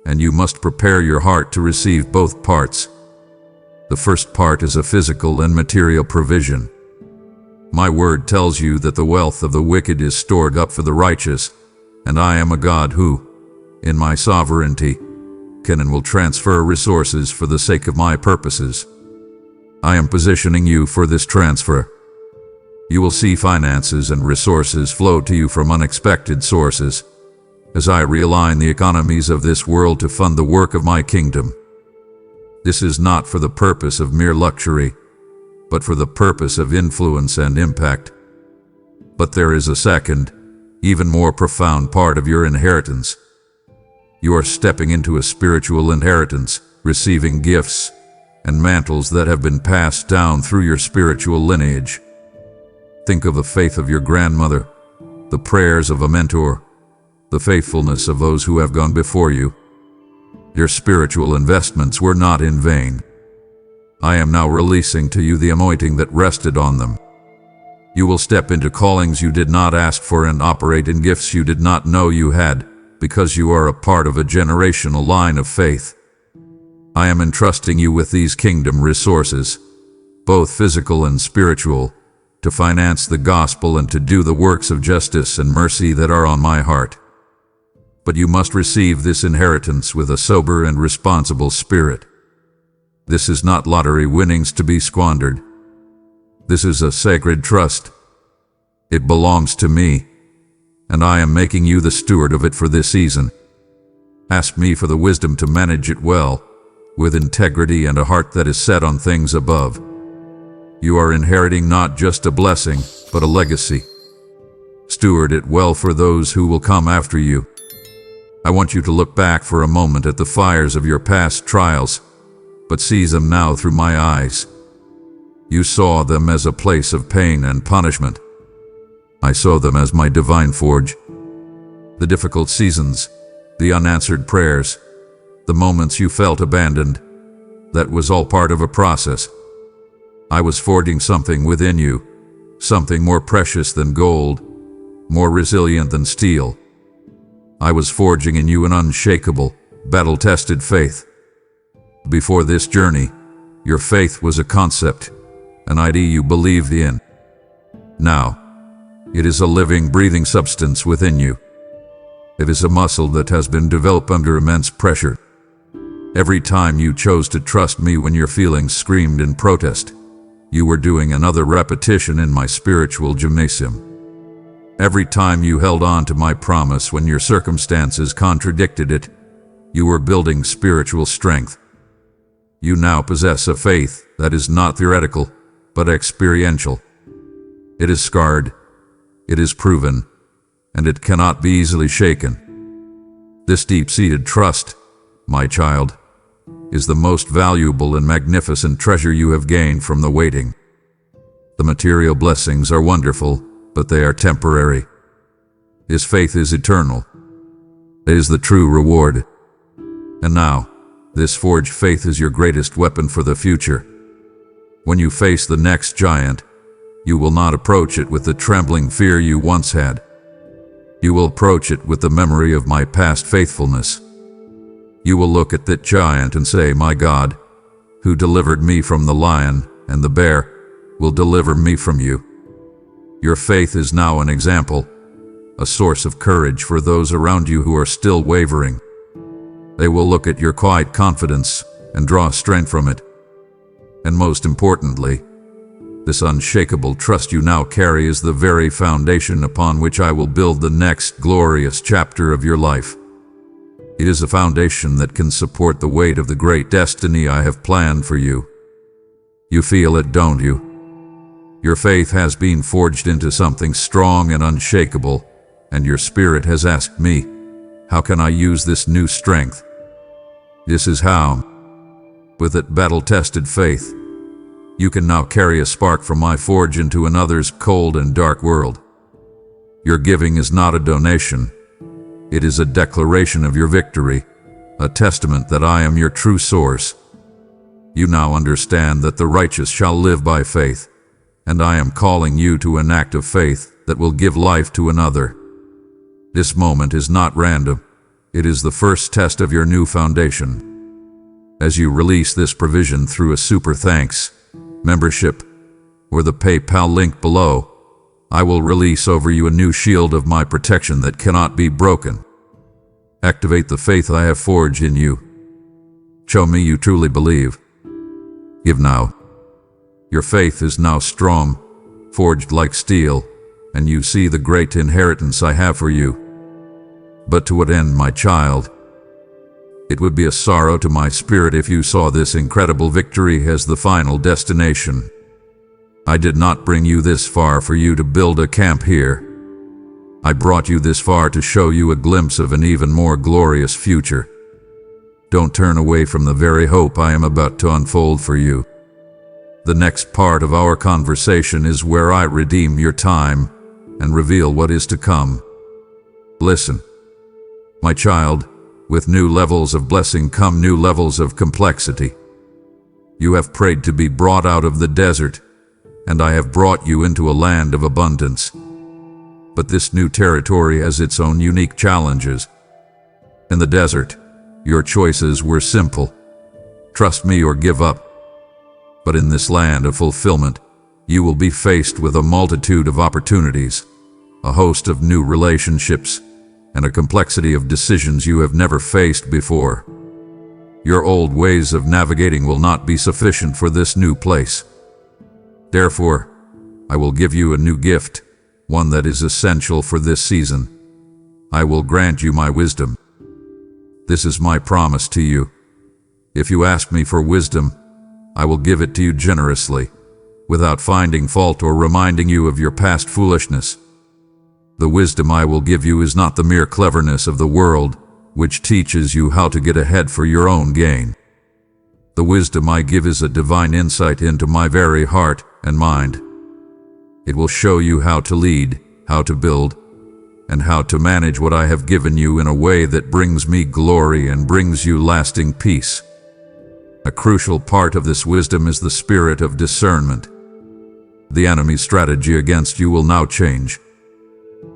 and you must prepare your heart to receive both parts. The first part is a physical and material provision. My word tells you that the wealth of the wicked is stored up for the righteous, and I am a God who, in my sovereignty, can and will transfer resources for the sake of my purposes. I am positioning you for this transfer. You will see finances and resources flow to you from unexpected sources, as I realign the economies of this world to fund the work of my kingdom. This is not for the purpose of mere luxury, but for the purpose of influence and impact. But there is a second, even more profound part of your inheritance. You are stepping into a spiritual inheritance, receiving gifts and mantles that have been passed down through your spiritual lineage. Think of the faith of your grandmother, the prayers of a mentor, the faithfulness of those who have gone before you. Your spiritual investments were not in vain. I am now releasing to you the anointing that rested on them. You will step into callings you did not ask for and operate in gifts you did not know you had, because you are a part of a generational line of faith. I am entrusting you with these kingdom resources, both physical and spiritual, to finance the gospel and to do the works of justice and mercy that are on my heart. But you must receive this inheritance with a sober and responsible spirit. This is not lottery winnings to be squandered. This is a sacred trust. It belongs to me, and I am making you the steward of it for this season. Ask me for the wisdom to manage it well, with integrity and a heart that is set on things above. You are inheriting not just a blessing, but a legacy. Steward it well for those who will come after you. I want you to look back for a moment at the fires of your past trials, but see them now through my eyes. You saw them as a place of pain and punishment. I saw them as my divine forge. The difficult seasons, the unanswered prayers, the moments you felt abandoned, that was all part of a process. I was forging something within you, something more precious than gold, more resilient than steel. I was forging in you an unshakable, battle-tested faith. Before this journey, your faith was a concept, an idea you believed in. Now, it is a living, breathing substance within you. It is a muscle that has been developed under immense pressure. Every time you chose to trust me when your feelings screamed in protest, you were doing another repetition in my spiritual gymnasium. Every time you held on to my promise when your circumstances contradicted it, you were building spiritual strength. You now possess a faith that is not theoretical, but experiential. It is scarred, it is proven, and it cannot be easily shaken. This deep-seated trust, my child, is the most valuable and magnificent treasure you have gained from the waiting. The material blessings are wonderful, but they are temporary. His faith is eternal. It is the true reward. And now, this forged faith is your greatest weapon for the future. When you face the next giant, you will not approach it with the trembling fear you once had. You will approach it with the memory of my past faithfulness. You will look at that giant and say, my God, who delivered me from the lion and the bear, will deliver me from you. Your faith is now an example, a source of courage for those around you who are still wavering. They will look at your quiet confidence and draw strength from it. And most importantly, this unshakable trust you now carry is the very foundation upon which I will build the next glorious chapter of your life. It is a foundation that can support the weight of the great destiny I have planned for you. You feel it, don't you? Your faith has been forged into something strong and unshakable, and your spirit has asked me, how can I use this new strength? This is how. With that battle-tested faith, you can now carry a spark from my forge into another's cold and dark world. Your giving is not a donation. It is a declaration of your victory, a testament that I am your true source. You now understand that the righteous shall live by faith, and I am calling you to an act of faith that will give life to another. This moment is not random. It is the first test of your new foundation. As you release this provision through a super thanks, membership, or the PayPal link below, I will release over you a new shield of my protection that cannot be broken. Activate the faith I have forged in you. Show me you truly believe. Give now. Your faith is now strong, forged like steel, and you see the great inheritance I have for you. But to what end, my child? It would be a sorrow to my spirit if you saw this incredible victory as the final destination. I did not bring you this far for you to build a camp here. I brought you this far to show you a glimpse of an even more glorious future. Don't turn away from the very hope I am about to unfold for you. The next part of our conversation is where I redeem your time and reveal what is to come. Listen, my child, with new levels of blessing come new levels of complexity. You have prayed to be brought out of the desert, and I have brought you into a land of abundance. But this new territory has its own unique challenges. In the desert, your choices were simple. trust me or give up. But in this land of fulfillment, you will be faced with a multitude of opportunities, a host of new relationships, and a complexity of decisions you have never faced before. Your old ways of navigating will not be sufficient for this new place. Therefore, I will give you a new gift, one that is essential for this season. I will grant you my wisdom. This is my promise to you. If you ask me for wisdom, I will give it to you generously, without finding fault or reminding you of your past foolishness. The wisdom I will give you is not the mere cleverness of the world, which teaches you how to get ahead for your own gain. The wisdom I give is a divine insight into my very heart and mind. It will show you how to lead, how to build, and how to manage what I have given you in a way that brings me glory and brings you lasting peace. A crucial part of this wisdom is the spirit of discernment. The enemy's strategy against you will now change.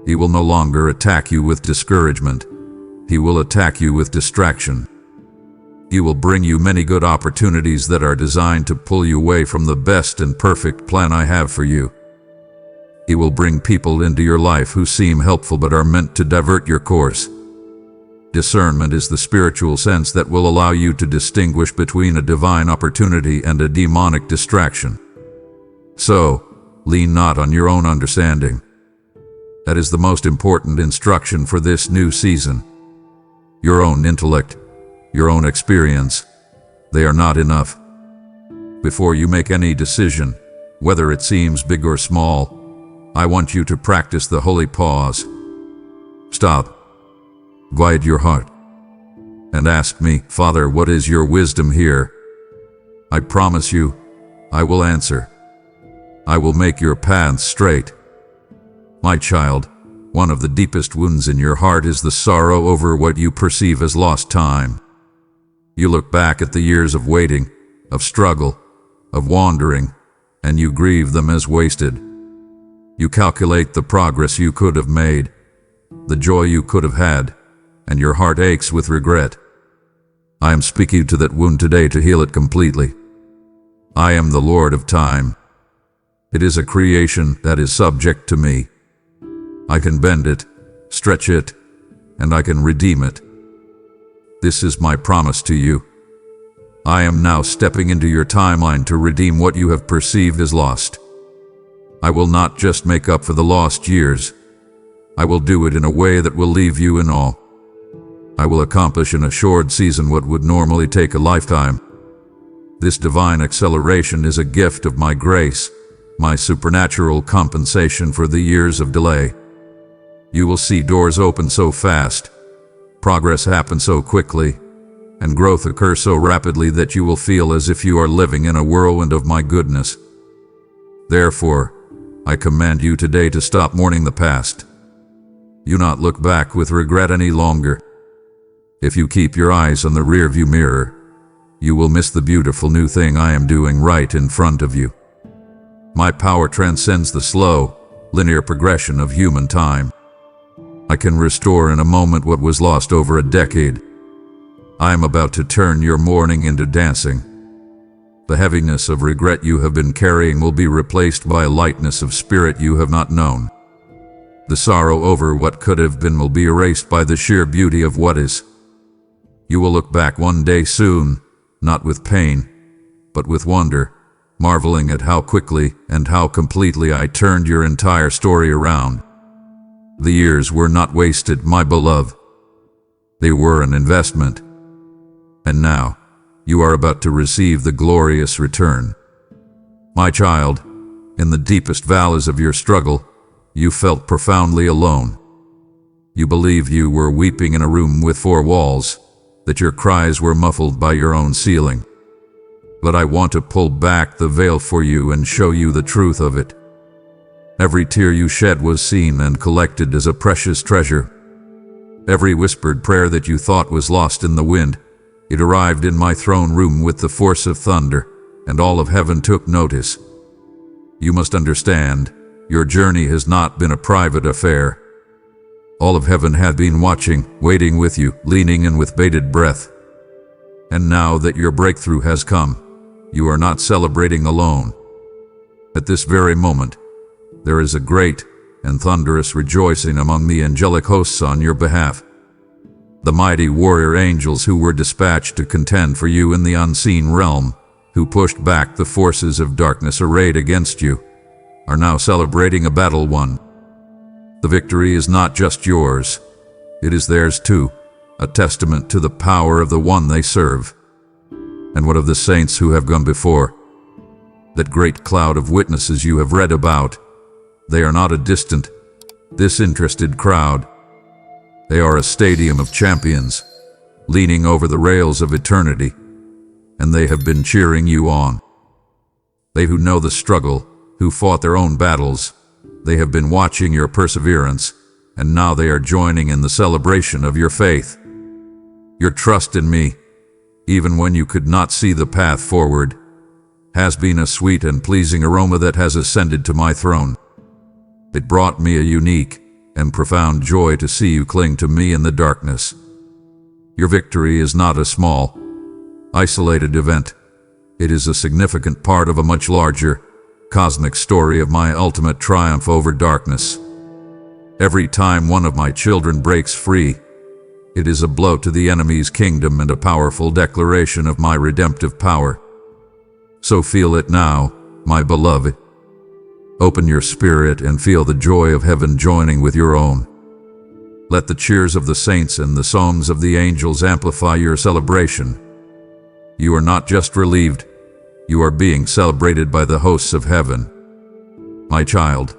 He will no longer attack you with discouragement. He will attack you with distraction. He will bring you many good opportunities that are designed to pull you away from the best and perfect plan I have for you. He will bring people into your life who seem helpful but are meant to divert your course. Discernment is the spiritual sense that will allow you to distinguish between a divine opportunity and a demonic distraction. So, lean not on your own understanding. That is the most important instruction for this new season. Your own intellect, your own experience, they are not enough. Before you make any decision, whether it seems big or small, I want you to practice the holy pause. Stop. Quiet your heart. And ask me, Father, what is your wisdom here? I promise you, I will answer. I will make your paths straight. My child, one of the deepest wounds in your heart is the sorrow over what you perceive as lost time. You look back at the years of waiting, of struggle, of wandering, and you grieve them as wasted. You calculate the progress you could have made, the joy you could have had, and your heart aches with regret. I am speaking to that wound today to heal it completely. I am the Lord of time. It is a creation that is subject to me. I can bend it, stretch it, and I can redeem it. This is my promise to you. I am now stepping into your timeline to redeem what you have perceived as lost. I will not just make up for the lost years. I will do it in a way that will leave you in awe. I will accomplish in a short season what would normally take a lifetime. This divine acceleration is a gift of my grace, my supernatural compensation for the years of delay. You will see doors open so fast, progress happen so quickly, and growth occur so rapidly that you will feel as if you are living in a whirlwind of my goodness. Therefore, I command you today to stop mourning the past. Do not look back with regret any longer. If you keep your eyes on the rearview mirror, you will miss the beautiful new thing I am doing right in front of you. My power transcends the slow, linear progression of human time. I can restore in a moment what was lost over a decade. I am about to turn your mourning into dancing. The heaviness of regret you have been carrying will be replaced by a lightness of spirit you have not known. The sorrow over what could have been will be erased by the sheer beauty of what is. You will look back one day soon, not with pain, but with wonder, marveling at how quickly and how completely I turned your entire story around. The years were not wasted, my beloved. They were an investment. And now, you are about to receive the glorious return. My child, in the deepest valleys of your struggle, you felt profoundly alone. You believed you were weeping in a room with four walls, that your cries were muffled by your own ceiling. But I want to pull back the veil for you and show you the truth of it. Every tear you shed was seen and collected as a precious treasure. Every whispered prayer that you thought was lost in the wind, it arrived in my throne room with the force of thunder, and all of heaven took notice. You must understand, your journey has not been a private affair. All of heaven had been watching, waiting with you, leaning in with bated breath. And now that your breakthrough has come, you are not celebrating alone. At this very moment, there is a great and thunderous rejoicing among the angelic hosts on your behalf. The mighty warrior angels who were dispatched to contend for you in the unseen realm, who pushed back the forces of darkness arrayed against you, are now celebrating a battle won. The victory is not just yours, it is theirs too, a testament to the power of the one they serve. And what of the saints who have gone before? That great cloud of witnesses you have read about, they are not a distant, disinterested crowd. They are a stadium of champions, leaning over the rails of eternity, and they have been cheering you on. They who know the struggle, who fought their own battles, they have been watching your perseverance, and now they are joining in the celebration of your faith. Your trust in me, even when you could not see the path forward, has been a sweet and pleasing aroma that has ascended to my throne. It brought me a unique and profound joy to see you cling to me in the darkness. Your victory is not a small, isolated event. It is a significant part of a much larger, cosmic story of my ultimate triumph over darkness. Every time one of my children breaks free, it is a blow to the enemy's kingdom and a powerful declaration of my redemptive power. So feel it now, my beloved. Open your spirit and feel the joy of heaven joining with your own. Let the cheers of the saints and the songs of the angels amplify your celebration. You are not just relieved, you are being celebrated by the hosts of heaven. My child,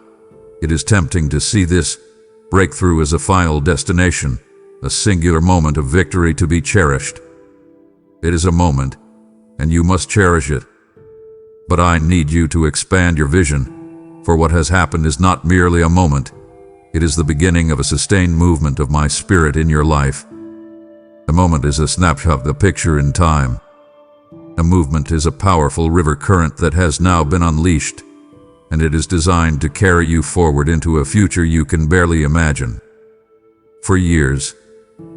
it is tempting to see this breakthrough as a final destination, a singular moment of victory to be cherished. It is a moment, and you must cherish it. But I need you to expand your vision. For what has happened is not merely a moment, it is the beginning of a sustained movement of my spirit in your life. A moment is a snapshot of the picture in time. A movement is a powerful river current that has now been unleashed, and it is designed to carry you forward into a future you can barely imagine. For years,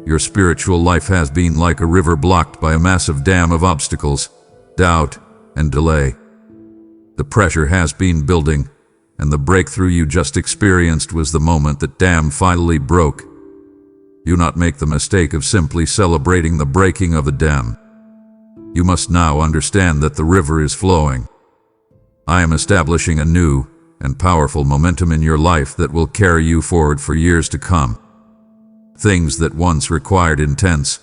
your spiritual life has been like a river blocked by a massive dam of obstacles, doubt, and delay. The pressure has been building, and the breakthrough you just experienced was the moment that dam finally broke. Do not make the mistake of simply celebrating the breaking of the dam. You must now understand that the river is flowing. I am establishing a new and powerful momentum in your life that will carry you forward for years to come. Things that once required intense,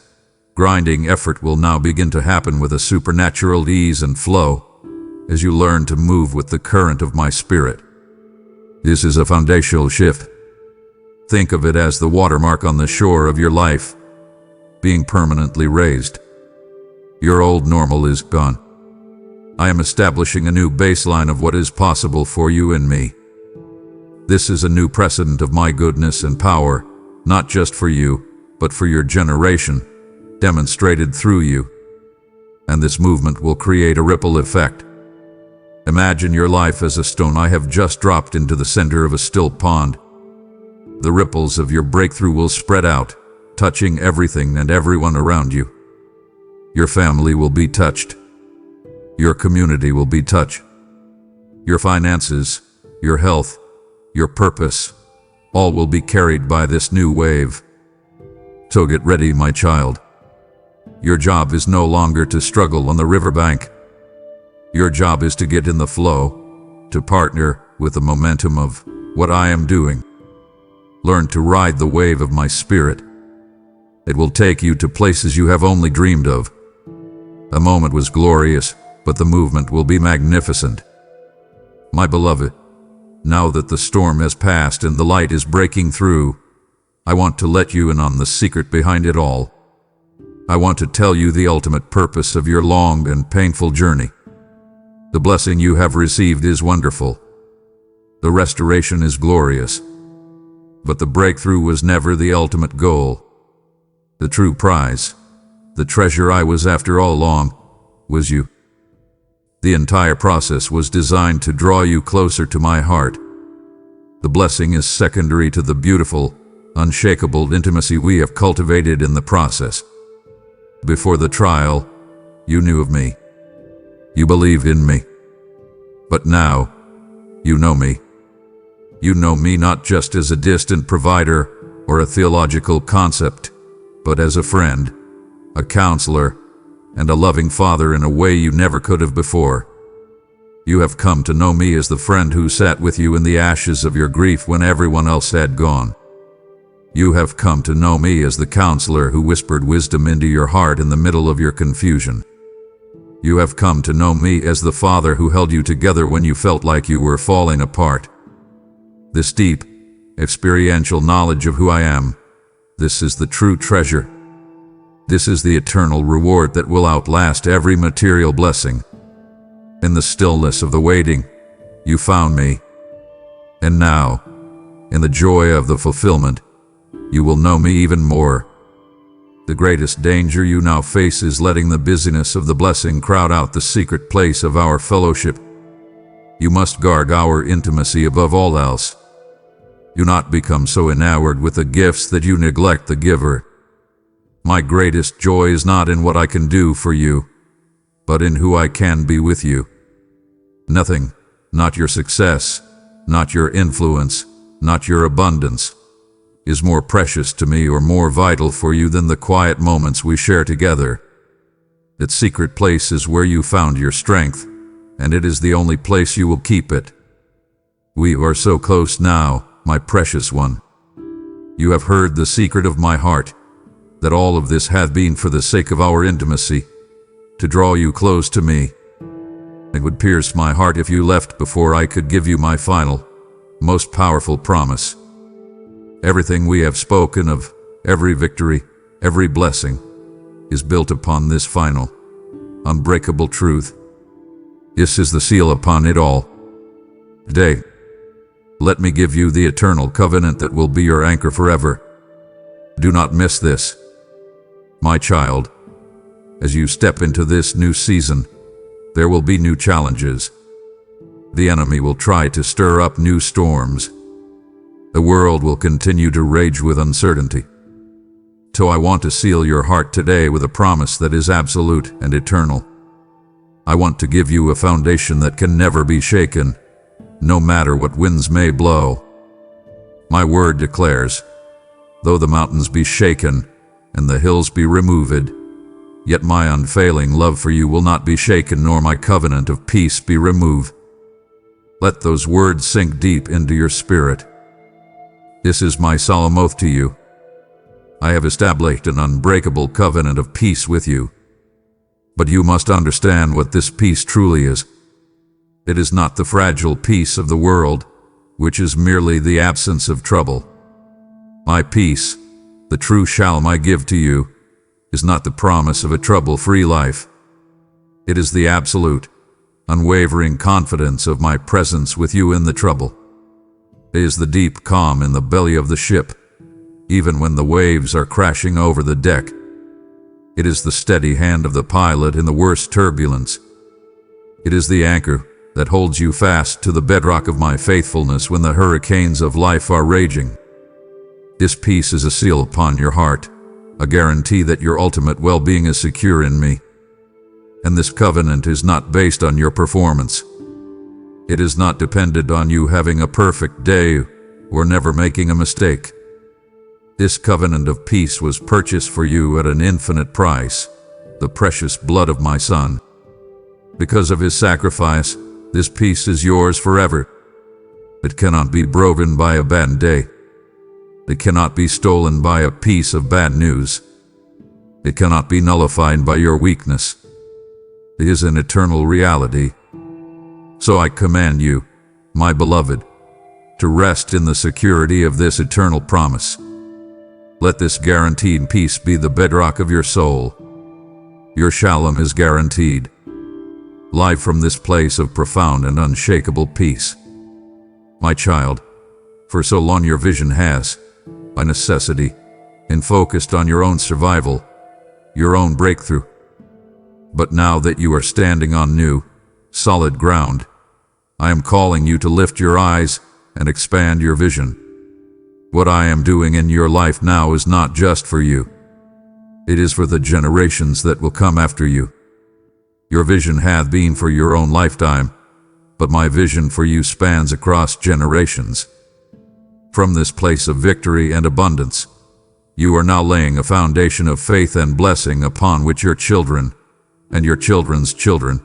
grinding effort will now begin to happen with a supernatural ease and flow as you learn to move with the current of my spirit. This is a foundational shift. Think of it as the watermark on the shore of your life, being permanently raised. Your old normal is gone. I am establishing a new baseline of what is possible for you and me. This is a new precedent of my goodness and power, not just for you, but for your generation, demonstrated through you. And this movement will create a ripple effect. Imagine your life as a stone I have just dropped into the center of a still pond. The ripples of your breakthrough will spread out, touching everything and everyone around you. Your family will be touched. Your community will be touched. Your finances, your health, your purpose, all will be carried by this new wave. So get ready, my child. Your job is no longer to struggle on the riverbank. Your job is to get in the flow, to partner with the momentum of what I am doing. Learn to ride the wave of my spirit. It will take you to places you have only dreamed of. The moment was glorious, but the movement will be magnificent. My beloved, now that the storm has passed and the light is breaking through, I want to let you in on the secret behind it all. I want to tell you the ultimate purpose of your long and painful journey. The blessing you have received is wonderful. The restoration is glorious. But the breakthrough was never the ultimate goal. The true prize, the treasure I was after all along, was you. The entire process was designed to draw you closer to my heart. The blessing is secondary to the beautiful, unshakable intimacy we have cultivated in the process. Before the trial, you knew of me. You believe in me. But now, you know me. You know me not just as a distant provider or a theological concept, but as a friend, a counselor, and a loving father in a way you never could have before. You have come to know me as the friend who sat with you in the ashes of your grief when everyone else had gone. You have come to know me as the counselor who whispered wisdom into your heart in the middle of your confusion. You have come to know me as the father who held you together when you felt like you were falling apart. This deep, experiential knowledge of who I am, this is the true treasure. This is the eternal reward that will outlast every material blessing. In the stillness of the waiting, you found me. And now, in the joy of the fulfillment, you will know me even more. The greatest danger you now face is letting the busyness of the blessing crowd out the secret place of our fellowship. You must guard our intimacy above all else. Do not become so enamored with the gifts that you neglect the giver. My greatest joy is not in what I can do for you, but in who I can be with you. Nothing, not your success, not your influence, not your abundance, is more precious to me or more vital for you than the quiet moments we share together. That secret place is where you found your strength, and it is the only place you will keep it. We are so close now, my precious one. You have heard the secret of my heart, that all of this hath been for the sake of our intimacy, to draw you close to me. It would pierce my heart if you left before I could give you my final, most powerful promise. Everything we have spoken of, every victory, every blessing, is built upon this final, unbreakable truth. This is the seal upon it all. Today, let me give you the eternal covenant that will be your anchor forever. Do not miss this. My child, as you step into this new season, there will be new challenges. The enemy will try to stir up new storms. The world will continue to rage with uncertainty. So I want to seal your heart today with a promise that is absolute and eternal. I want to give you a foundation that can never be shaken, no matter what winds may blow. My word declares, though the mountains be shaken and the hills be removed, yet my unfailing love for you will not be shaken, nor my covenant of peace be removed. Let those words sink deep into your spirit. This is my solemn oath to you. I have established an unbreakable covenant of peace with you. But you must understand what this peace truly is. It is not the fragile peace of the world, which is merely the absence of trouble. My peace, the true shalom I give to you, is not the promise of a trouble-free life. It is the absolute, unwavering confidence of my presence with you in the trouble. It is the deep calm in the belly of the ship, even when the waves are crashing over the deck. It is the steady hand of the pilot in the worst turbulence. It is the anchor that holds you fast to the bedrock of my faithfulness when the hurricanes of life are raging. This peace is a seal upon your heart, a guarantee that your ultimate well-being is secure in me. And this covenant is not based on your performance. It is not dependent on you having a perfect day or never making a mistake. This covenant of peace was purchased for you at an infinite price, the precious blood of my Son. Because of his sacrifice, this peace is yours forever. It cannot be broken by a bad day. It cannot be stolen by a piece of bad news. It cannot be nullified by your weakness. It is an eternal reality. So I command you, my beloved, to rest in the security of this eternal promise. Let this guaranteed peace be the bedrock of your soul. Your shalom is guaranteed. Live from this place of profound and unshakable peace. My child, for so long your vision has, by necessity, been focused on your own survival, your own breakthrough. But now that you are standing on new, solid ground, I am calling you to lift your eyes and expand your vision. What I am doing in your life now is not just for you. It is for the generations that will come after you. Your vision hath been for your own lifetime, but my vision for you spans across generations. From this place of victory and abundance, you are now laying a foundation of faith and blessing upon which your children and your children's children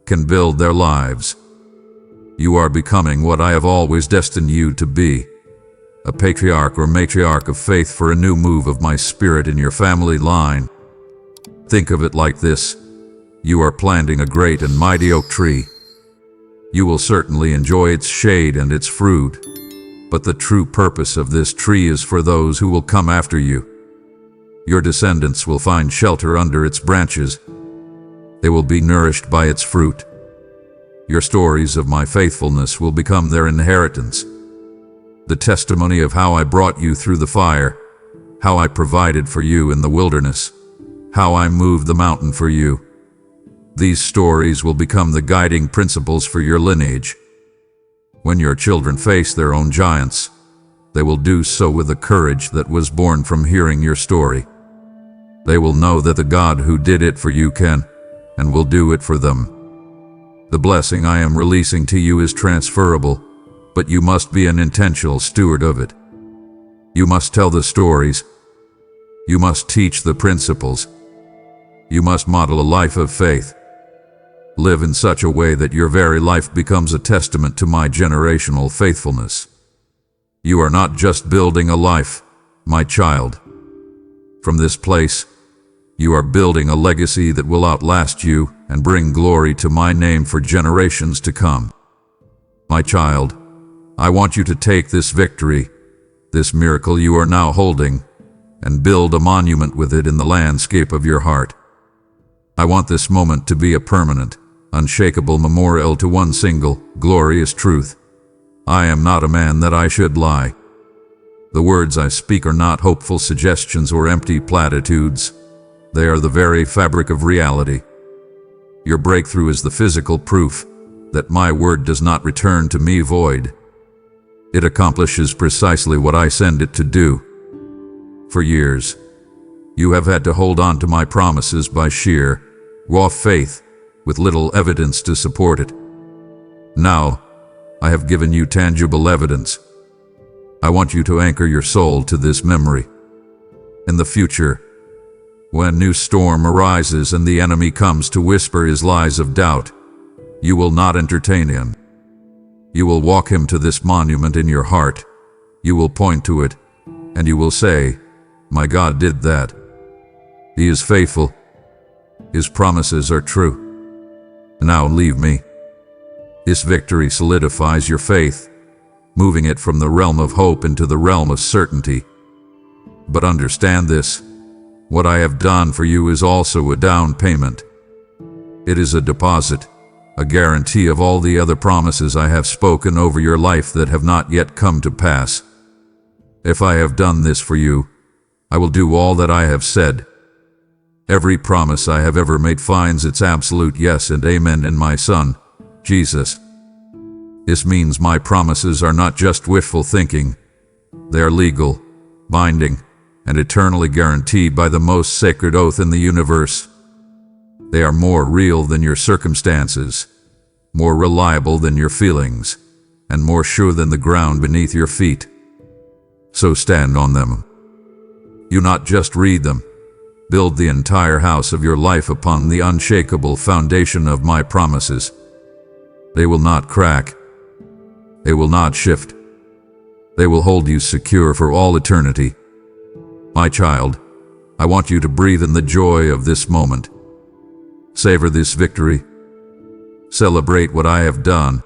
can build their lives. You are becoming what I have always destined you to be, a patriarch or matriarch of faith for a new move of my spirit in your family line. Think of it like this: you are planting a great and mighty oak tree. You will certainly enjoy its shade and its fruit, but the true purpose of this tree is for those who will come after you. Your descendants will find shelter under its branches. They will be nourished by its fruit. Your stories of my faithfulness will become their inheritance. The testimony of how I brought you through the fire, how I provided for you in the wilderness, how I moved the mountain for you. These stories will become the guiding principles for your lineage. When your children face their own giants, they will do so with the courage that was born from hearing your story. They will know that the God who did it for you can and will do it for them. The blessing I am releasing to you is transferable, but you must be an intentional steward of it. You must tell the stories. You must teach the principles. You must model a life of faith. Live in such a way that your very life becomes a testament to my generational faithfulness. You are not just building a life, my child. From this place, you are building a legacy that will outlast you and bring glory to my name for generations to come. My child, I want you to take this victory, this miracle you are now holding, and build a monument with it in the landscape of your heart. I want this moment to be a permanent, unshakable memorial to one single, glorious truth. I am not a man that I should lie. The words I speak are not hopeful suggestions or empty platitudes. They are the very fabric of reality. Your breakthrough is the physical proof that my word does not return to me void. It accomplishes precisely what I send it to do. For years, you have had to hold on to my promises by sheer, raw faith, with little evidence to support it. Now, I have given you tangible evidence. I want you to anchor your soul to this memory. In the future, when a new storm arises and the enemy comes to whisper his lies of doubt, you will not entertain him. You will walk him to this monument in your heart. You will point to it, and you will say, "My God did that. He is faithful. His promises are true. Now leave me." This victory solidifies your faith, moving it from the realm of hope into the realm of certainty. But understand this: what I have done for you is also a down payment. It is a deposit, a guarantee of all the other promises I have spoken over your life that have not yet come to pass. If I have done this for you, I will do all that I have said. Every promise I have ever made finds its absolute yes and amen in my Son, Jesus. This means my promises are not just wishful thinking. They are legal, binding, and eternally guaranteed by the most sacred oath in the universe. They are more real than your circumstances, more reliable than your feelings, and more sure than the ground beneath your feet. So stand on them. You not just read them. Build the entire house of your life upon the unshakable foundation of my promises. They will not crack. They will not shift. They will hold you secure for all eternity. My child, I want you to breathe in the joy of this moment. Savor this victory. Celebrate what I have done.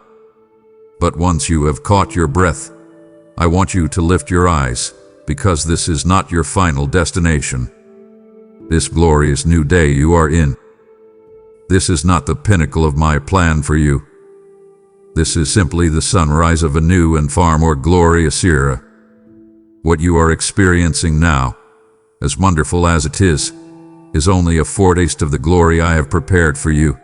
But once you have caught your breath, I want you to lift your eyes, because this is not your final destination. This glorious new day you are in. This is not the pinnacle of my plan for you. This is simply the sunrise of a new and far more glorious era. What you are experiencing now, as wonderful as it is only a foretaste of the glory I have prepared for you.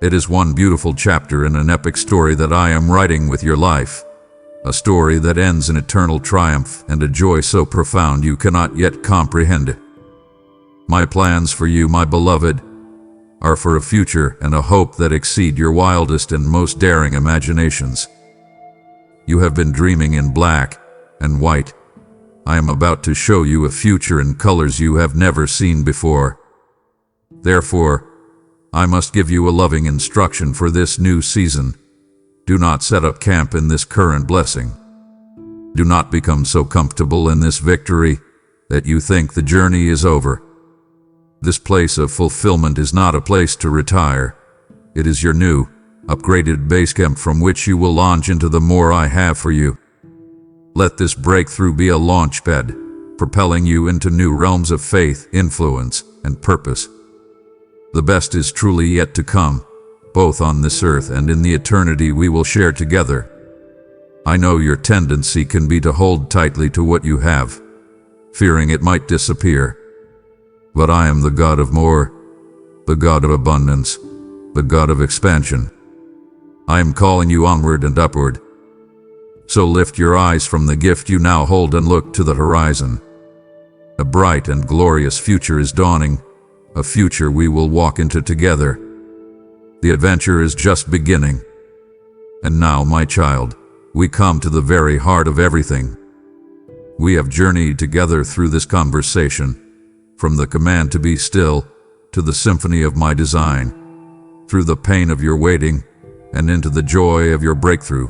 It is one beautiful chapter in an epic story that I am writing with your life, a story that ends in eternal triumph and a joy so profound you cannot yet comprehend it. My plans for you, my beloved, are for a future and a hope that exceed your wildest and most daring imaginations. You have been dreaming in black and white. I am about to show you a future in colors you have never seen before. Therefore, I must give you a loving instruction for this new season. Do not set up camp in this current blessing. Do not become so comfortable in this victory that you think the journey is over. This place of fulfillment is not a place to retire. It is your new, upgraded base camp from which you will launch into the more I have for you. Let this breakthrough be a launch pad, propelling you into new realms of faith, influence, and purpose. The best is truly yet to come, both on this earth and in the eternity we will share together. I know your tendency can be to hold tightly to what you have, fearing it might disappear. But I am the God of more, the God of abundance, the God of expansion. I am calling you onward and upward. So lift your eyes from the gift you now hold and look to the horizon. A bright and glorious future is dawning, a future we will walk into together. The adventure is just beginning. And now, my child, we come to the very heart of everything. We have journeyed together through this conversation, from the command to be still to the symphony of my design, through the pain of your waiting and into the joy of your breakthrough.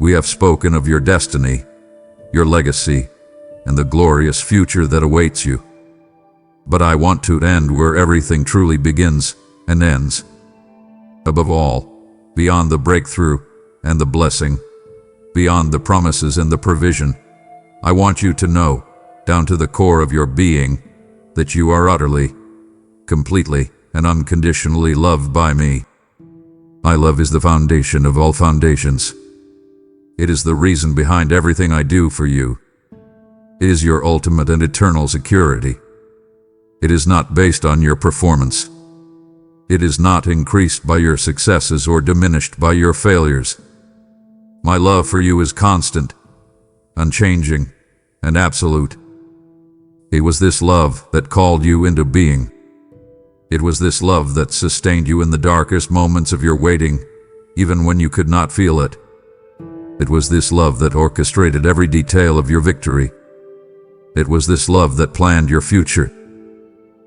We have spoken of your destiny, your legacy, and the glorious future that awaits you. But I want to end where everything truly begins and ends. Above all, beyond the breakthrough and the blessing, beyond the promises and the provision, I want you to know, down to the core of your being, that you are utterly, completely, and unconditionally loved by me. My love is the foundation of all foundations. It is the reason behind everything I do for you. It is your ultimate and eternal security. It is not based on your performance. It is not increased by your successes or diminished by your failures. My love for you is constant, unchanging, and absolute. It was this love that called you into being. It was this love that sustained you in the darkest moments of your waiting, even when you could not feel it. It was this love that orchestrated every detail of your victory. It was this love that planned your future.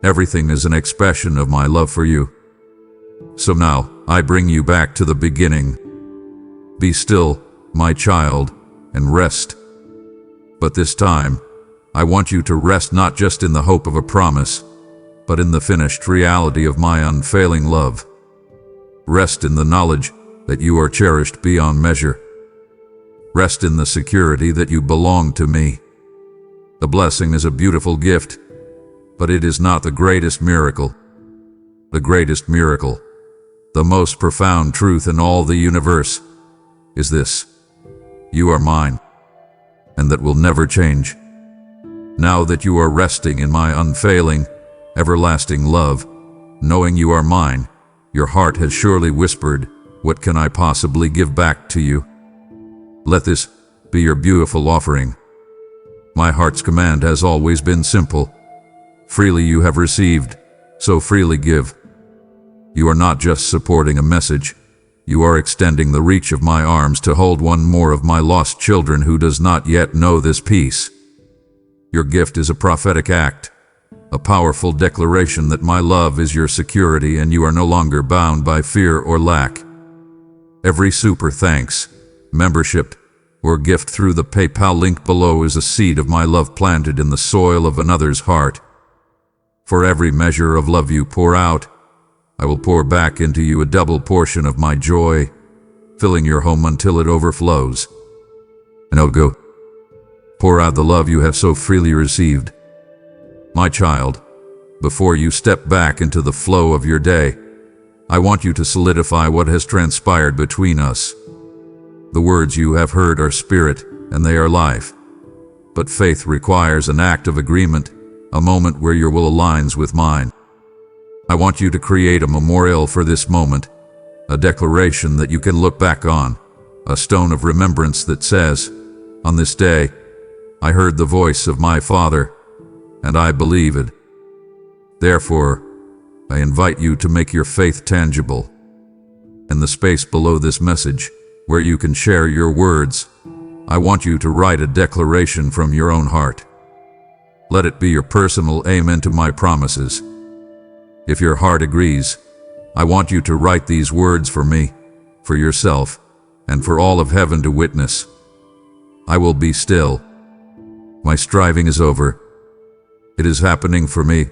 Everything is an expression of my love for you. So now, I bring you back to the beginning. Be still, my child, and rest. But this time, I want you to rest not just in the hope of a promise, but in the finished reality of my unfailing love. Rest in the knowledge that you are cherished beyond measure. Rest in the security that you belong to me. The blessing is a beautiful gift, but it is not the greatest miracle. The greatest miracle, the most profound truth in all the universe, is this: you are mine, and that will never change. Now that you are resting in my unfailing, everlasting love, knowing you are mine, your heart has surely whispered, "What can I possibly give back to you?" Let this be your beautiful offering. My heart's command has always been simple. Freely you have received, so freely give. You are not just supporting a message. You are extending the reach of my arms to hold one more of my lost children who does not yet know this peace. Your gift is a prophetic act, a powerful declaration that my love is your security and you are no longer bound by fear or lack. Every super thanks, membership, or gift through the PayPal link below is a seed of my love planted in the soil of another's heart. For every measure of love you pour out, I will pour back into you a double portion of my joy, filling your home until it overflows. And I'll go. Pour out the love you have so freely received. My child, before you step back into the flow of your day, I want you to solidify what has transpired between us. The words you have heard are spirit, and they are life. But faith requires an act of agreement, a moment where your will aligns with mine. I want you to create a memorial for this moment, a declaration that you can look back on, a stone of remembrance that says, "On this day, I heard the voice of my Father, and I believe it. Therefore, I invite you to make your faith tangible. In the space below this message, where you can share your words, I want you to write a declaration from your own heart. Let it be your personal amen to my promises. If your heart agrees, I want you to write these words for me, for yourself, and for all of heaven to witness. I will be still. My striving is over. It is happening for me.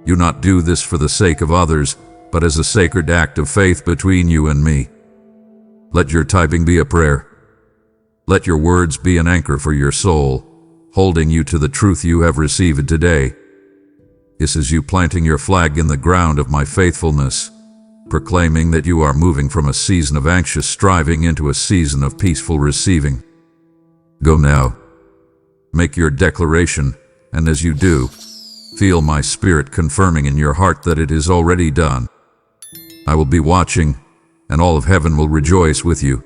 You not do this for the sake of others, but as a sacred act of faith between you and me. Let your typing be a prayer. Let your words be an anchor for your soul, holding you to the truth you have received today. This is you planting your flag in the ground of my faithfulness, proclaiming that you are moving from a season of anxious striving into a season of peaceful receiving. Go now. Make your declaration, and as you do, feel my spirit confirming in your heart that it is already done. I will be watching, and all of heaven will rejoice with you.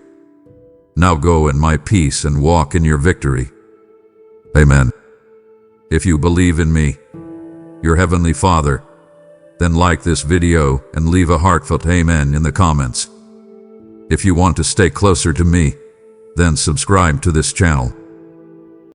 Now go in my peace and walk in your victory. Amen. If you believe in me, your Heavenly Father, then like this video and leave a heartfelt amen in the comments. If you want to stay closer to me, then subscribe to this channel.